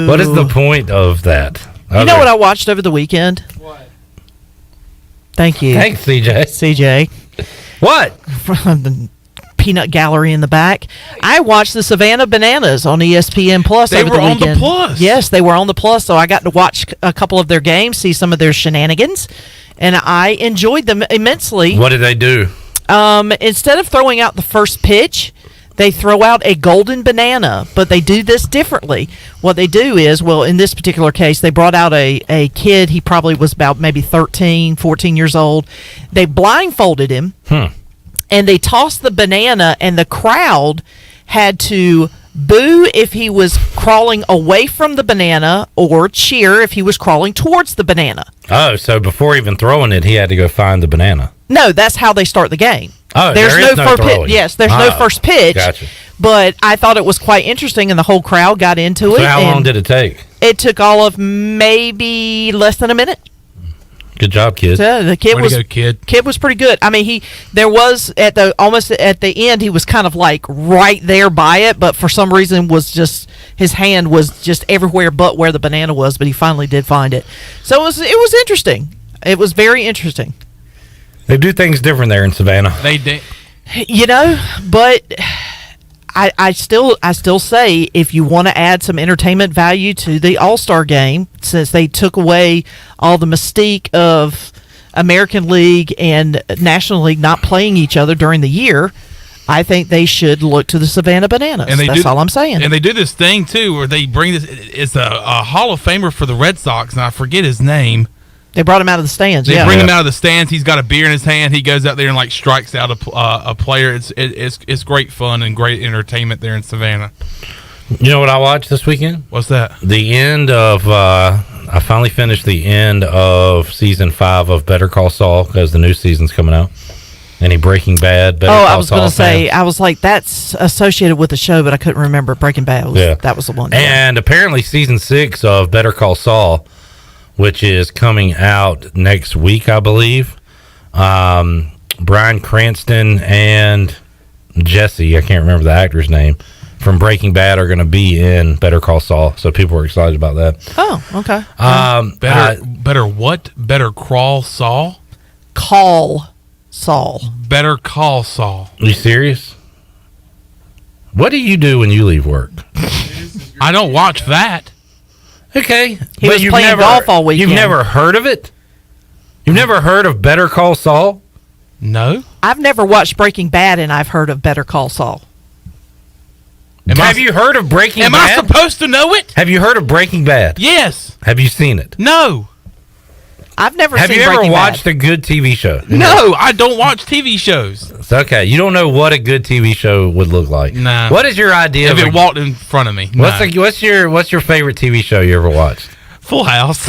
What is the point of that? You know what I watched over the weekend? What? Thank you. Thanks, CJ. CJ. What? peanut gallery in the back. I watched the Savannah Bananas on ESPN Plus over the weekend. They were on the Plus. Yes, they were on the Plus, so I got to watch a couple of their games, see some of their shenanigans, and I enjoyed them immensely. What did they do? Instead of throwing out the first pitch, they throw out a golden banana, but they do this differently. What they do is, well, in this particular case, they brought out a kid. He probably was about maybe 13, 14 years old. They blindfolded him, and they tossed the banana, and the crowd had to boo if he was crawling away from the banana or cheer if he was crawling towards the banana. Oh, so before even throwing it, he had to go find the banana. No, that's how they start the game. Oh, there's there is no first throwing. pitch. Yes, there's no first pitch. Gotcha. But I thought it was quite interesting, and the whole crowd got into it. So how long did it take? It took all of maybe less than a minute. Good job, kid. So the kid was kid was pretty good. I mean, there was almost at the end he was kind of like right there by it, but for some reason was just his hand was just everywhere but where the banana was. But he finally did find it. So it was interesting. It was very interesting. They do things different there in Savannah. They did. You know, but I still say if you want to add some entertainment value to the All-Star game, since they took away all the mystique of American League and National League not playing each other during the year, I think they should look to the Savannah Bananas. And that's all I'm saying. And they do this thing too, where they bring this. It's a Hall of Famer for the Red Sox, and I forget his name. They brought him out of the stands. They bring him out of the stands. He's got a beer in his hand. He goes out there and like strikes out a player. It's great fun and great entertainment there in Savannah. You know what I watched this weekend? What's that? The end of I finally finished the end of season 5 of Better Call Saul because the new season's coming out. Any Breaking Bad? Better Call I was going to Saul say, I was like, that's associated with the show, but I couldn't remember. Breaking Bad. That was the one. And apparently season 6 of Better Call Saul, which is coming out next week, I believe. Bryan Cranston and Jesse, I can't remember the actor's name, from Breaking Bad are going to be in Better Call Saul. So people are excited about that. Oh, okay. Better what? Better Crawl Saul? Call Saul. Better Call Saul. Are you serious? What do you do when you leave work? I don't watch that. Okay. He was playing golf all weekend. You've never heard of it? You've never heard of Better Call Saul? No. I've never watched Breaking Bad, and I've heard of Better Call Saul. Have you heard of Breaking Bad? Am I supposed to know it? Have you heard of Breaking Bad? Yes. Have you seen it? No. I've never Have seen you ever Breaking watched Bad. a good TV show? No, I don't watch TV shows. It's okay. You don't know what a good TV show would look like. No. What is your idea If of it walked in front of me. What's your favorite TV show you ever watched? Full House.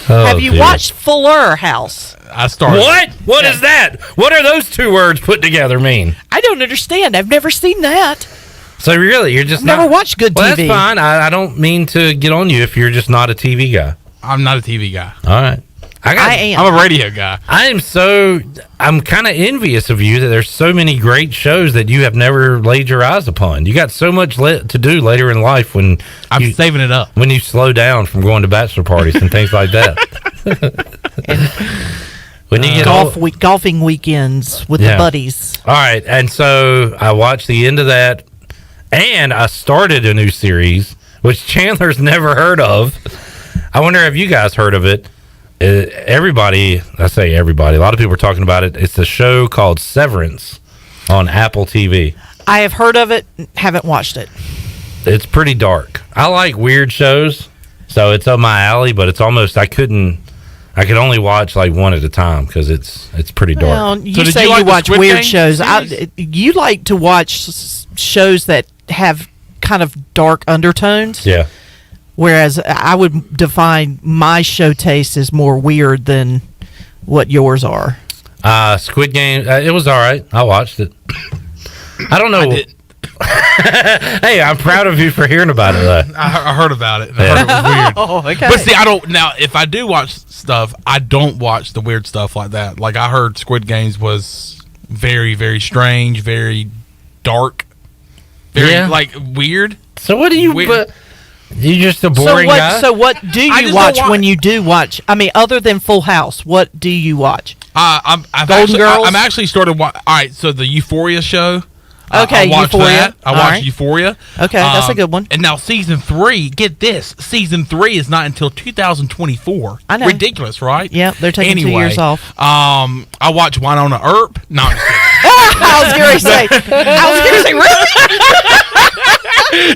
Have you watched Fuller House? I started. What? What is that? What are those two words put together mean? I don't understand. I've never seen that. So really, you're just I've never watched good well, TV. That's fine. I don't mean to get on you if you're just not a TV guy. I'm not a TV guy. All right. I am. I'm a radio guy. I'm kind of envious of you that there's so many great shows that you have never laid your eyes upon. You got so much to do later in life when I'm saving it up. When you slow down from going to bachelor parties and things like that. When you get golfing weekends with the buddies. All right, and so I watched the end of that, and I started a new series which Chandler's never heard of. I wonder if you guys heard of it. Everybody, I say everybody, a lot of people are talking about it. It's a show called Severance on Apple TV. I have heard of it, haven't watched it. It's pretty dark. I like weird shows, so it's up my alley, but it's almost, I could only watch like one at a time because it's pretty dark. Well, you say you watch weird shows. You like to watch shows that have kind of dark undertones. Yeah. Whereas I would define my show taste as more weird than what yours are. Squid Game, it was all right. I watched it. I don't know. Hey, I'm proud of you for hearing about it. I heard about it. I heard it was weird. Oh, okay. But see, I don't. Now, if I do watch stuff, I don't watch the weird stuff like that. Like I heard Squid Games was very, very strange, very dark, very like weird. So what do you? You just a boring guy. So what do you watch when you do watch? I mean, other than Full House, what do you watch? I'm actually started. All right, so the Euphoria show. Okay, I watched Euphoria. that. I watched Euphoria. Okay, that's a good one. And now season 3. Get this, season 3 is not until 2024. I know. Ridiculous, right? Yep, they're taking 2 years off. I watched Winona Earp. No, I'm just kidding. I was going to say, really?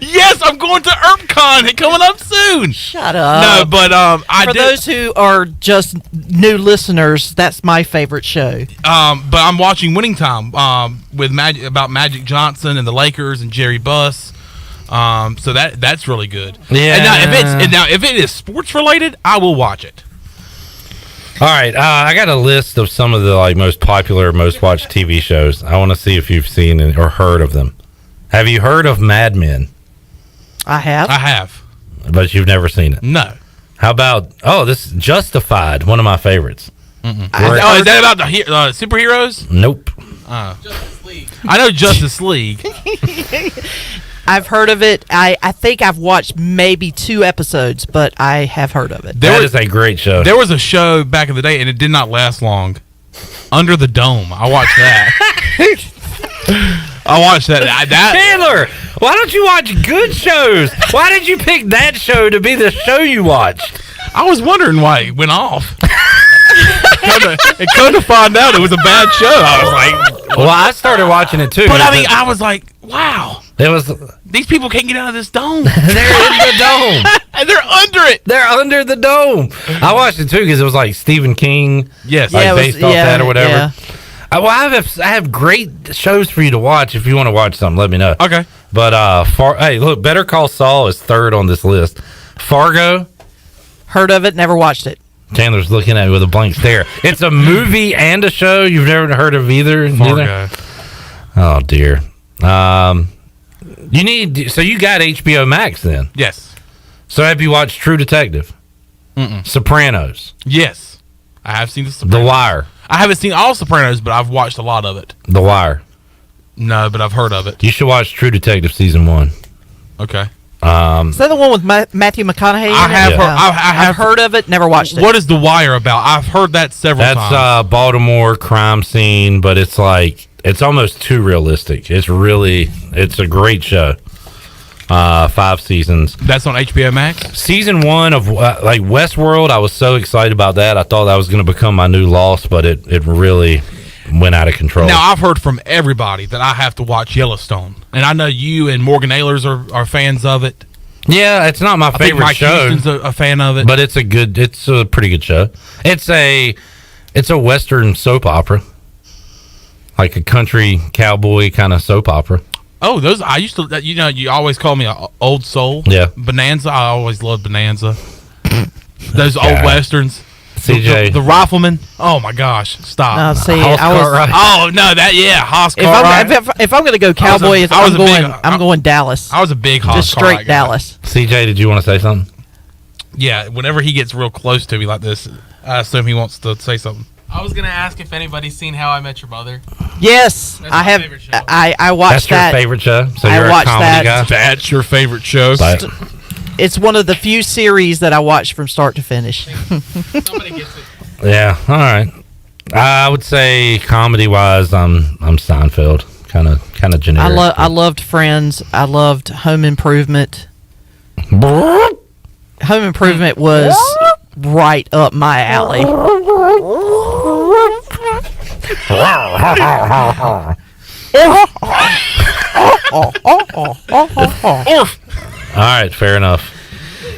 Yes, I'm going to EarpCon. It's coming up soon. Shut up. No, but For those who are just new listeners, that's my favorite show. But I'm watching Winning Time with about Magic Johnson and the Lakers and Jerry Buss. So that's really good. Yeah. And now if it is sports related, I will watch it. All right, I got a list of some of the most popular, most watched TV shows. I want to see if you've seen or heard of them. Have you heard of Mad Men? I have. I have. But you've never seen it? No. How about, this Justified, one of my favorites. Is that about the superheroes? Nope. Justice League. I know Justice League. I've heard of it. I think I've watched maybe 2 episodes, but I have heard of it. That is a great show. There was a show back in the day, and it did not last long. Under the Dome. I watched that. I watched that. Taylor, why don't you watch good shows? Why did you pick that show to be the show you watched? I was wondering why it went off. And come to find out it was a bad show. I was like, well, I started watching it too. But I mean, I was like, wow. It was. These people can't get out of this dome. They're in the dome. And they're under it. They're under the dome. I watched it too because it was like Stephen King. Yes. Based off that or whatever. Yeah. I have great shows for you to watch. If you want to watch something, let me know. Okay. But hey, look, Better Call Saul is 3rd on this list. Fargo. Heard of it, never watched it. Chandler's looking at me with a blank stare. It's a movie and a show. You've never heard of either? Fargo. Oh, dear. So you got HBO Max then? Yes. So have you watched True Detective? Sopranos? Yes. I have seen The Sopranos. The Wire? I haven't seen all Sopranos, but I've watched a lot of it. The Wire? No, but I've heard of it. You should watch True Detective Season 1. Okay. Is that the one with Matthew McConaughey? I have heard of it, never watched it. What is The Wire about? I've heard that several times. That's Baltimore crime scene, but it's almost too realistic. It's a great show. 5 seasons. That's on HBO Max? Season 1 of Westworld, I was so excited about that. I thought that was going to become my new Lost, but it really went out of control. Now, I've heard from everybody that I have to watch Yellowstone. And I know you and Morgan Ahlers are fans of it. Yeah, it's not my favorite think Mike show. Houston's a fan of it. But it's a pretty good show. It's a Western soap opera. Like a country cowboy kind of soap opera. Oh, those I used to. You always call me an old soul. Yeah, Bonanza. I always loved Bonanza. Those old westerns. CJ, the Rifleman. Oh my gosh! Stop. No, see, Oh no, Hoss Cartwright. If I'm going to go cowboy, I'm going Dallas. I was a big Hoss just straight Cartwright Dallas. CJ, did you want to say something? Yeah, whenever he gets real close to me like this, I assume he wants to say something. I was gonna ask if anybody's seen How I Met Your Mother. Yes, That's I my have. favorite show. I watched that. That's your favorite show. So I you're watched a comedy guy. That's your favorite show. It's one of the few series that I watch from start to finish. Somebody gets it. Yeah. All right. I would say comedy wise, I'm Seinfeld. Kind of generic. I loved Friends. I loved Home Improvement. Home Improvement was right up my alley. All right, fair enough.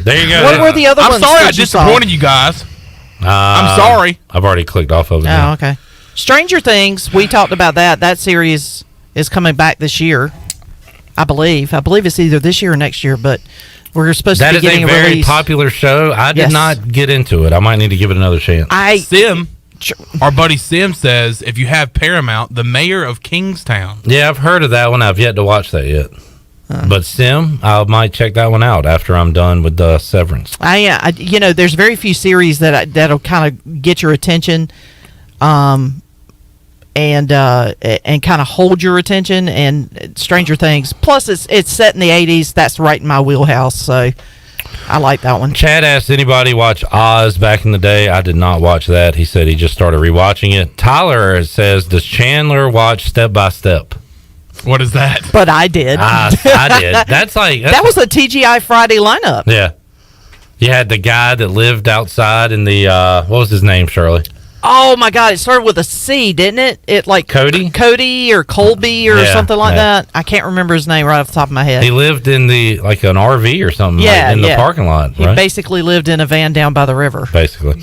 There you go. What were the other ones? I'm sorry I disappointed you guys. I'm sorry. I've already clicked off of it. Oh, okay. Stranger Things, we talked about that. That series is coming back this year, I believe. I believe it's either this year or next year, but we're supposed to be getting a release. That is a very popular show. I did not get into it. I might need to give it another chance. Our buddy Sim says, if you have Paramount, the mayor of Kingstown. Yeah, I've heard of that one. I've yet to watch that yet. But Sim, I might check that one out after I'm done with the Severance. There's very few series that'll kind of get your attention, and kind of hold your attention. And Stranger Things. Plus, it's set in the '80s. That's right in my wheelhouse. So, I like that one. Chad asked anybody watch Oz back in the day. I did not watch that. He said he just started rewatching it. Tyler says, does Chandler watch Step by Step? What is that? But I did. I did. That was a TGI Friday lineup. Yeah. You had the guy that lived outside in the, what was his name, Shirley? Oh my God! It started with a C, didn't it? It like Cody or Colby or something like that. I can't remember his name right off the top of my head. He lived in the like an RV or something. In the parking lot. He right? basically lived in a van down by the river. Basically.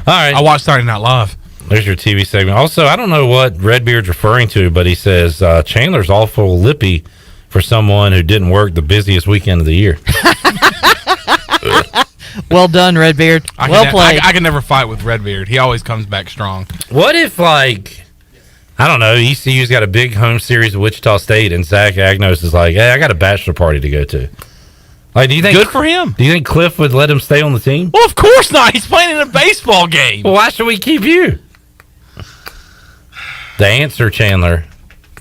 All right. I watched Saturday Night Live. There's your TV segment. Also, I don't know what Redbeard's referring to, but he says Chandler's awful lippy for someone who didn't work the busiest weekend of the year. Well done, Redbeard. Well played. I can never fight with Redbeard. He always comes back strong. What if, like, I don't know, ECU's got a big home series of Wichita State, and Zach Agnos is like, hey, I got a bachelor party to go to. Like, do you think good for him? Do you think Cliff would let him stay on the team? Well, of course not. He's playing in a baseball game. Well, why should we keep you? The answer, Chandler,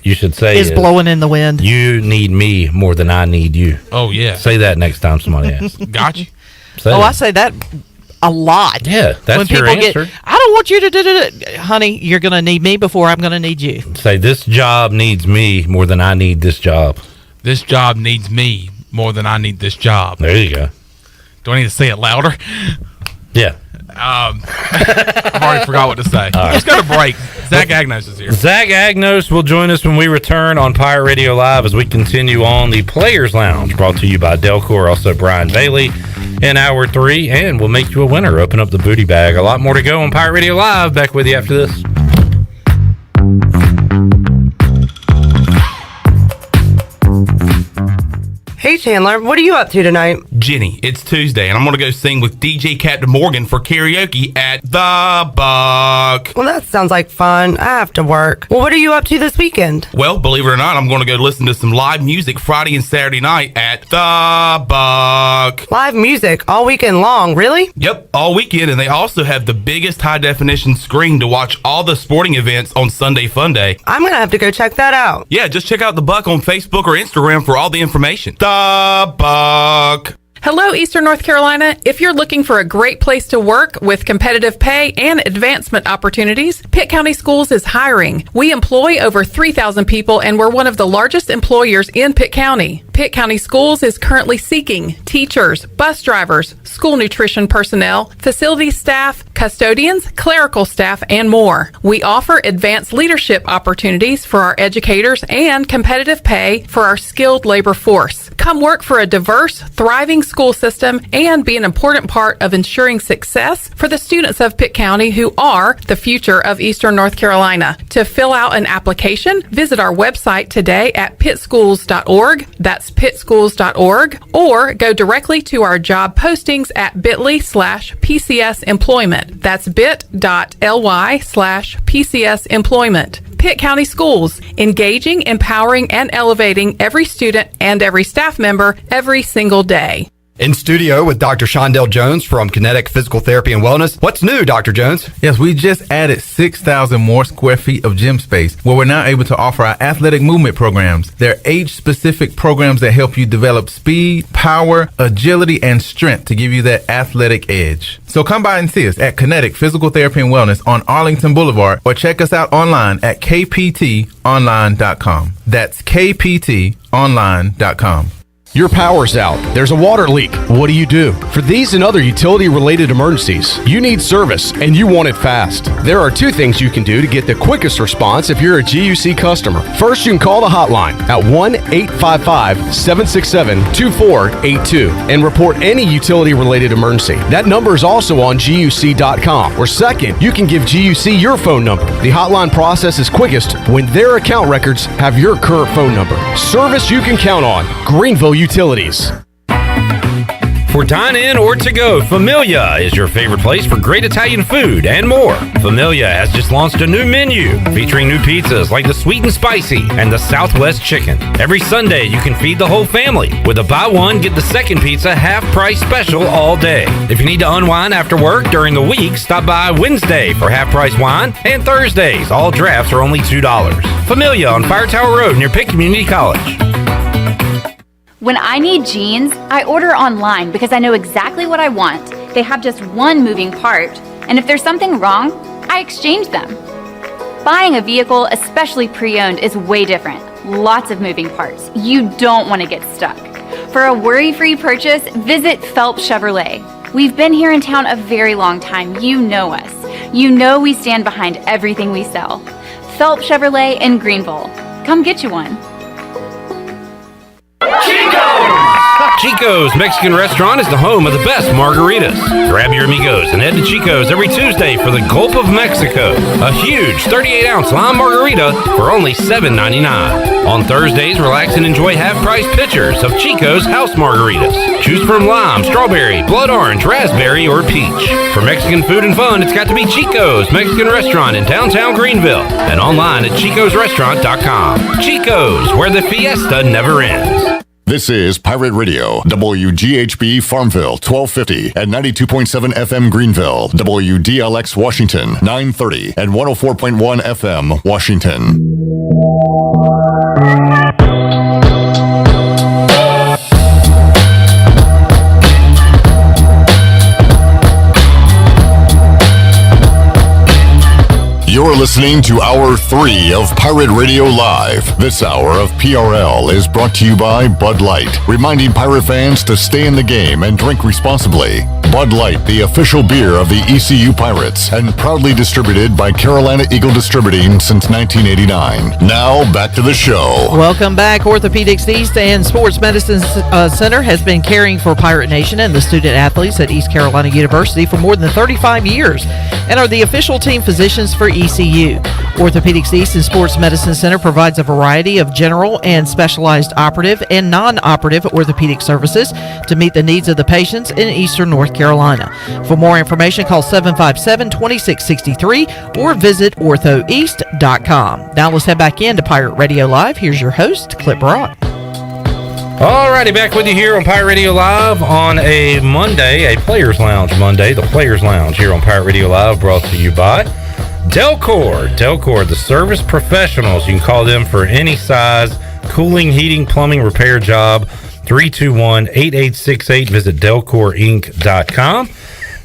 you should say is blowing in the wind. You need me more than I need you. Oh, yeah. Say that next time somebody asks. Got you. I say that a lot. Yeah, that's when your people answer. I don't want you to do it. Honey, you're going to need me before I'm going to need you. Say, this job needs me more than I need this job. This job needs me more than I need this job. There you go. Do I need to say it louder? Yeah. I've already forgot what to say. All right. Let's go to break. Zach Agnos is here. Zach Agnos will join us when we return on Pirate Radio Live as we continue on the Players Lounge, brought to you by Delcor, also Brian Bailey in Hour 3, and we'll make you a winner. Open up the booty bag. A lot more to go on Pirate Radio Live. Back with you after this. Hey Chandler, what are you up to tonight? Jenny, it's Tuesday, and I'm going to go sing with DJ Captain Morgan for karaoke at The Buck. Well, that sounds like fun. I have to work. Well, what are you up to this weekend? Well, believe it or not, I'm going to go listen to some live music Friday and Saturday night at The Buck. Live music all weekend long, really? Yep, all weekend, and they also have the biggest high-definition screen to watch all the sporting events on Sunday Fun Day. I'm going to have to go check that out. Yeah, just check out The Buck on Facebook or Instagram for all the information. The Buck. Hello, Eastern North Carolina. If you're looking for a great place to work with competitive pay and advancement opportunities, Pitt County Schools is hiring. We employ over 3,000 people, and we're one of the largest employers in Pitt County. Pitt County Schools is currently seeking teachers, bus drivers, school nutrition personnel, facility staff, custodians, clerical staff, and more. We offer advanced leadership opportunities for our educators and competitive pay for our skilled labor force. Come work for a diverse, thriving school system and be an important part of ensuring success for the students of Pitt County who are the future of Eastern North Carolina. To fill out an application, visit our website today at pittschools.org. That's pittschools.org, or go directly to our job postings at bit.ly/PCS employment. That's bit.ly/PCS employment. Pitt County Schools, engaging, empowering, and elevating every student and every staff member every single day. In studio with Dr. Shondell Jones from Kinetic Physical Therapy and Wellness. What's new, Dr. Jones? Yes, we just added 6,000 more square feet of gym space where we're now able to offer our athletic movement programs. They're age-specific programs that help you develop speed, power, agility, and strength to give you that athletic edge. So come by and see us at Kinetic Physical Therapy and Wellness on Arlington Boulevard, or check us out online at kptonline.com. That's kptonline.com. Your power's out. There's a water leak. What do? For these and other utility-related emergencies, you need service, and you want it fast. There are two things you can do to get the quickest response if you're a GUC customer. First, you can call the hotline at 1-855-767-2482 and report any utility-related emergency. That number is also on GUC.com. Or second, you can give GUC your phone number. The hotline process is quickest when their account records have your current phone number. Service you can count on. Greenville Utilities. For dine-in or to-go, Familia is your favorite place for great Italian food and more. Familia has just launched a new menu featuring new pizzas like the Sweet and Spicy and the Southwest Chicken. Every Sunday, you can feed the whole family with a buy one, get the second pizza half-price special all day. If you need to unwind after work during the week, stop by Wednesday for half-price wine, and Thursdays, all drafts are only $2. Familia on Fire Tower Road near Pitt Community College. When I need jeans, I order online because I know exactly what I want. They have just one moving part, and if there's something wrong, I exchange them. Buying a vehicle, especially pre-owned, is way different. Lots of moving parts. You don't want to get stuck. For a worry-free purchase, visit Phelps Chevrolet. We've been here in town a very long time. You know us. You know we stand behind everything we sell. Phelps Chevrolet in Greenville. Come get you one. Chico's Mexican Restaurant is the home of the best margaritas. Grab your amigos and head to Chico's every Tuesday for the Gulp of Mexico, a huge 38-ounce lime margarita for only $7.99. On Thursdays, relax and enjoy half-price pitchers of Chico's house margaritas. Choose from lime, strawberry, blood orange, raspberry, or peach. For Mexican food and fun, it's got to be Chico's Mexican Restaurant in downtown Greenville and online at chicosrestaurant.com. Chico's, where the fiesta never ends. This is Pirate Radio, WGHB Farmville, 1250 and 92.7 FM Greenville, WDLX Washington, 930 and 104.1 FM Washington. You're listening to Hour 3 of Pirate Radio Live. This hour of PRL is brought to you by Bud Light, reminding pirate fans to stay in the game and drink responsibly. Bud Light, the official beer of the ECU Pirates, and proudly distributed by Carolina Eagle Distributing since 1989. Now, back to the show. Welcome back. Orthopedics East and Sports Medicine Center has been caring for Pirate Nation and the student athletes at East Carolina University for more than 35 years and are the official team physicians for ECU. Orthopedics East and Sports Medicine Center provides a variety of general and specialized operative and non-operative orthopedic services to meet the needs of the patients in Eastern North Carolina. For more information, call 757-2663 or visit orthoeast.com. Now let's head back into Pirate Radio Live. Here's your host, Clip Brock. Alrighty, back with you here on Pirate Radio Live on a Monday, a Players Lounge Monday. The Players Lounge here on Pirate Radio Live, brought to you by Delcor. Delcor, the service professionals. You can call them for any size cooling, heating, plumbing, repair job. 321-8868. Visit delcorinc.com.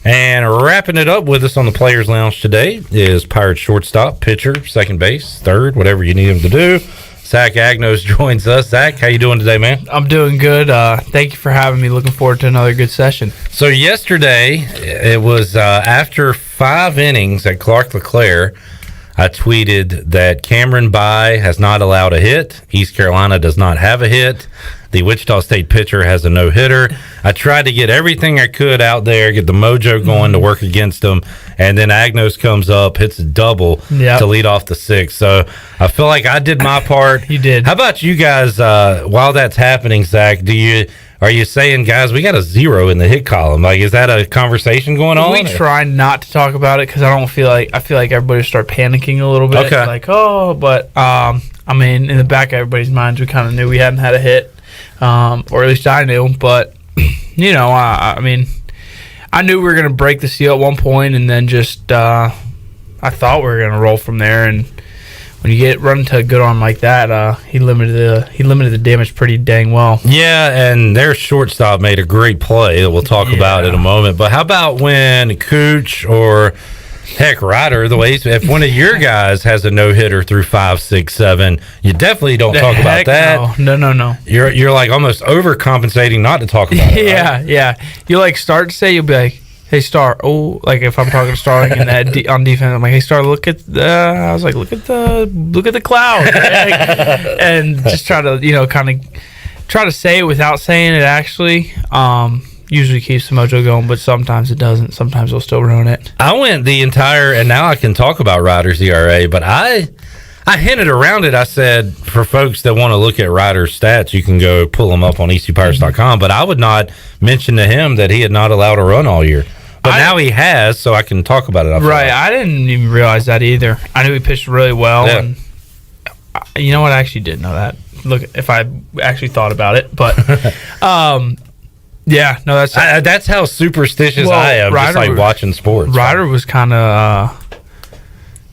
And wrapping it up with us on the Players Lounge today is Pirates shortstop, pitcher, second base, third, whatever you need him to do. Zach Agnos joins us. Zach, how you doing today, man? I'm doing good. Thank you for having me. Looking forward to another good session. So yesterday, it was after 5 innings at Clark LeClaire, I tweeted that Cameron By has not allowed a hit. East Carolina does not have a hit. The Wichita State pitcher has a no-hitter. I tried to get everything I could out there, get the mojo going to work against them, and then Agnos comes up, hits a double to lead off the 6th. So I feel like I did my part. You did. How about you guys, while that's happening, Zach, are you saying, guys, we got a 0 in the hit column? Like, is that a conversation going on? We try not to talk about it because I feel like everybody will start panicking a little bit. Okay. Like, but I mean, in the back of everybody's minds, we kind of knew we hadn't had a hit, or at least I knew. But you know, I mean, I knew we were going to break the seal at one point, and then just I thought we were going to roll from there. And when you get run to a good arm like that, he limited the damage pretty dang well. Yeah, and their shortstop made a great play that we'll talk about in a moment. But how about when Cooch or heck Ryder, if one of your guys has a no hitter through 5, 6, 7, you definitely don't talk about that. No. You're like almost overcompensating not to talk about it. Right? Yeah. You like start to say, you'll be like, hey Star, like if I'm talking to Star and that on defense, I'm like, hey Star, look at the cloud, and just try to kind of try to say it without saying it. Actually, usually keeps the mojo going, but sometimes it doesn't. Sometimes they'll still ruin it. I went the entire, and now I can talk about Ryder's ERA, but I hinted around it. I said, for folks that want to look at Ryder's stats, you can go pull them up on ecpirates.com, but I would not mention to him that he had not allowed a run all year. But now he has, so I can talk about it. Right, I didn't even realize that either. I knew he pitched really well, and you know what? I actually didn't know that. Look, if I actually thought about it, but yeah, no, that's how superstitious I am. Ryder, just like watching sports. Ryder was kind of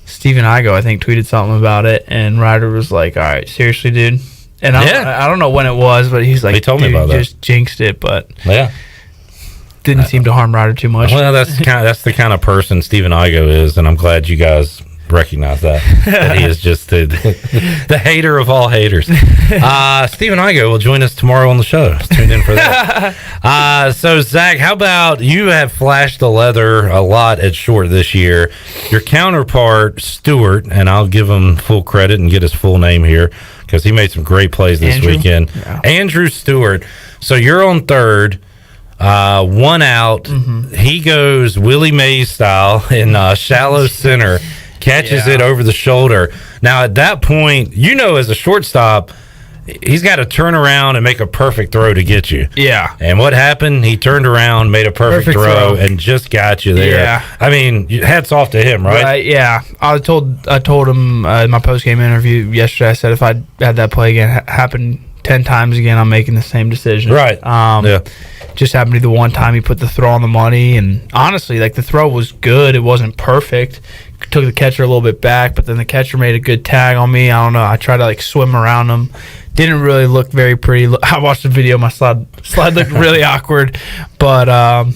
Steven Igo, I think, tweeted something about it, and Ryder was like, "All right, seriously, dude, And I don't know when it was, but he's like, he told me about that. Just jinxed it, but yeah, didn't seem to harm Ryder too much. Well, that's the kind of person Steven Igo is, and I'm glad you guys recognize that he is just the hater of all haters. Steven Igo will join us tomorrow on the show. Tune in for that. So Zach, how about you have flashed the leather a lot at short this year. Your counterpart Stewart, and I'll give him full credit and get his full name here because he made some great plays this weekend. Yeah. Andrew Stewart. So you're on third. One out. Mm-hmm. He goes Willie Mays style in shallow center. Catches it over the shoulder. Now, at that point, as a shortstop, he's got to turn around and make a perfect throw to get you. Yeah. And what happened? He turned around, made a perfect throw, and just got you there. Yeah. I mean, hats off to him, right? Yeah. I told him in my post-game interview yesterday, I said if I had that play again happen 10 times again, I'm making the same decision. Right. Just happened to be the one time he put the throw on the money, and honestly, the throw was good. It wasn't perfect. Took the catcher a little bit back, but then the catcher made a good tag on me. I don't know. I tried to swim around him. Didn't really look very pretty. I watched the video. My slide looked really awkward, but and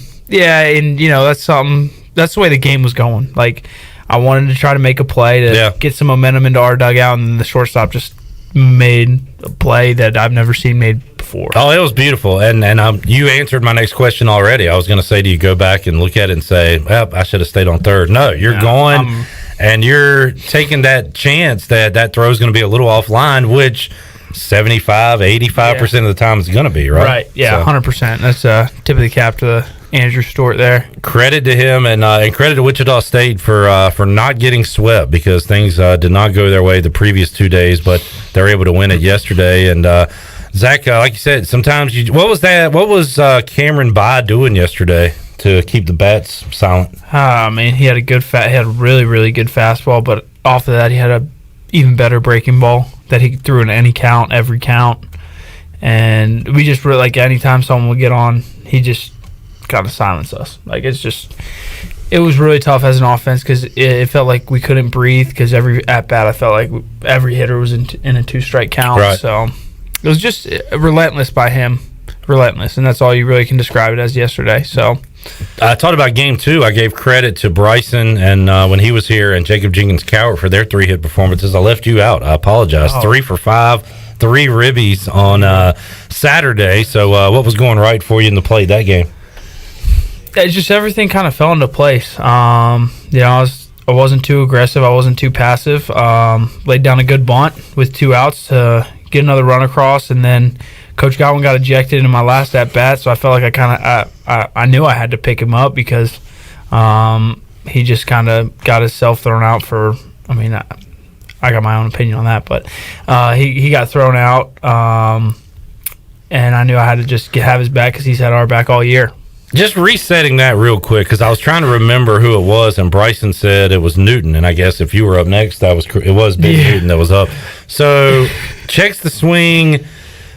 that's something. That's the way the game was going. I wanted to try to make a play to get some momentum into our dugout, and the shortstop just made a play that I've never seen made before. Oh, it was beautiful, and you answered my next question already. I was going to say, do you go back and look at it and say, well, I should have stayed on third? No, you're going, and you're taking that chance that throw is going to be a little offline, which 75-85% of the time is going to be, right? Right, yeah, 100%. That's tip of the cap to Andrew Stewart there. Credit to him, and credit to Wichita State for not getting swept, because things did not go their way the previous 2 days, but they were able to win it yesterday. And Zach, like you said, sometimes what was Cameron Bye doing yesterday to keep the bats silent? He had a really, really good fastball, but off of that, he had a even better breaking ball that he threw in any count, every count. And we just really, anytime someone would get on, he just kind of silence us. It was really tough as an offense because it felt like we couldn't breathe because every at bat I felt like every hitter was in a 2-strike count. Right. So it was just relentless by him, and that's all you really can describe it as yesterday. So I talked about game 2. I gave credit to Bryson and when he was here, and Jacob Jenkins Cowart for their 3-hit performances. I left you out. I apologize. 3 for 5, 3 ribbies on Saturday. So what was going right for you in the play that game? It's just everything kind of fell into place. I wasn't too aggressive. I wasn't too passive. Laid down a good bunt with 2 outs to get another run across, and then Coach Godwin got ejected in my last at bat, so I felt like I knew I had to pick him up because he just kind of got himself thrown out for. I got my own opinion on that, but he got thrown out, and I knew I had to just have his back because he's had our back all year. Just resetting that real quick, because I was trying to remember who it was, and Bryson said it was Newton, and I guess if you were up next, it was Big Newton that was up. So checks the swing.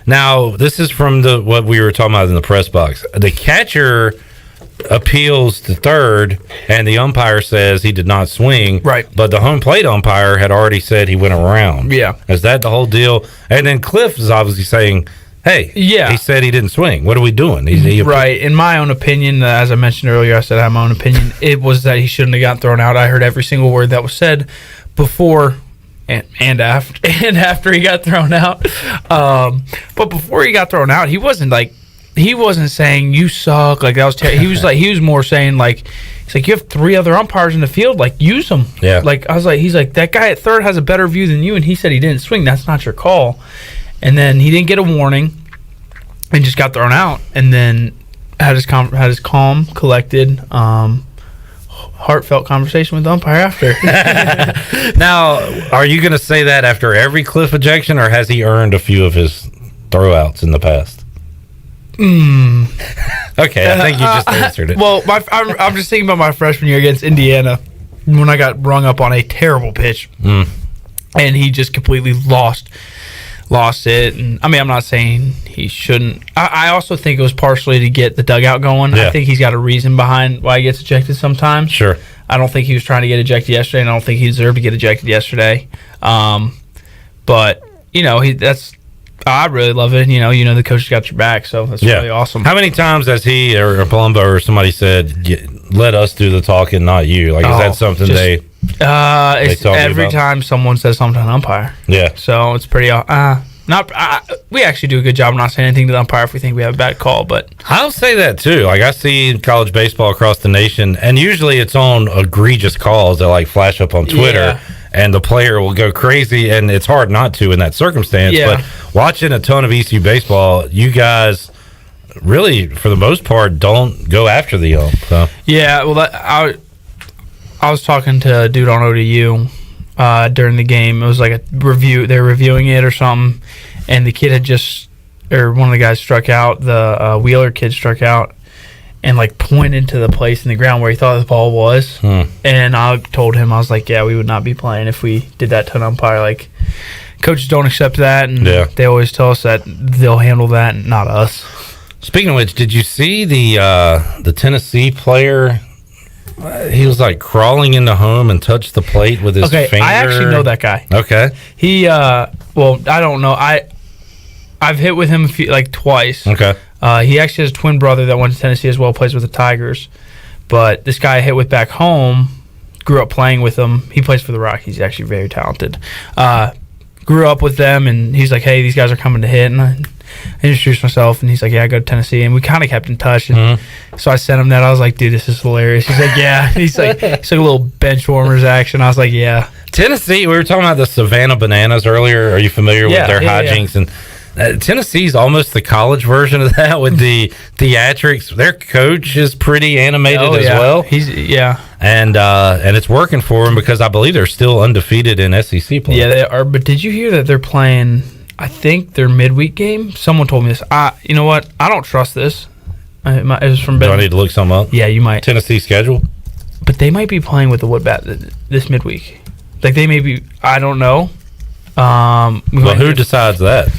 Now, this is from what we were talking about in the press box. The catcher appeals to third, and the umpire says he did not swing. Right. But the home plate umpire had already said he went around. Yeah. Is that the whole deal? And then Cliff is obviously saying, hey, he said he didn't swing. What are we doing? Right. In my own opinion, as I mentioned earlier, I said I have my own opinion. It was that he shouldn't have gotten thrown out. I heard every single word that was said before and after he got thrown out. But before he got thrown out, he wasn't saying you suck. That was terrible. He was more saying he's like, you have 3 other umpires in the field. Use them. Yeah. I was like, he's like, that guy at third has a better view than you, and he said he didn't swing. That's not your call. And then he didn't get a warning and just got thrown out, and then had his calm, collected, heartfelt conversation with the umpire after. Now, are you going to say that after every Cliff ejection, or has he earned a few of his throwouts in the past? Okay, I think you just answered it. Well, I'm just thinking about my freshman year against Indiana when I got rung up on a terrible pitch, and he just completely lost it. And I'm not saying he shouldn't. I also think it was partially to get the dugout going. Yeah. I think he's got a reason behind why he gets ejected sometimes. Sure. I don't think he was trying to get ejected yesterday, and I don't think he deserved to get ejected yesterday. But that's I really love it. You know, the coach got your back, so that's really awesome. How many times has he or Palumbo or somebody said, "Let us do the talking, not you"? Like, is that something they It's every time someone says something to an umpire. Yeah. So it's pretty. We actually do a good job of not saying anything to the umpire if we think we have a bad call. But I'll say that too. Like, I see college baseball across the nation, and usually it's on egregious calls that like flash up on Twitter. Yeah. And the player will go crazy, and it's hard not to in that circumstance. Yeah. But watching a ton of ECU baseball, you guys really, for the most part, don't go after the ump. So. Yeah, well, I was talking to a dude on ODU during the game. It was like a review. They were reviewing it or something, and the kid had one of the guys struck out. The Wheeler kid struck out and like pointed to the place in the ground where he thought the ball was. And I told him, I was like, yeah, we would not be playing if we did that to an umpire. Like, coaches don't accept that, and they always tell us that they'll handle that, and not us. Speaking of which, did you see the Tennessee player? He was like crawling into home and touched the plate with his finger. I actually know that guy. Okay. He, well, I don't know. I've hit with him twice. Okay. He actually has a twin brother that went to Tennessee as well, plays with the Tigers. But this guy I hit with back home, grew up playing with him. He plays for the Rockies. He's actually very talented. Grew up with them, and he's like, hey, these guys are coming to hit. And I introduced myself, and he's like, yeah, I go to Tennessee. And we kind of kept in touch. And so I sent him that. I was like, dude, this is hilarious. He's like, yeah. He's like a little bench warmers action. I was like, yeah. Tennessee, we were talking about the Savannah Bananas earlier. Are you familiar with their hijinks? And Tennessee's almost the college version of that with the theatrics. Their coach is pretty animated as well. And it's working for them because I believe they're still undefeated in SEC play. Yeah, they are. But did you hear that they're playing? I think their midweek game. Someone told me this. You know what? I don't trust this. It was from. Do I need to look something up? Yeah, you might. Tennessee schedule. But they might be playing with the wood bat this midweek. Like they may be. I don't know. Well, who decides that?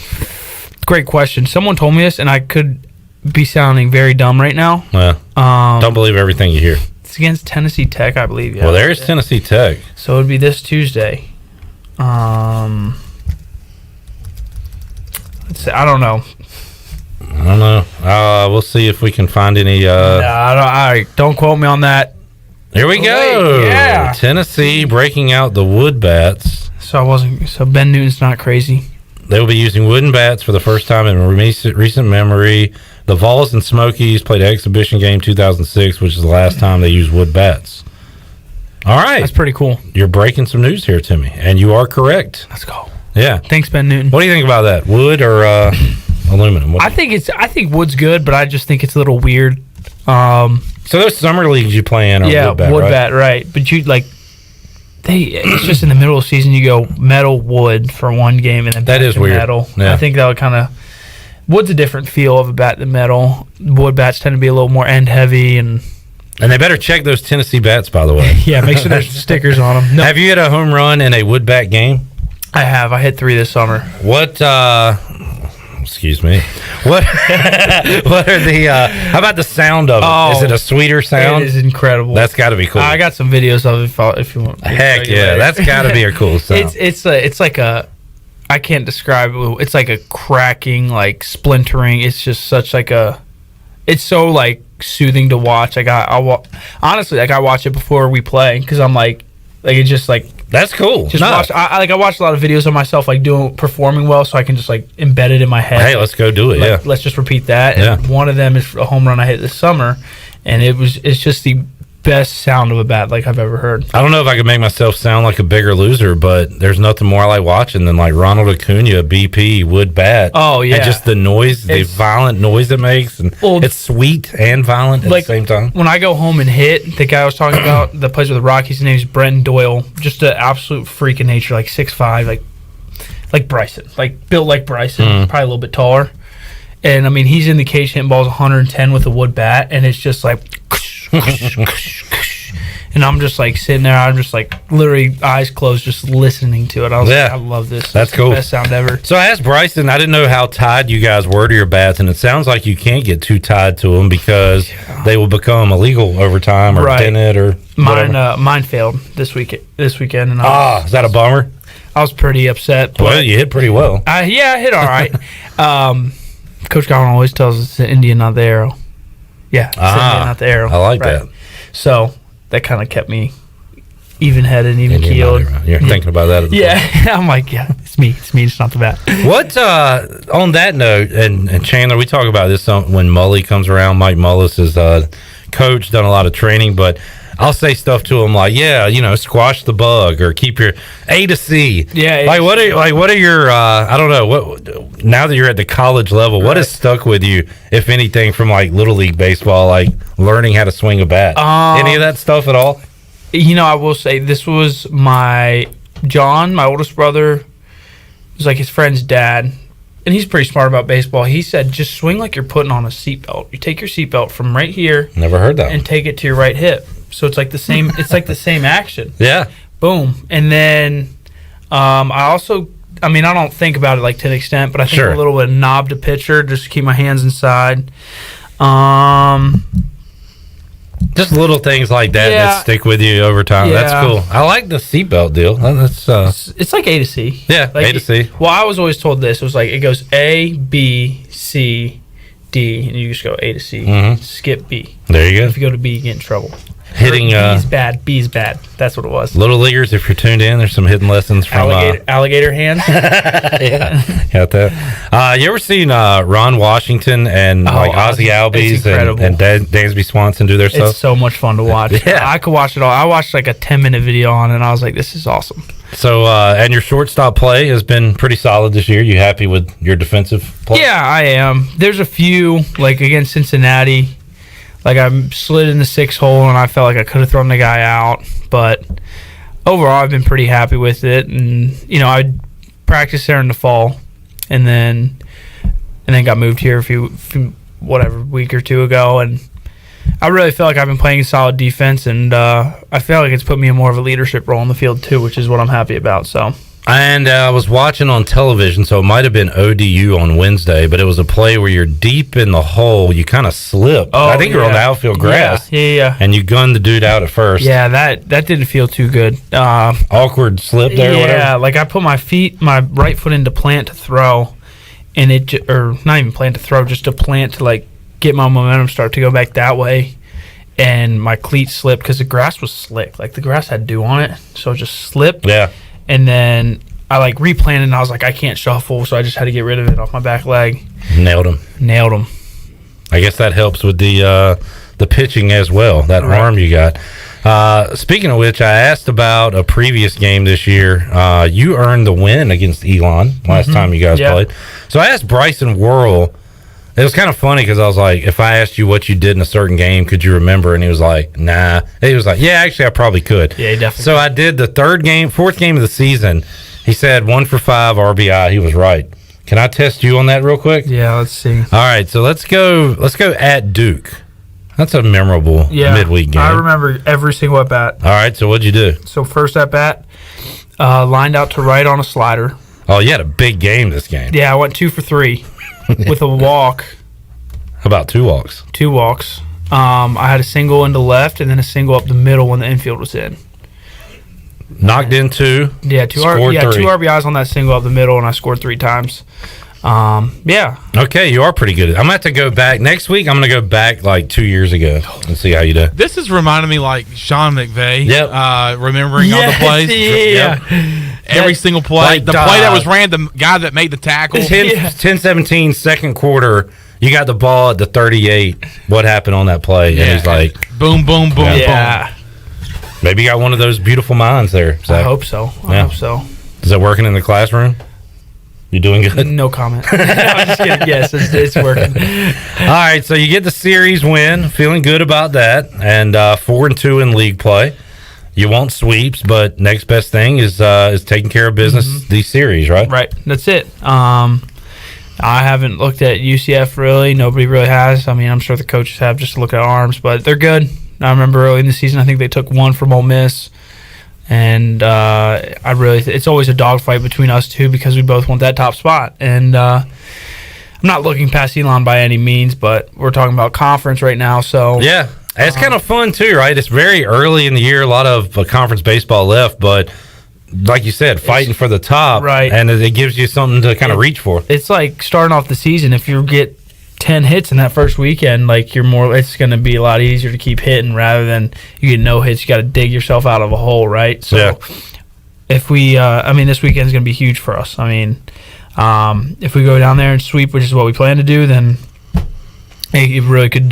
Great question. Someone told me this, and I could be sounding very dumb right now. Well, don't believe everything you hear. It's against Tennessee Tech, I believe. Yeah. Well, there's Tennessee Tech. So it would be this Tuesday. Let's see. I don't know. I don't know. We'll see if we can find any. Don't quote me on that. Here we go. Yeah. Tennessee breaking out the wood bats. So Ben Newton's not crazy. They will be using wooden bats for the first time in recent memory. The Vols and Smokies played an exhibition game 2006, which is the last time they used wood bats. All right. That's pretty cool. You're breaking some news here, Timmy, and you are correct. Let's go. Yeah. Thanks, Ben Newton. What do you think about that? Wood or aluminum? I think wood's good, but I just think it's a little weird. So those summer leagues you play in are wood bat, right? But you it's just in the middle of the season you go metal wood for one game and then that is weird. Metal. Yeah. I think that would kind of wood's a different feel of a bat than metal. Wood bats tend to be a little more end heavy and they better check those Tennessee bats, by the way. Yeah, make sure there's stickers on them. Have you hit a home run in a wood bat game? I have. I hit 3 this summer. What? Excuse me. What? What are the? How about the sound of it? Is it a sweeter sound? It is incredible. That's got to be cool. I got some videos of it if you want. Heck yeah, that's got to be a cool sound. It's like a. I can't describe it. It's like a cracking, like splintering. It's just such like a. It's so like soothing to watch. Like honestly, like I watch it before we play because I'm like it just like. That's cool. Just watch. I watch a lot of videos of myself like performing well, so I can just like embed it in my head. Hey, let's go do it. Like, let's just repeat that. Yeah. And one of them is a home run I hit this summer, and it's just the best sound of a bat like I've ever heard. I don't know if I could make myself sound like a bigger loser, but there's nothing more I like watching than like Ronald Acuna BP wood bat. Oh yeah, and just the noise, the violent noise it makes, and it's sweet and violent at the same time. When I go home and hit, the guy I was talking about that plays with the Rockies, his name's Brenton Doyle. Just an absolute freak of nature, like 6'5", like Bryson, like built like Bryson, probably a little bit taller. And I mean, he's in the cage hitting balls 110 with a wood bat, and it's just like. And I'm just like sitting there. I'm just like literally eyes closed, just listening to it. I was like, I love this. That's cool. The best sound ever. So I asked Bryson. I didn't know how tied you guys were to your bats, and it sounds like you can't get too tied to them because they will become illegal over time or dented or mine failed this weekend. And is that a bummer? I was pretty upset. Well, you hit pretty well. I hit all right. Coach Godwin always tells us it's the Indian, not the arrow. Yeah, it's the Indian, not the arrow. I like that. So that kind of kept me even-headed, even-keeled. You're thinking about that. I'm like, it's me. It's not the bat. What, on that note, and Chandler, we talk about this when Mully comes around. Mike Mullis is coach, done a lot of training, but I'll say stuff to him like, squash the bug or keep your A to C. Yeah. What are your, I don't know, what now that you're at the college level, what has stuck with you, if anything, from like Little League baseball, like learning how to swing a bat? Any of that stuff at all? I will say this was my oldest brother. It was like his friend's dad, and he's pretty smart about baseball. He said, just swing like you're putting on a seatbelt. You take your seatbelt from right here. Never heard that. And take it to your right hip. So it's like the same. It's like the same action. Yeah. Boom. And then I don't think about it like to the extent, but I think a little bit of knob to pitcher just to keep my hands inside. Just little things like that stick with you over time. Yeah. That's cool. I like the seatbelt deal. That's it's like A to C. Yeah, like A to C. Well, I was always told this. It was like it goes A, B, C, D, and you just go A to C. Mhm. Skip B. There you go. If you go to B, you get in trouble. Hitting B's bad. B's bad. That's what it was. Little leaguers, if you're tuned in, there's some hidden lessons from alligator hands. Got that. You ever seen Ron Washington and Ozzie Albies and Dansby Swanson do their stuff? It's so much fun to watch. Yeah. I could watch it all. I watched like a 10-minute video on it, and I was like, this is awesome. So, and your shortstop play has been pretty solid this year. You happy with your defensive play? Yeah, I am. There's a few, like against Cincinnati. Like I slid in the 6 hole and I felt like I could have thrown the guy out, but overall I've been pretty happy with it. And I practiced there in the fall, and then got moved here a week or two ago, and I really feel like I've been playing solid defense, and I feel like it's put me in more of a leadership role in the field too, which is what I'm happy about. So. And I was watching on television, so it might have been ODU on Wednesday, but it was a play where you're deep in the hole. You kind of slip. I think you're on the outfield grass. Yeah. And you gunned the dude out at first. Yeah, that didn't feel too good. Awkward slip there or whatever? Yeah, like I put my right foot into plant to throw, and or not even plant to throw, just to plant to like get my momentum start to go back that way. And my cleat slipped because the grass was slick. Like the grass had dew on it, so it just slipped. Yeah. And then I like replanted, and I was like, I can't shuffle, so I just had to get rid of it off my back leg. Nailed him. I guess that helps with the pitching as well, that arm you got. Speaking of which, I asked about a previous game this year. You earned the win against Elon last time you guys played. So I asked Bryson Worrell. It was kind of funny because I was like, if I asked you what you did in a certain game, could you remember? And he was like, nah. And he was like, yeah, actually, I probably could. Yeah, he definitely So I did the fourth game of the season. He said 1 for 5 RBI. He was right. Can I test you on that real quick? Yeah, let's see. All right, so let's go at Duke. That's a memorable midweek game. I remember every single at bat. All right, so what'd you do? So first at bat, lined out to right on a slider. Oh, you had a big game this game. Yeah, I went 2 for 3 with a walk. How about 2 walks? 2 walks. I had a single into left and then a single up the middle when the infield was in. Knocked in 2. Yeah, 2 RBIs on that single up the middle, and I scored 3 times. Yeah. Okay, you are pretty good. I'm going to have to go back. Next week, I'm going to go back like 2 years ago and see how you do. This is reminding me like Sean McVay. Yep. Remembering all the plays. Yeah. Every single play. Like, the play that was ran, the guy that made the tackle. 10-17, second quarter. You got the ball at the 38. What happened on that play? Yeah. And he's like, boom, boom, boom, boom. Maybe you got one of those beautiful minds there. I hope so. I hope so. Is that working in the classroom? You doing good? No comment. No, I'm just kidding. Yes, it's working. All right, so you get the series win. Feeling good about that. And 4-2 in league play. You want sweeps, but next best thing is taking care of business these series, right? Right. That's it. I haven't looked at UCF really. Nobody really has. I mean, I'm sure the coaches have just to look at arms, but they're good. I remember early in the season, I think they took 1 from Ole Miss. And it's always a dogfight between us two because we both want that top spot. And I'm not looking past Elon by any means, but we're talking about conference right now. So yeah, it's kind of fun too, right? It's very early in the year, a lot of conference baseball left, but like you said, fighting for the top, Right. And it gives you something to kind of reach for. It's like starting off the season. If you get 10 hits in that first weekend, like it's going to be a lot easier to keep hitting rather than you get no hits. You got to dig yourself out of a hole, right? So if we, this weekend is going to be huge for us. I mean, if we go down there and sweep, which is what we plan to do, then it really could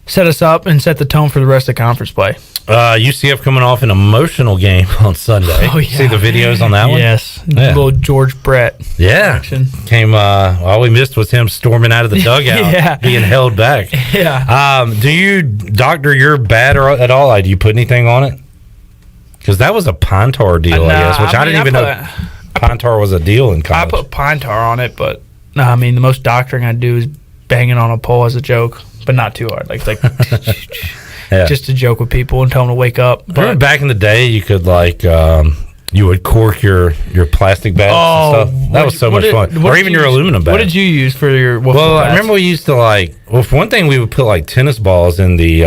set us up and set the tone for the rest of the conference play. UCF coming off an emotional game on Sunday. Oh, yeah. See the videos on that one? Yes. Yeah. Little George Brett. Yeah. Action. Came, all we missed was him storming out of the dugout, Yeah. being held back. Yeah. Do you doctor your bat at all? Like, do you put anything on it? Because that was a pine tar deal, I guess, which I didn't even know pine tar was a deal in college. I put pine tar on it, but the most doctoring I do is banging on a pole as a joke, but not too hard. Like just to joke with people and tell them to wake up. Remember back in the day, you could you would cork your plastic bats and stuff. That was so much fun. Or even your aluminum bats. What did you use for your I remember we used to for one thing, we would put tennis balls in the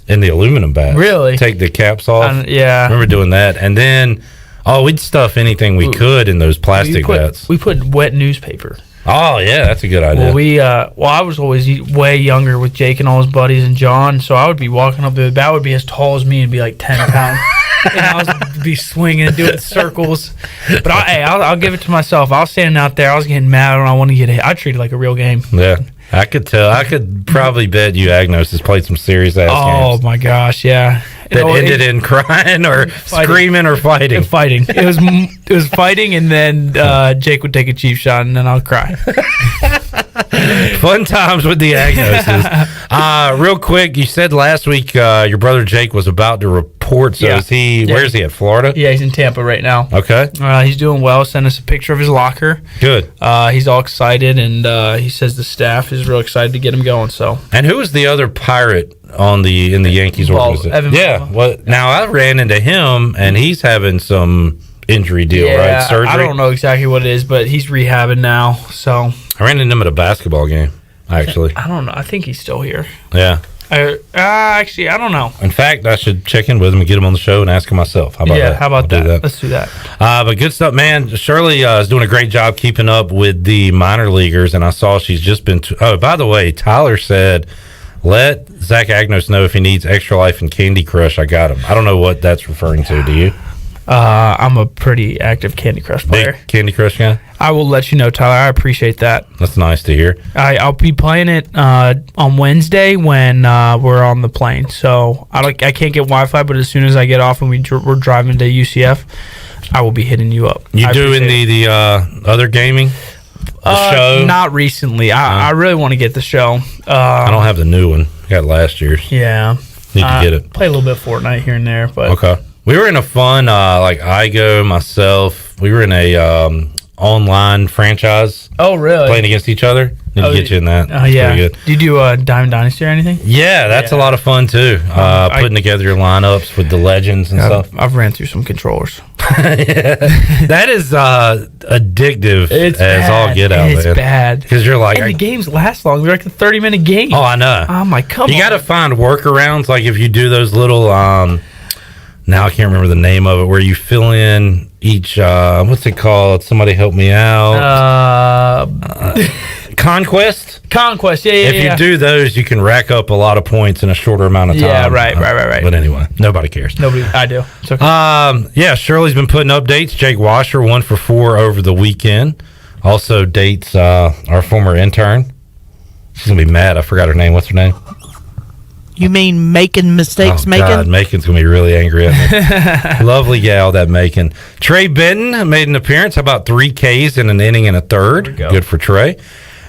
aluminum bats. Really? Take the caps off. Yeah. I remember doing that. And then, we'd stuff anything we could in those plastic bats. We put wet newspaper. Oh, yeah, that's a good idea. Well, I was always way younger with Jake and all his buddies and John, so I would be walking up there. The bat would be as tall as me and be like 10 pounds. And I would be swinging and doing circles. But I'll give it to myself. I was standing out there. I was getting mad when I wanted to get hit. I treat it like a real game. Yeah. I could tell. I could probably bet you Agnos has played some serious ass games. Oh, my gosh, yeah. That ended in crying or screaming or fighting. Fighting. It was fighting, and then Jake would take a cheap shot, and then I'll cry. Fun times with the Agnoses. Real quick, you said last week your brother Jake was about to report. So is he? Yeah. Where is he at? Florida? Yeah, he's in Tampa right now. Okay. He's doing well. Sent us a picture of his locker. Good. He's all excited, and he says the staff is real excited to get him going. So. And who was the other Pirate in the Yankees organization? Evan yeah. Well, now I ran into him, and he's having some injury deal, right? Surgery. I don't know exactly what it is, but he's rehabbing now. So. I ran into him at a basketball game, actually. I don't know. I think he's still here. Yeah. Actually, I don't know. In fact, I should check in with him and get him on the show and ask him myself. How about that? How about that? Let's do that. But good stuff, man. Shirley is doing a great job keeping up with the minor leaguers, and I saw she's just been. By the way, Tyler said, let Zach Agnos know if he needs Extra Life and Candy Crush. I got him. I don't know what that's referring to. Do you? I'm a pretty active Candy Crush player. Big Candy Crush guy? I will let you know, Tyler. I appreciate that. That's nice to hear. I'll be playing it on Wednesday when we're on the plane. So I can't get Wi-Fi, but as soon as I get off and we're driving to UCF, I will be hitting you up. You doing the other gaming? The show? Not recently. I really want to get the show. I don't have the new one. I got last year's. Yeah. Need to get it. Play a little bit of Fortnite here and there. But okay. We were in a fun, Igo, myself. We were in a online franchise. Oh, really? Playing against each other. Need to get you in that. Oh, yeah. Pretty good. Do you do Diamond Dynasty or anything? Yeah, that's a lot of fun, too. Putting together your lineups with the legends and stuff. I've ran through some controllers. That is addictive as all get out, It's man. bad. Because you're like... And the games last long. They're like a 30-minute game. Oh, I know. I'm like, come on. You got to find workarounds. Like if you do those little... now I can't remember the name of it, where you fill in each what's it called? Somebody help me out. Conquest? Conquest, yeah. If you do those, you can rack up a lot of points in a shorter amount of time. Yeah, right. But anyway, nobody cares. I do. It's okay. Yeah, Shirley's been putting updates. Jake Washer, 1 for 4 over the weekend. Also dates our former intern. She's going to be mad. I forgot her name. What's her name? You mean making mistakes? God, Macon's going to be really angry at me. Lovely gal, that Macon. Trey Benton made an appearance. How about 3 Ks in an inning and a third? Good for Trey.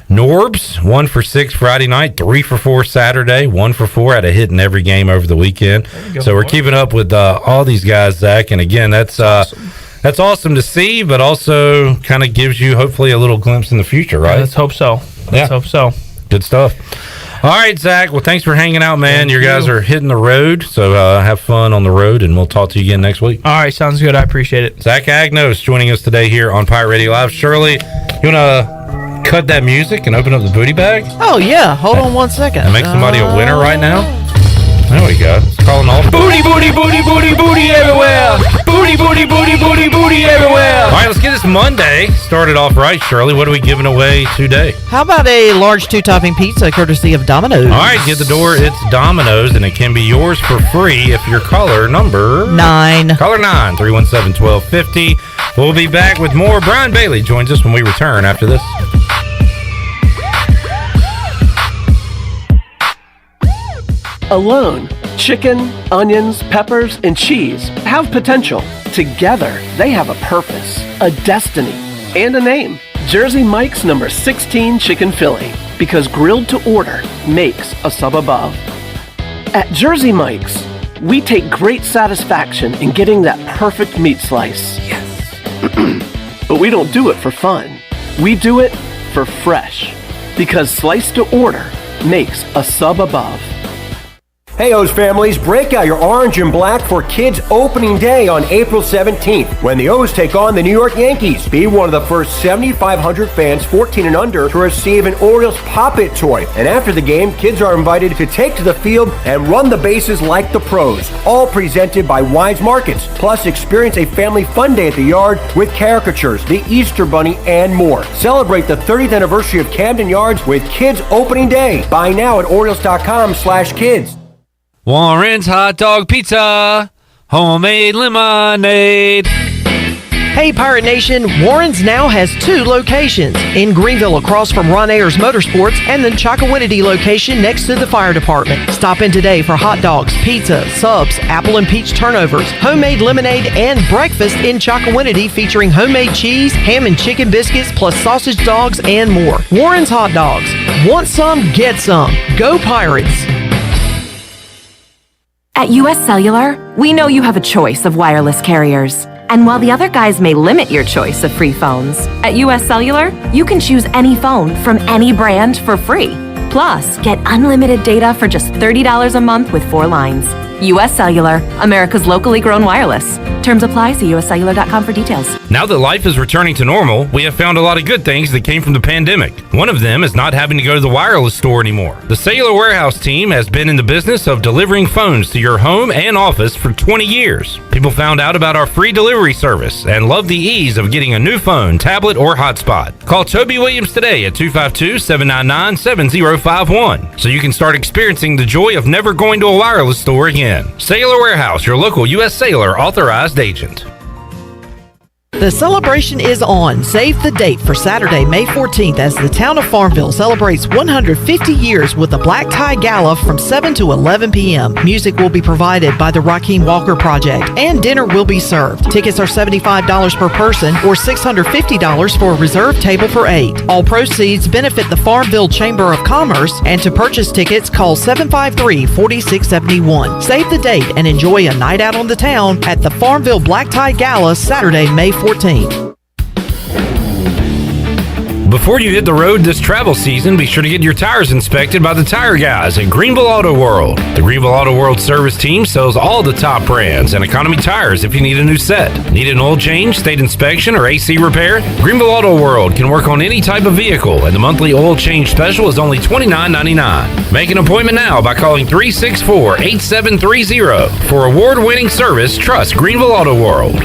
Norbs, 1 for 6 Friday night, 3 for 4 Saturday, 1 for 4. Had a hit in every game over the weekend. So we're keeping up with all these guys, Zach. And again, that's awesome to see, but also kind of gives you hopefully a little glimpse in the future, right? Let's hope so. Let's hope so. Good stuff. All right, Zach. Well, thanks for hanging out, man. Your guys are hitting the road, so have fun on the road, and we'll talk to you again next week. All right, sounds good. I appreciate it. Zach Agnos joining us today here on Pirate Radio Live. Shirley, you want to cut that music and open up the booty bag? Oh, yeah. Hold on one second. And make somebody a winner right now? There we go. It's calling all Booty, booty, booty, booty, booty everywhere. Booty, booty, booty, booty, booty everywhere. All right, let's get this Monday started off right, Shirley. What are we giving away today? How about a large 2-topping pizza courtesy of Domino's? All right, get the door. It's Domino's, and it can be yours for free if you're caller number 9. Caller 9, 317-1250. We'll be back with more. Brian Bailey joins us when we return after this. Alone, chicken, onions, peppers, and cheese have potential. Together, they have a purpose, a destiny, and a name. Jersey Mike's number 16 Chicken Philly, because grilled to order makes a sub above. At Jersey Mike's, we take great satisfaction in getting that perfect meat slice. Yes. But we don't do it for fun. We do it for fresh, because slice to order makes a sub above. Hey, O's families, break out your orange and black for Kids Opening Day on April 17th, when the O's take on the New York Yankees. Be one of the first 7,500 fans 14 and under to receive an Orioles Pop-It toy. And after the game, kids are invited to take to the field and run the bases like the pros. All presented by Wise Markets. Plus, experience a family fun day at the yard with caricatures, the Easter Bunny, and more. Celebrate the 30th anniversary of Camden Yards with Kids Opening Day. Buy now at Orioles.com/kids. Warren's Hot Dog Pizza, homemade lemonade. Hey, Pirate Nation, Warren's now has 2 locations. In Greenville, across from Ron Ayers Motorsports, and the Chocowinity location next to the fire department. Stop in today for hot dogs, pizza, subs, apple and peach turnovers, homemade lemonade, and breakfast in Chocowinity featuring homemade cheese, ham and chicken biscuits, plus sausage dogs, and more. Warren's Hot Dogs. Want some? Get some. Go Pirates. At US Cellular, we know you have a choice of wireless carriers. And while the other guys may limit your choice of free phones, at US Cellular, you can choose any phone from any brand for free. Plus, get unlimited data for just $30 a month with 4 lines. US Cellular, America's locally grown wireless. Terms apply. See uscellular.com for details. Now that life is returning to normal, we have found a lot of good things that came from the pandemic. One of them is not having to go to the wireless store anymore. The Cellular Warehouse team has been in the business of delivering phones to your home and office for 20 years. People found out about our free delivery service and love the ease of getting a new phone, tablet, or hotspot. Call Toby Williams today at 252-799-7051 so you can start experiencing the joy of never going to a wireless store again. Cellular Warehouse, your local U.S. Cellular authorized agent. The celebration is on. Save the date for Saturday, May 14th, as the town of Farmville celebrates 150 years with a black tie gala from 7 to 11 p.m. Music will be provided by the Raheem Walker Project, and dinner will be served. Tickets are $75 per person or $650 for a reserved table for 8. All proceeds benefit the Farmville Chamber of Commerce, and to purchase tickets, call 753-4671. Save the date and enjoy a night out on the town at the Farmville Black Tie Gala, Saturday, May 14th. Before you hit the road this travel season, be sure to get your tires inspected by the tire guys at Greenville Auto World. The Greenville Auto World service team sells all the top brands and economy tires if you need a new set. Need an oil change, state inspection, or AC repair? Greenville Auto World can work on any type of vehicle, and the monthly oil change special is only $29.99. Make an appointment now by calling 364-8730. For award-winning service, trust Greenville Auto World.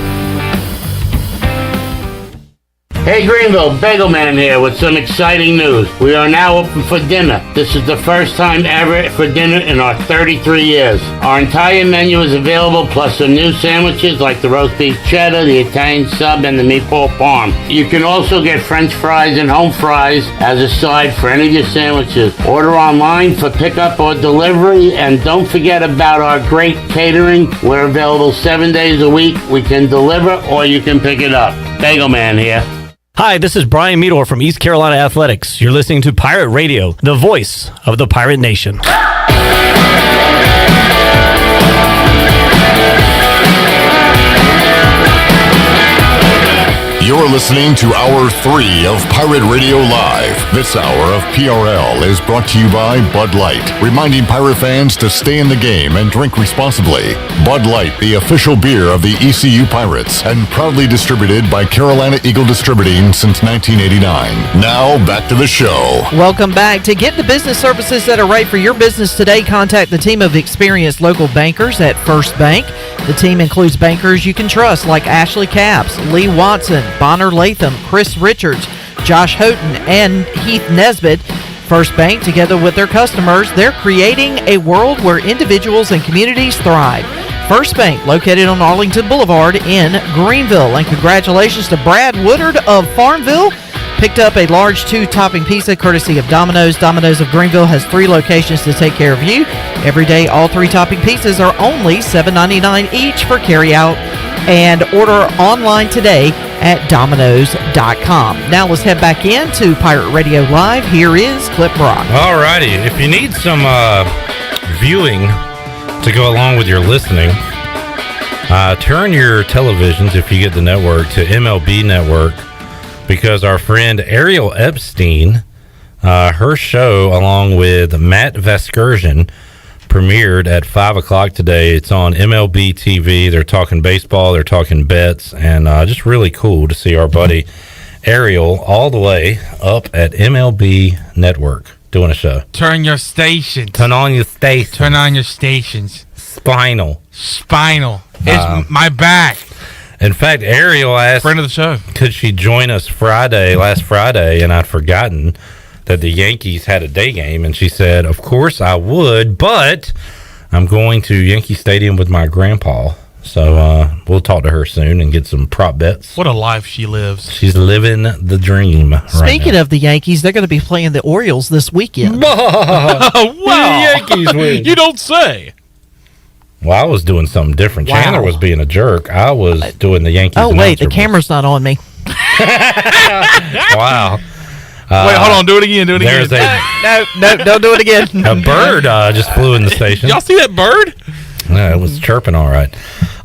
Hey Greenville, Bagel Man here with some exciting news. We are now open for dinner. This is the first time ever for dinner in our 33 years. Our entire menu is available, plus some new sandwiches like the roast beef cheddar, the Italian sub, and the meatball parm. You can also get French fries and home fries as a side for any of your sandwiches. Order online for pickup or delivery, and don't forget about our great catering. We're available 7 days a week. We can deliver or you can pick it up. Bagel Man here. Hi, this is Brian Meador from East Carolina Athletics. You're listening to Pirate Radio, the voice of the Pirate Nation. You're listening to Hour 3 of Pirate Radio Live. This hour of PRL is brought to you by Bud Light, reminding Pirate fans to stay in the game and drink responsibly. Bud Light, the official beer of the ECU Pirates, and proudly distributed by Carolina Eagle Distributing since 1989. Now, back to the show. Welcome back. To get the business services that are right for your business today, contact the team of experienced local bankers at First Bank. The team includes bankers you can trust like Ashley Capps, Lee Watson, Bonner Latham, Chris Richards, Josh Houghton, and Heath Nesbitt. First Bank, together with their customers, they're creating a world where individuals and communities thrive. First Bank, located on Arlington Boulevard in Greenville. And congratulations to Brad Woodard of Farmville. Picked up a large 2-topping pizza courtesy of Domino's. Domino's of Greenville has 3 locations to take care of you. Every day, all 3 topping pizzas are only $7.99 each for carryout. And order online today at Domino's.com. Now let's head back into Pirate Radio Live. Here is Clip Brock. All righty. If you need some viewing to go along with your listening, turn your televisions, if you get the network, to MLB Network, because our friend Ariel Epstein, her show along with Matt Vasgersian, premiered at 5 o'clock today. It's on MLB TV. They're talking baseball, they're talking bets, and just really cool to see our buddy Ariel all the way up at MLB Network doing a show. Turn your stations. Turn on your station. Turn on your stations. Spinal. It's my back. In fact, Ariel asked, friend of the show, could she join us last Friday, and I'd forgotten that the Yankees had a day game, and she said, of course I would, but I'm going to Yankee Stadium with my grandpa. So we'll talk to her soon and get some prop bets. What a life she lives. She's living the dream right Speaking now. of the Yankees, they're going to be playing the Orioles this weekend. Wow. Yankees win. You don't say. Well, I was doing something different. Wow. Chandler was being a jerk. I was doing the Yankees. Oh, wait, the announcer. camera's not on me. Wow. Wait, hold on. Do it again. There's No, don't do it again. a bird just flew in the station. Y'all see that bird? Yeah, it was chirping all right.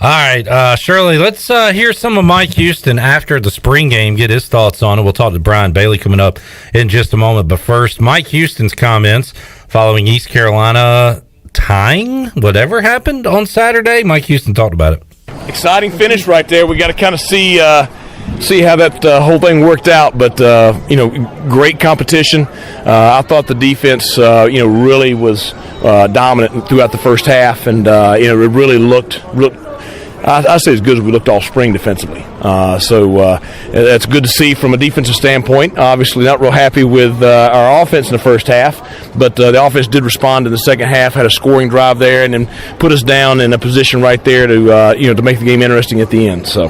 All right, Shirley, let's hear some of Mike Houston after the spring game, get his thoughts on it. We'll talk to Brian Bailey coming up in just a moment. But first, Mike Houston's comments following East Carolina tying whatever happened on Saturday. Mike Houston talked about it. Exciting finish right there. We got to kind of see how that whole thing worked out. But, great competition. I thought the defense, really was dominant throughout the first half. And, it really looked I say as good as we looked all spring defensively. So that's good to see from a defensive standpoint. Obviously not real happy with our offense in the first half, but the offense did respond in the second half, had a scoring drive there, and then put us down in a position right there to make the game interesting at the end. So.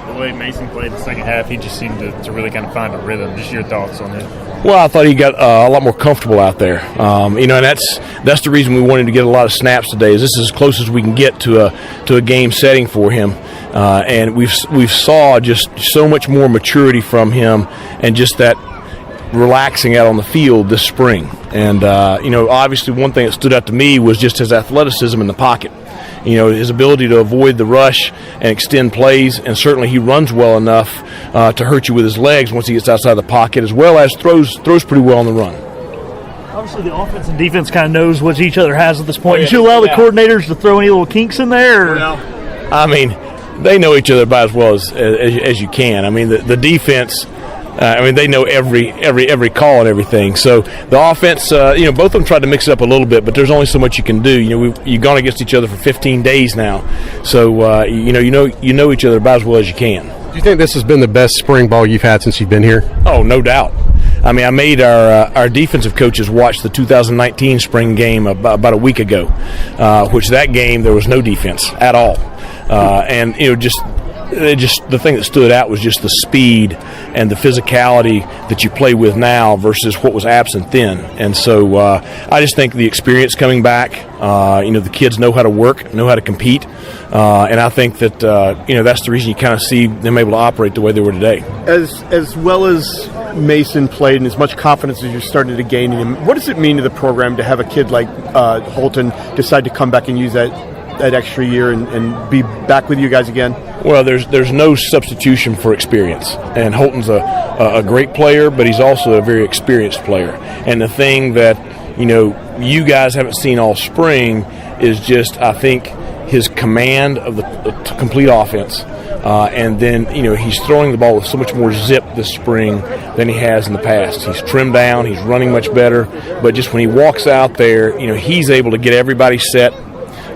The way Mason played the second half, he just seemed to really kind of find a rhythm. Just your thoughts on it? Well, I thought he got a lot more comfortable out there. And that's the reason we wanted to get a lot of snaps today. Is this is as close as we can get to a game setting for him, and we've saw just so much more maturity from him, and just that relaxing out on the field this spring. And obviously one thing that stood out to me was just his athleticism in the pocket. His ability to avoid the rush and extend plays, and certainly he runs well enough to hurt you with his legs once he gets outside the pocket, as well as throws pretty well on the run. Obviously, the offense and defense kind of knows what each other has at this point. Oh, yeah. Did you allow the coordinators to throw any little kinks in there? Well, I mean, they know each other about as well as you can. I mean, the defense. They know every call and everything. So the offense, both of them tried to mix it up a little bit, but there's only so much you can do. You've gone against each other for 15 days now, so you know each other about as well as you can. Do you think this has been the best spring ball you've had since you've been here? Oh, no doubt. I mean, I made our defensive coaches watch the 2019 spring game about a week ago, which that game there was no defense at all, and just the thing that stood out was just the speed and the physicality that you play with now versus what was absent then. And so I just think the experience coming back, the kids know how to work, know how to compete, and I think that that's the reason you kind of see them able to operate the way they were today. As well as Mason played and as much confidence as you started to gain in him, what does it mean to the program to have a kid like Holton decide to come back and use that extra year and be back with you guys again? Well, there's no substitution for experience, and Holton's a great player, but he's also a very experienced player. And the thing that you guys haven't seen all spring is just, I think, his command of the complete offense, and then he's throwing the ball with so much more zip this spring than he has in the past. He's trimmed down, he's running much better, but just when he walks out there, he's able to get everybody set.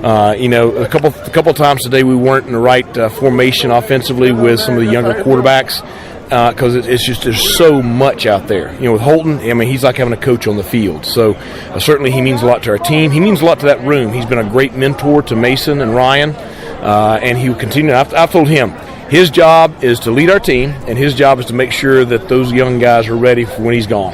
A couple times today we weren't in the right formation offensively with some of the younger quarterbacks because it's just there's so much out there. With Holton, he's like having a coach on the field. So certainly he means a lot to our team. He means a lot to that room. He's been a great mentor to Mason and Ryan, and he will continue. I've told him his job is to lead our team, and his job is to make sure that those young guys are ready for when he's gone.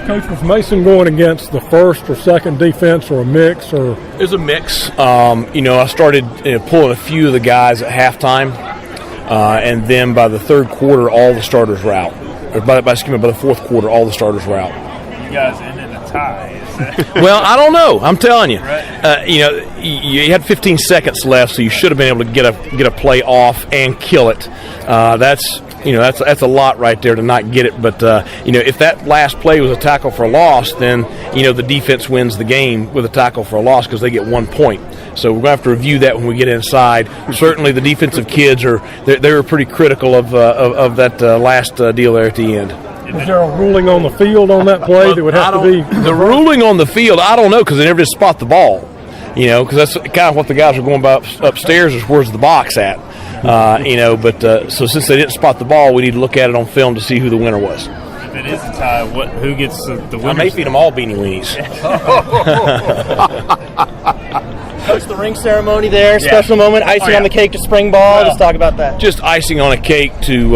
Coach, was Mason going against the first or second defense or a mix? Or it's a mix. I started pulling a few of the guys at halftime, and then by the third quarter, all the starters were out. Or by the fourth quarter, all the starters were out. You guys ended a tie. Well, I don't know. I'm telling you. You had 15 seconds left, so you should have been able to get a play off and kill it. That's a lot right there to not get it. But if that last play was a tackle for a loss, then the defense wins the game with a tackle for a loss because they get 1 point. So we're going to have to review that when we get inside. Certainly, the defensive kids they were pretty critical of that last deal there at the end. Is there a ruling on the field on that play that would have to be? The ruling on the field, I don't know because they never just spot the ball. Because that's kind of what the guys are going by upstairs is where's the box at. But so since they didn't spot the ball, we need to look at it on film to see who the winner was. If it is a tie, who gets the winner? I may feed them all beanie weenies. Coach, the ring ceremony there, special moment, icing on the cake to spring ball. Let's talk about that. Just icing on a cake to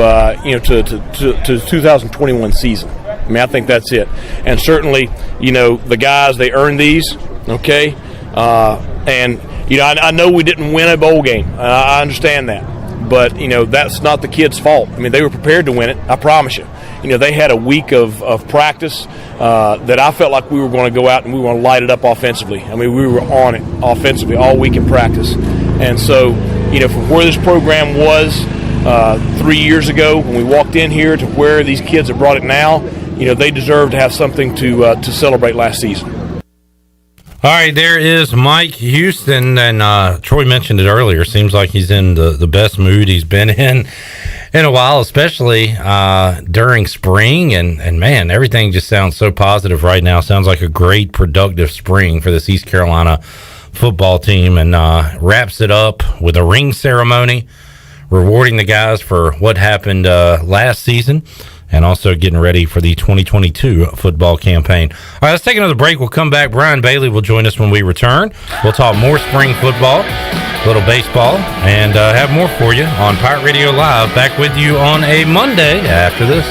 2021 season. I think that's it. And certainly, the guys, they earned these, okay? And I know we didn't win a bowl game. I understand that. But, that's not the kids' fault. They were prepared to win it, I promise you. They had a week of practice that I felt like we were going to go out and we were going to light it up offensively. We were on it offensively all week in practice. And so, from where this program was 3 years ago when we walked in here to where these kids have brought it now, they deserve to have something to celebrate last season. All right, there is Mike Houston, and Troy mentioned it earlier. Seems like he's in the best mood he's been in a while, especially during spring. And man, everything just sounds so positive right now. Sounds like a great, productive spring for this East Carolina football team, and wraps it up with a ring ceremony, rewarding the guys for what happened last season, and also getting ready for the 2022 football campaign. All right, let's take another break. We'll come back. Brian Bailey will join us when we return. We'll talk more spring football, a little baseball, and have more for you on Pirate Radio Live. Back with you on a Monday after this.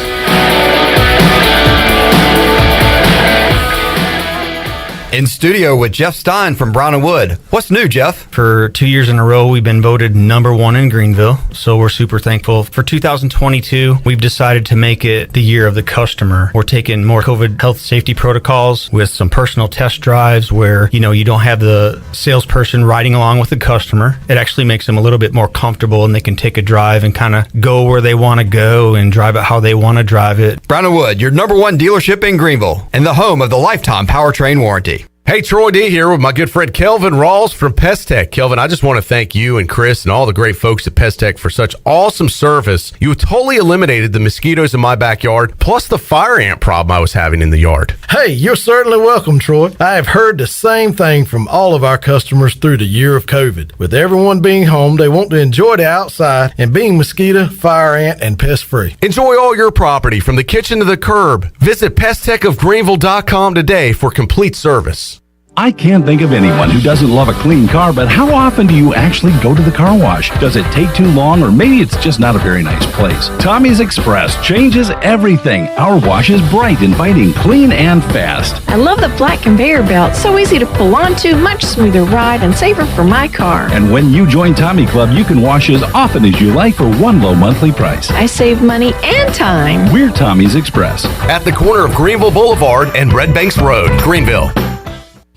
In studio with Jeff Stein from Brown & Wood. What's new, Jeff? For 2 years in a row, we've been voted #1 in Greenville, so we're super thankful. For 2022, we've decided to make it the year of the customer. We're taking more COVID health safety protocols with some personal test drives where, you don't have the salesperson riding along with the customer. It actually makes them a little bit more comfortable, and they can take a drive and kind of go where they want to go and drive it how they want to drive it. Brown & Wood, your #1 dealership in Greenville and the home of the lifetime powertrain warranty. Hey, Troy D here with my good friend Kelvin Rawls from Pest Tech. Kelvin, I just want to thank you and Chris and all the great folks at Pest Tech for such awesome service. You totally eliminated the mosquitoes in my backyard, plus the fire ant problem I was having in the yard. Hey, you're certainly welcome, Troy. I have heard the same thing from all of our customers through the year of COVID. With everyone being home, they want to enjoy the outside and being mosquito, fire ant, and pest free. Enjoy all your property from the kitchen to the curb. Visit pesttechofgreenville.com today for complete service. I can't think of anyone who doesn't love a clean car, but how often do you actually go to the car wash? Does it take too long, or maybe it's just not a very nice place? Tommy's Express changes everything. Our wash is bright, inviting, clean, and fast. I love the flat conveyor belt. So easy to pull onto, much smoother ride, and safer for my car. And when you join Tommy Club, you can wash as often as you like for one low monthly price. I save money and time. We're Tommy's Express. At the corner of Greenville Boulevard and Red Banks Road, Greenville.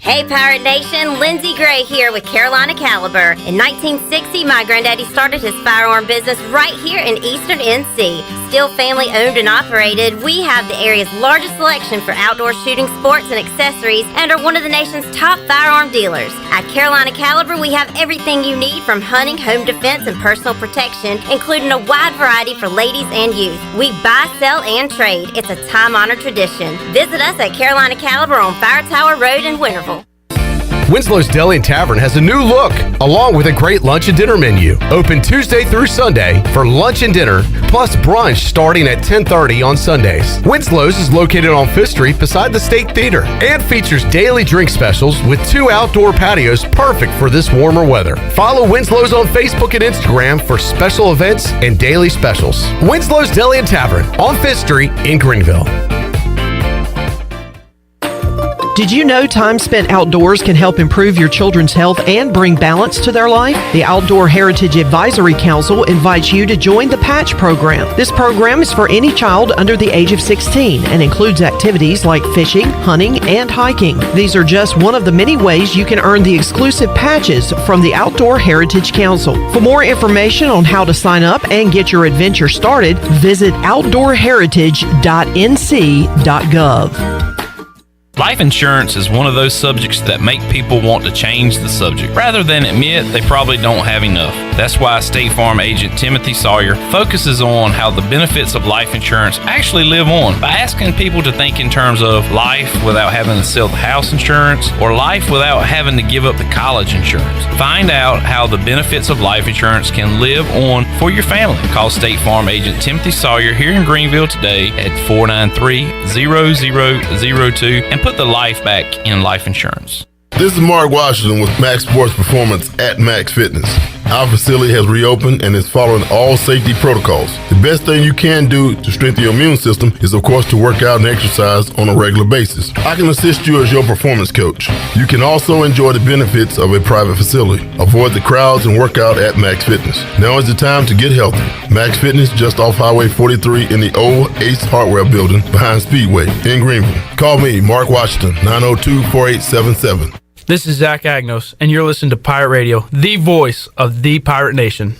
Hey Pirate Nation, Lindsey Gray here with Carolina Caliber. In 1960, my granddaddy started his firearm business right here in Eastern NC. Still family owned and operated, we have the area's largest selection for outdoor shooting sports and accessories and are one of the nation's top firearm dealers. At Carolina Caliber, we have everything you need from hunting, home defense, and personal protection, including a wide variety for ladies and youth. We buy, sell, and trade. It's a time-honored tradition. Visit us at Carolina Caliber on Fire Tower Road in Winterville. Winslow's Deli and Tavern has a new look, along with a great lunch and dinner menu. Open Tuesday through Sunday for lunch and dinner, plus brunch starting at 10:30 on Sundays. Winslow's is located on 5th Street beside the State Theater and features daily drink specials with 2 outdoor patios perfect for this warmer weather. Follow Winslow's on Facebook and Instagram for special events and daily specials. Winslow's Deli and Tavern on 5th Street in Greenville. Did you know time spent outdoors can help improve your children's health and bring balance to their life? The Outdoor Heritage Advisory Council invites you to join the Patch program. This program is for any child under the age of 16 and includes activities like fishing, hunting, and hiking. These are just one of the many ways you can earn the exclusive patches from the Outdoor Heritage Council. For more information on how to sign up and get your adventure started, visit outdoorheritage.nc.gov. Life insurance is one of those subjects that make people want to change the subject, rather than admit they probably don't have enough. That's why State Farm agent Timothy Sawyer focuses on how the benefits of life insurance actually live on by asking people to think in terms of life without having to sell the house insurance or life without having to give up the college insurance. Find out how the benefits of life insurance can live on for your family. Call State Farm agent Timothy Sawyer here in Greenville today at 493-0002 and put the life back in life insurance. This is Mark Washington with Max Sports Performance at Max Fitness. Our facility has reopened and is following all safety protocols. The best thing you can do to strengthen your immune system is, of course, to work out and exercise on a regular basis. I can assist you as your performance coach. You can also enjoy the benefits of a private facility. Avoid the crowds and work out at Max Fitness. Now is the time to get healthy. Max Fitness, just off Highway 43 in the old Ace Hardware building behind Speedway in Greenville. Call me, Mark Washington, 902-4877. This is Zach Agnos, and you're listening to Pirate Radio, the voice of the Pirate Nation.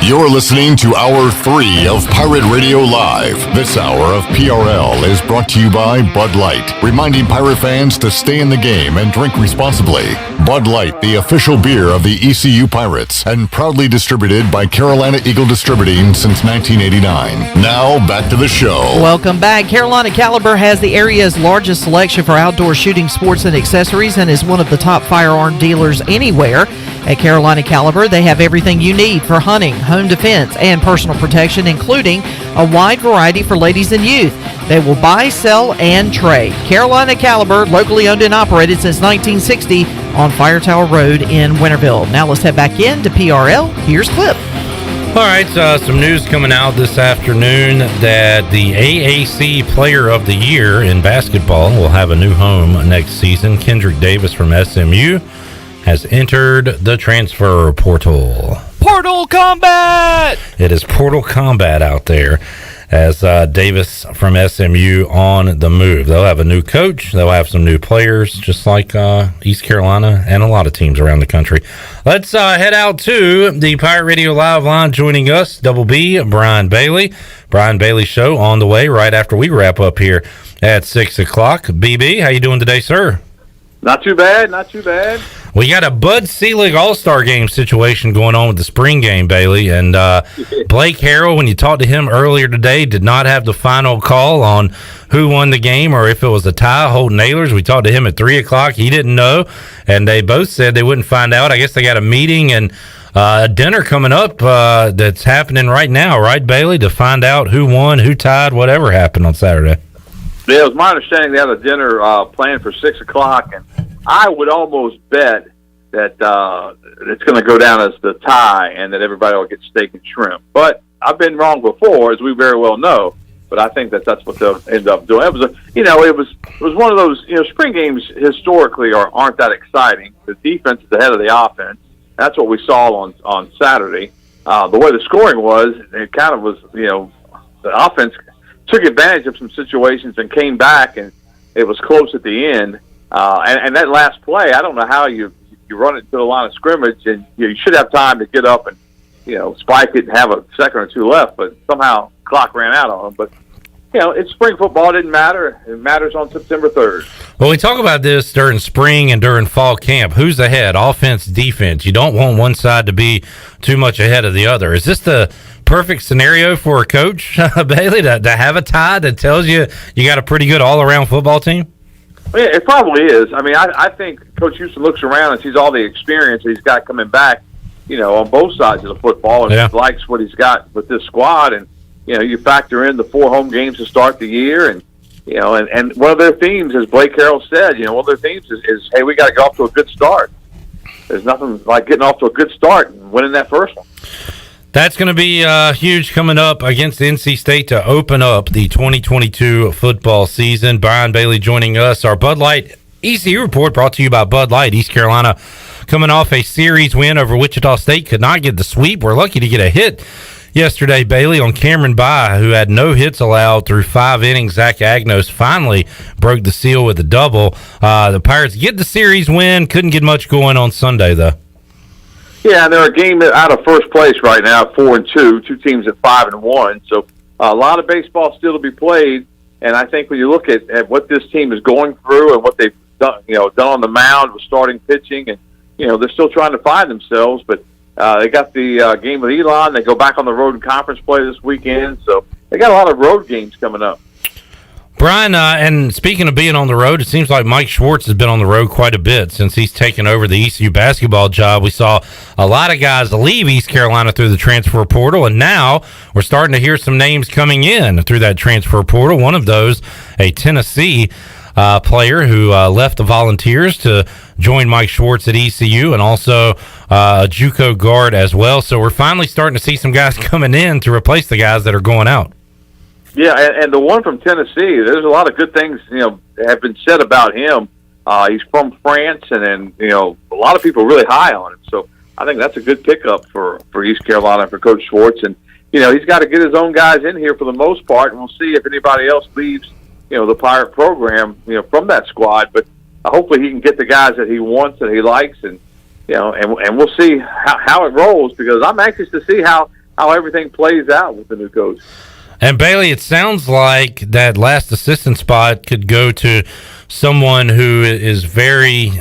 You're listening to Hour 3 of Pirate Radio Live. This hour of PRL is brought to you by Bud Light, reminding pirate fans to stay in the game and drink responsibly. Bud Light, the official beer of the ECU Pirates, and proudly distributed by Carolina Eagle Distributing since 1989. Now, back to the show. Welcome back. Carolina Caliber has the area's largest selection for outdoor shooting sports and accessories and is one of the top firearm dealers anywhere. At Carolina Caliber, they have everything you need for hunting, home defense, and personal protection, including a wide variety for ladies and youth. They will buy, sell, and trade. Carolina Caliber, locally owned and operated since 1960 on Fire Tower Road in Winterville. Now let's head back in to PRL. Here's Clip. All right, some news coming out this afternoon that the AAC Player of the Year in basketball will have a new home next season. Kendrick Davis from SMU has entered the transfer portal. Portal Combat! It is Portal Combat out there as Davis from SMU on the move. They'll have a new coach. They'll have some new players, just like East Carolina and a lot of teams around the country. Let's head out to the Pirate Radio Live line. Joining us, Double B, Brian Bailey. Brian Bailey Show on the way right after we wrap up here at 6 o'clock. BB, how you doing today, sir? Not too bad, not too bad. We got a Bud Selig All-Star Game situation going on with the spring game, Bailey. And Blake Harrell, when you talked to him earlier today, did not have the final call on who won the game or if it was a tie. Holton Ahlers, we talked to him at 3 o'clock. He didn't know. And they both said they wouldn't find out. I guess they got a meeting and a dinner coming up that's happening right now, right, Bailey, to find out who won, who tied, whatever happened on Saturday. Yeah, it was my understanding they had a dinner planned for 6 o'clock, and I would almost bet that it's going to go down as the tie and that everybody will get steak and shrimp. But I've been wrong before, as we very well know. But I think that's what they'll end up doing. It was it was one of those, spring games historically aren't that exciting. The defense is ahead of the offense. That's what we saw on Saturday. the way the scoring was, it kind of was, the offense took advantage of some situations and came back, and it was close at the end. And that last play, I don't know how you run it to the line of scrimmage, and you should have time to get up and, spike it and have a second or two left, but somehow clock ran out on them. But, it's spring football. It didn't matter. It matters on September 3rd. Well, we talk about this during spring and during fall camp. Who's ahead? Offense, defense. You don't want one side to be too much ahead of the other. Is this the perfect scenario for a coach, Bailey, to have a tie that tells you got a pretty good all-around football team? Yeah, it probably is. I mean, I think Coach Houston looks around and sees all the experience he's got coming back, on both sides of the football, and likes what he's got with this squad. And, you factor in the 4 home games to start the year, and, and one of their themes, as Blake Carroll said, one of their themes is hey, we got to get off to a good start. There's nothing like getting off to a good start and winning that first one. That's going to be huge coming up against NC State to open up the 2022 football season. Brian Bailey joining us. Our Bud Light ECU report brought to you by Bud Light. East Carolina coming off a series win over Wichita State. Could not get the sweep. We're lucky to get a hit yesterday, Bailey, on Cameron Bye, who had no hits allowed through 5 innings. Zach Agnos finally broke the seal with a double. The Pirates get the series win. Couldn't get much going on Sunday, though. Yeah, they're a game out of first place right now, 4-2. 2 teams at 5-1. So a lot of baseball still to be played. And I think when you look at what this team is going through and what they've done, done on the mound with starting pitching, and they're still trying to find themselves. But they got the game with Elon. They go back on the road in conference play this weekend. So they got a lot of road games coming up. Brian, and speaking of being on the road, it seems like Mike Schwartz has been on the road quite a bit since he's taken over the ECU basketball job. We saw a lot of guys leave East Carolina through the transfer portal, and now we're starting to hear some names coming in through that transfer portal. One of those, a Tennessee player who left the Volunteers to join Mike Schwartz at ECU, and also a JUCO guard as well. So we're finally starting to see some guys coming in to replace the guys that are going out. Yeah, and the one from Tennessee, there's a lot of good things, have been said about him. He's from France, and then, a lot of people are really high on him. So I think that's a good pickup for East Carolina and for Coach Schwartz. And, he's got to get his own guys in here for the most part, and we'll see if anybody else leaves, the Pirate program, from that squad. But hopefully he can get the guys that he wants, that he likes, and, and we'll see how it rolls, because I'm anxious to see how everything plays out with the new coach. And Bailey, it sounds like that last assistant spot could go to someone who is very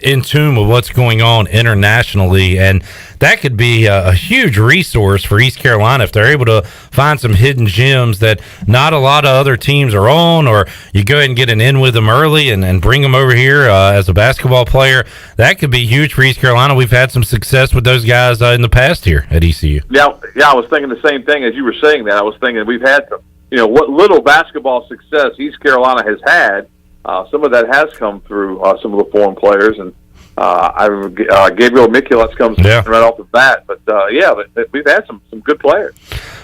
in tune with what's going on internationally, and that could be a huge resource for East Carolina if they're able to find some hidden gems that not a lot of other teams are on, or you go ahead and get an in with them early and bring them over here as a basketball player. That could be huge for East Carolina. We've had some success with those guys in the past here at ECU. Yeah, I was thinking the same thing as you were saying that. I was thinking we've had some, what little basketball success East Carolina has had. Some of that has come through some of the foreign players, and Gabriel Mikulas comes right off the bat. But we've had some good players.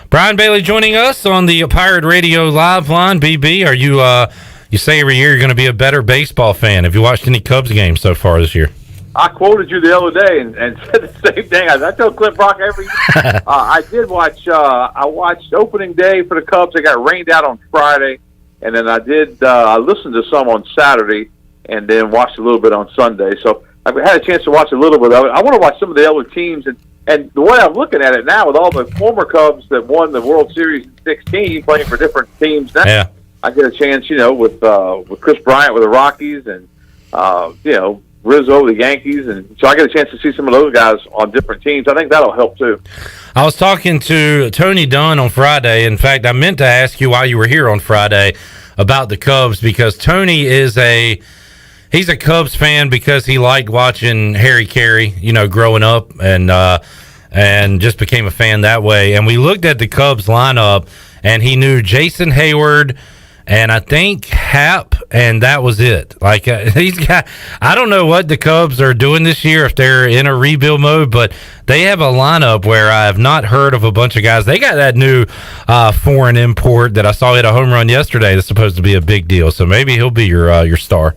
Brian Bailey joining us on the Pirate Radio Live line. BB, are you? You say every year you're going to be a better baseball fan. Have you watched any Cubs games so far this year? I quoted you the other day and said the same thing. I tell Clint Brock every year. I did watch. I watched opening day for the Cubs. They got rained out on Friday. And then I listened to some on Saturday, and then watched a little bit on Sunday. So I've had a chance to watch a little bit of it. I want to watch some of the other teams, and the way I'm looking at it now, with all the former Cubs that won the World Series in 2016, playing for different teams now, I get a chance, with Chris Bryant with the Rockies, and Rizzo, the Yankees, and so I get a chance to see some of those guys on different teams. I think that'll help too. I was talking to Tony Dunn on Friday. In fact, I meant to ask you while you were here on Friday about the Cubs, because Tony is he's a Cubs fan because he liked watching Harry Carey, growing up, and just became a fan that way. And we looked at the Cubs lineup, and he knew Jason Hayward and I think Hap, and that was it. Like I don't know what the Cubs are doing this year, if they're in a rebuild mode, but they have a lineup where I have not heard of a bunch of guys. They got that new foreign import that I saw hit a home run yesterday. That's supposed to be a big deal, so maybe he'll be your star.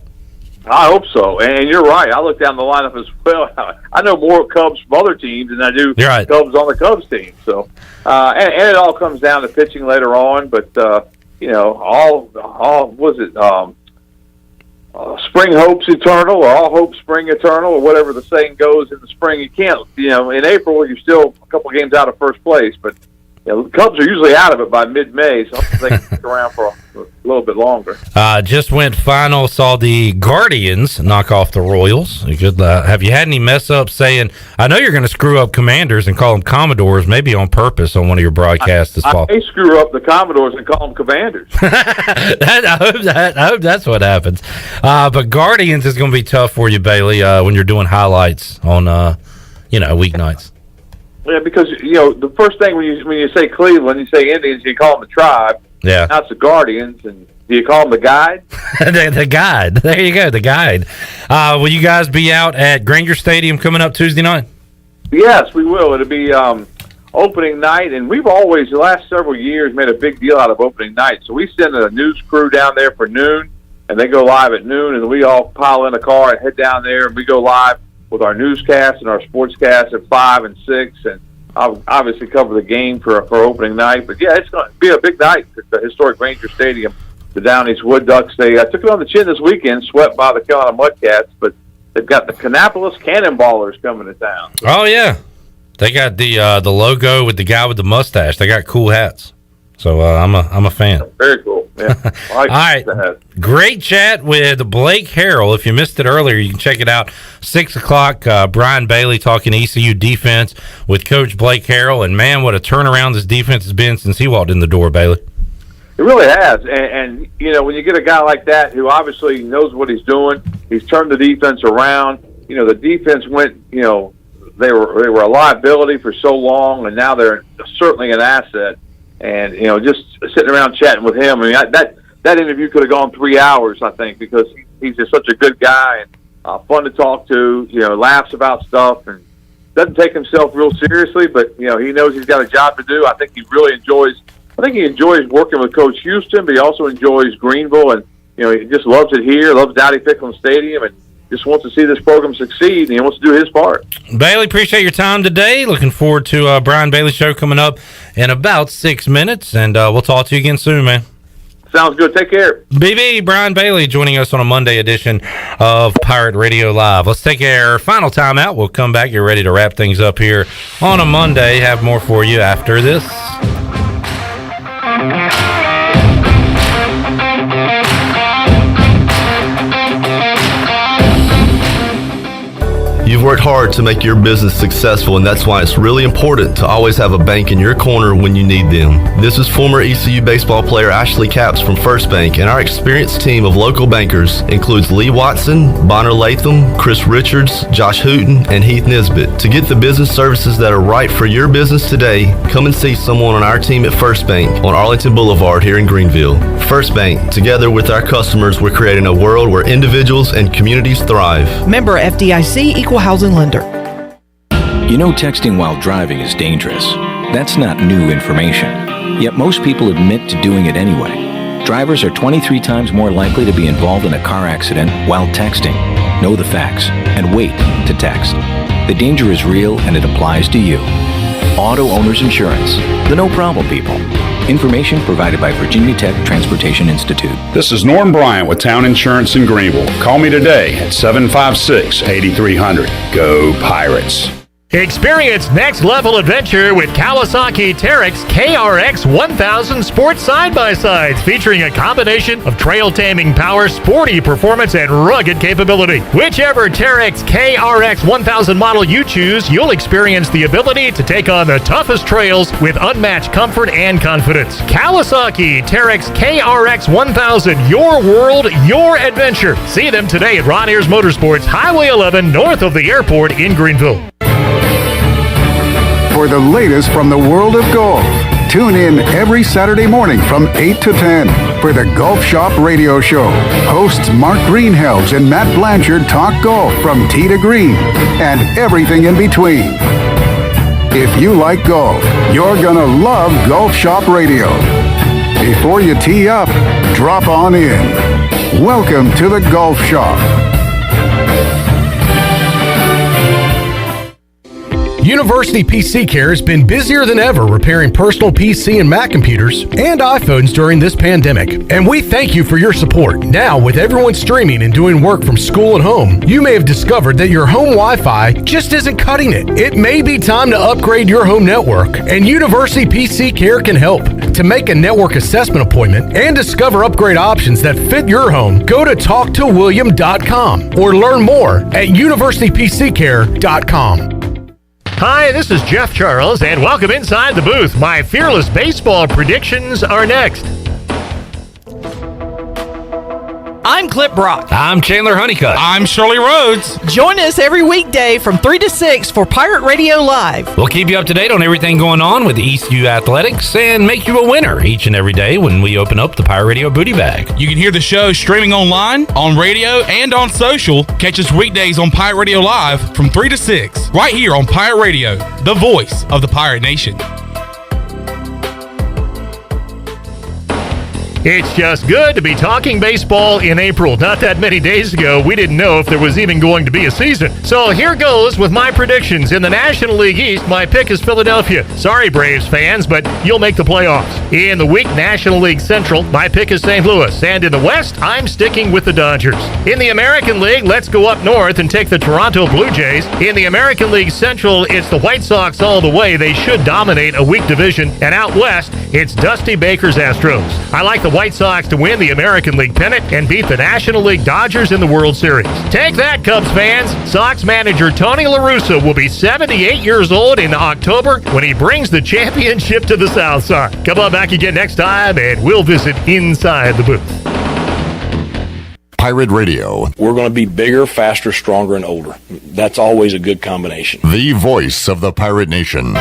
I hope so. And you're right. I look down the lineup as well. I know more Cubs from other teams than I do Cubs on the Cubs team. So, and it all comes down to pitching later on. But all was it? Spring hope's eternal, or all hope spring eternal, or whatever the saying goes. In the spring, you can't. In April, you're still a couple games out of first place, but the Cubs are usually out of it by mid-May, so they can stick around for a little bit longer. Just went final, saw the Guardians knock off the Royals. Good. Have you had any mess-ups saying, I know you're going to screw up Commanders and call them Commodores, maybe on purpose on one of your broadcasts this fall? I may screw up the Commodores and call them Commanders. I hope that's what happens. But Guardians is going to be tough for you, Bailey, when you're doing highlights on, weeknights. Yeah, because the first thing when you say Cleveland, you say Indians, you call them the Tribe. Yeah, now it's the Guardians, and do you call them the Guide? the Guide. There you go, the Guide. Will you guys be out at Granger Stadium coming up Tuesday night? Yes, we will. It'll be opening night, and we've always the last several years made a big deal out of opening night. So we send a news crew down there for noon, and they go live at noon, and we all pile in a car and head down there, and we go live with our newscast and our sportscast at 5 and 6, and I'll obviously cover the game for opening night. But, yeah, it's going to be a big night at the historic Ranger Stadium. The Down East Wood Ducks, I took it on the chin this weekend, swept by the Carolina Mudcats, but they've got the Kannapolis Cannonballers coming to town. Oh, yeah. They got the logo with the guy with the mustache. They got cool hats. So I'm a fan. Very cool. Yeah. All right. Great chat with Blake Harrell. If you missed it earlier, you can check it out. 6 o'clock, Brian Bailey talking ECU defense with Coach Blake Harrell. And, man, what a turnaround this defense has been since he walked in the door, Bailey. It really has. And when you get a guy like that who obviously knows what he's doing, he's turned the defense around. The defense went, they were a liability for so long, and now they're certainly an asset. And, just sitting around chatting with him, I mean, that interview could have gone 3 hours, I think, because he's just such a good guy and fun to talk to, laughs about stuff and doesn't take himself real seriously, but, he knows he's got a job to do. I think he enjoys working with Coach Houston, but he also enjoys Greenville, and, he just loves it here, loves Dowdy Ficklen Stadium, and just wants to see this program succeed, and he wants to do his part. Bailey, appreciate your time today. Looking forward to Brian Bailey's show coming up in about 6 minutes, and we'll talk to you again soon, man. Sounds good. Take care. BB, Brian Bailey joining us on a Monday edition of Pirate Radio Live. Let's take our final time out. We'll come back. Get ready to wrap things up here on a Monday. Have more for you after this. You've worked hard to make your business successful, and that's why it's really important to always have a bank in your corner when you need them. This is former ECU baseball player Ashley Capps from First Bank, and our experienced team of local bankers includes Lee Watson, Bonner Latham, Chris Richards, Josh Hooten, and Heath Nisbet. To get the business services that are right for your business today, come and see someone on our team at First Bank on Arlington Boulevard here in Greenville. First Bank, together with our customers, we're creating a world where individuals and communities thrive. Member FDIC, Equal Housing Lender. Texting while driving is dangerous. That's not new information. Yet most people admit to doing it anyway. Drivers are 23 times more likely to be involved in a car accident while texting. Know the facts and wait to text. The danger is real and it applies to you. Auto Owners Insurance. The no problem people. Information provided by Virginia Tech Transportation Institute. This is Norm Bryant with Town Insurance in Greenville. Call me today at 756-8300. Go Pirates. Experience next-level adventure with Kawasaki Terex KRX 1000 sports side-by-sides featuring a combination of trail-taming power, sporty performance, and rugged capability. Whichever Terex KRX 1000 model you choose, you'll experience the ability to take on the toughest trails with unmatched comfort and confidence. Kawasaki Terex KRX 1000, your world, your adventure. See them today at Ron Ayers Motorsports, Highway 11, north of the airport in Greenville. For the latest from the world of golf, tune in every Saturday morning from 8 to 10 for the Golf Shop Radio Show. Hosts Mark Greenhelms and Matt Blanchard talk golf from tee to green and everything in between. If you like golf, you're gonna love Golf Shop Radio. Before you tee up, drop on in. Welcome to the Golf Shop. University PC Care has been busier than ever repairing personal PC and Mac computers and iPhones during this pandemic, and we thank you for your support. Now, with everyone streaming and doing work from school and home, you may have discovered that your home Wi-Fi just isn't cutting it. It may be time to upgrade your home network, and University PC Care can help. To make a network assessment appointment and discover upgrade options that fit your home, go to talktowilliam.com or learn more at universitypccare.com. Hi, this is Jeff Charles, and welcome inside the booth. My fearless baseball predictions are next. I'm Clip Brock. I'm Chandler Honeycutt. I'm Shirley Rhodes. Join us every weekday from 3 to 6 for Pirate Radio Live. We'll keep you up to date on everything going on with ECU athletics and make you a winner each and every day when we open up the Pirate Radio Booty Bag. You can hear the show streaming online, on radio, and on social. Catch us weekdays on Pirate Radio Live from 3 to 6, right here on Pirate Radio, the voice of the Pirate Nation. It's just good to be talking baseball in April. Not that many days ago, we didn't know if there was even going to be a season. So here goes with my predictions. In the National League East, my pick is Philadelphia. Sorry, Braves fans, but you'll make the playoffs. In the weak National League Central, my pick is St. Louis. And in the West, I'm sticking with the Dodgers. In the American League, let's go up north and take the Toronto Blue Jays. In the American League Central, it's the White Sox all the way. They should dominate a weak division. And out west, it's Dusty Baker's Astros. I like the White Sox to win the American League pennant and beat the National League Dodgers in the World Series. Take that, Cubs fans. Sox manager Tony La Russa will be 78 years old in October when he brings the championship to the South Side. Come on back again next time and we'll visit inside the booth. Pirate Radio. We're going to be bigger, faster, stronger, and older. That's always a good combination. The voice of the Pirate Nation.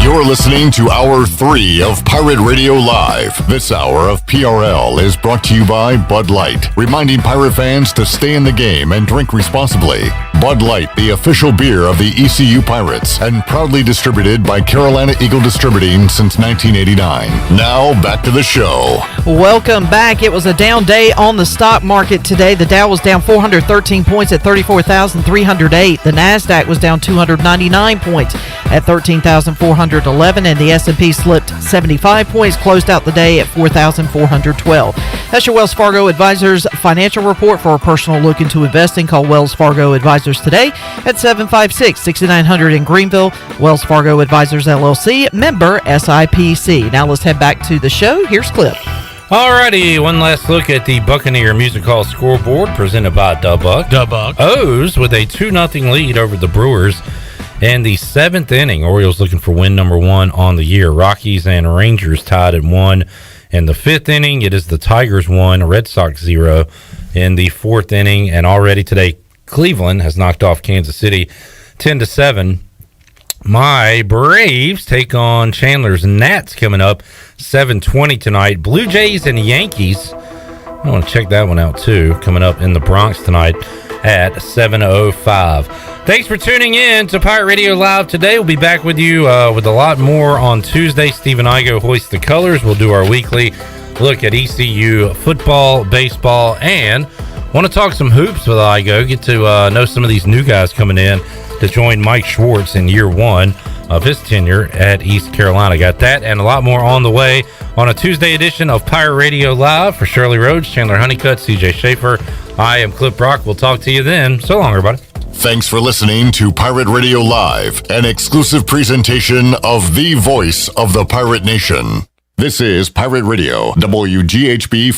You're listening to Hour 3 of Pirate Radio Live. This hour of PRL is brought to you by Bud Light, reminding Pirate fans to stay in the game and drink responsibly. Bud Light, the official beer of the ECU Pirates, and proudly distributed by Carolina Eagle Distributing since 1989. Now, back to the show. Welcome back. It was a down day on the stock market today. The Dow was down 413 points at 34,308. The NASDAQ was down 299 points at 13,411, and the S&P slipped 75 points, closed out the day at 4,412. That's your Wells Fargo Advisors financial report. For a personal look into investing, call Wells Fargo Advisors today at 756-6900 in Greenville. Wells Fargo Advisors, LLC, member SIPC. Now let's head back to the show. Here's Clip. Alrighty, one last look at the Buccaneer Music Hall scoreboard presented by Dubuck. O's with a 2-0 lead over the Brewers. In the 7th inning, Orioles looking for win number 1 on the year. Rockies and Rangers tied at 1. In the 5th inning, it is the Tigers 1, Red Sox 0. In the 4th inning, and already today, Cleveland has knocked off Kansas City 10-7. My Braves take on Chandler's Nats coming up 7:20 tonight. Blue Jays and Yankees, I want to check that one out too, coming up in the Bronx tonight at 7:05. Thanks for tuning in to Pirate Radio Live today. We'll be back with you with a lot more on Tuesday. Steve and I go hoist the colors. We'll do our weekly look at ECU football, baseball, and want to talk some hoops with IGO. Get to know some of these new guys coming in to join Mike Schwartz in year 1 of his tenure at East Carolina. Got that and a lot more on the way on a Tuesday edition of Pirate Radio Live. For Shirley Rhodes, Chandler Honeycutt, CJ Schaefer, I am Clip Brock. We'll talk to you then. So long, everybody. Thanks for listening to Pirate Radio Live, an exclusive presentation of the voice of the Pirate Nation. This is Pirate Radio, WGHB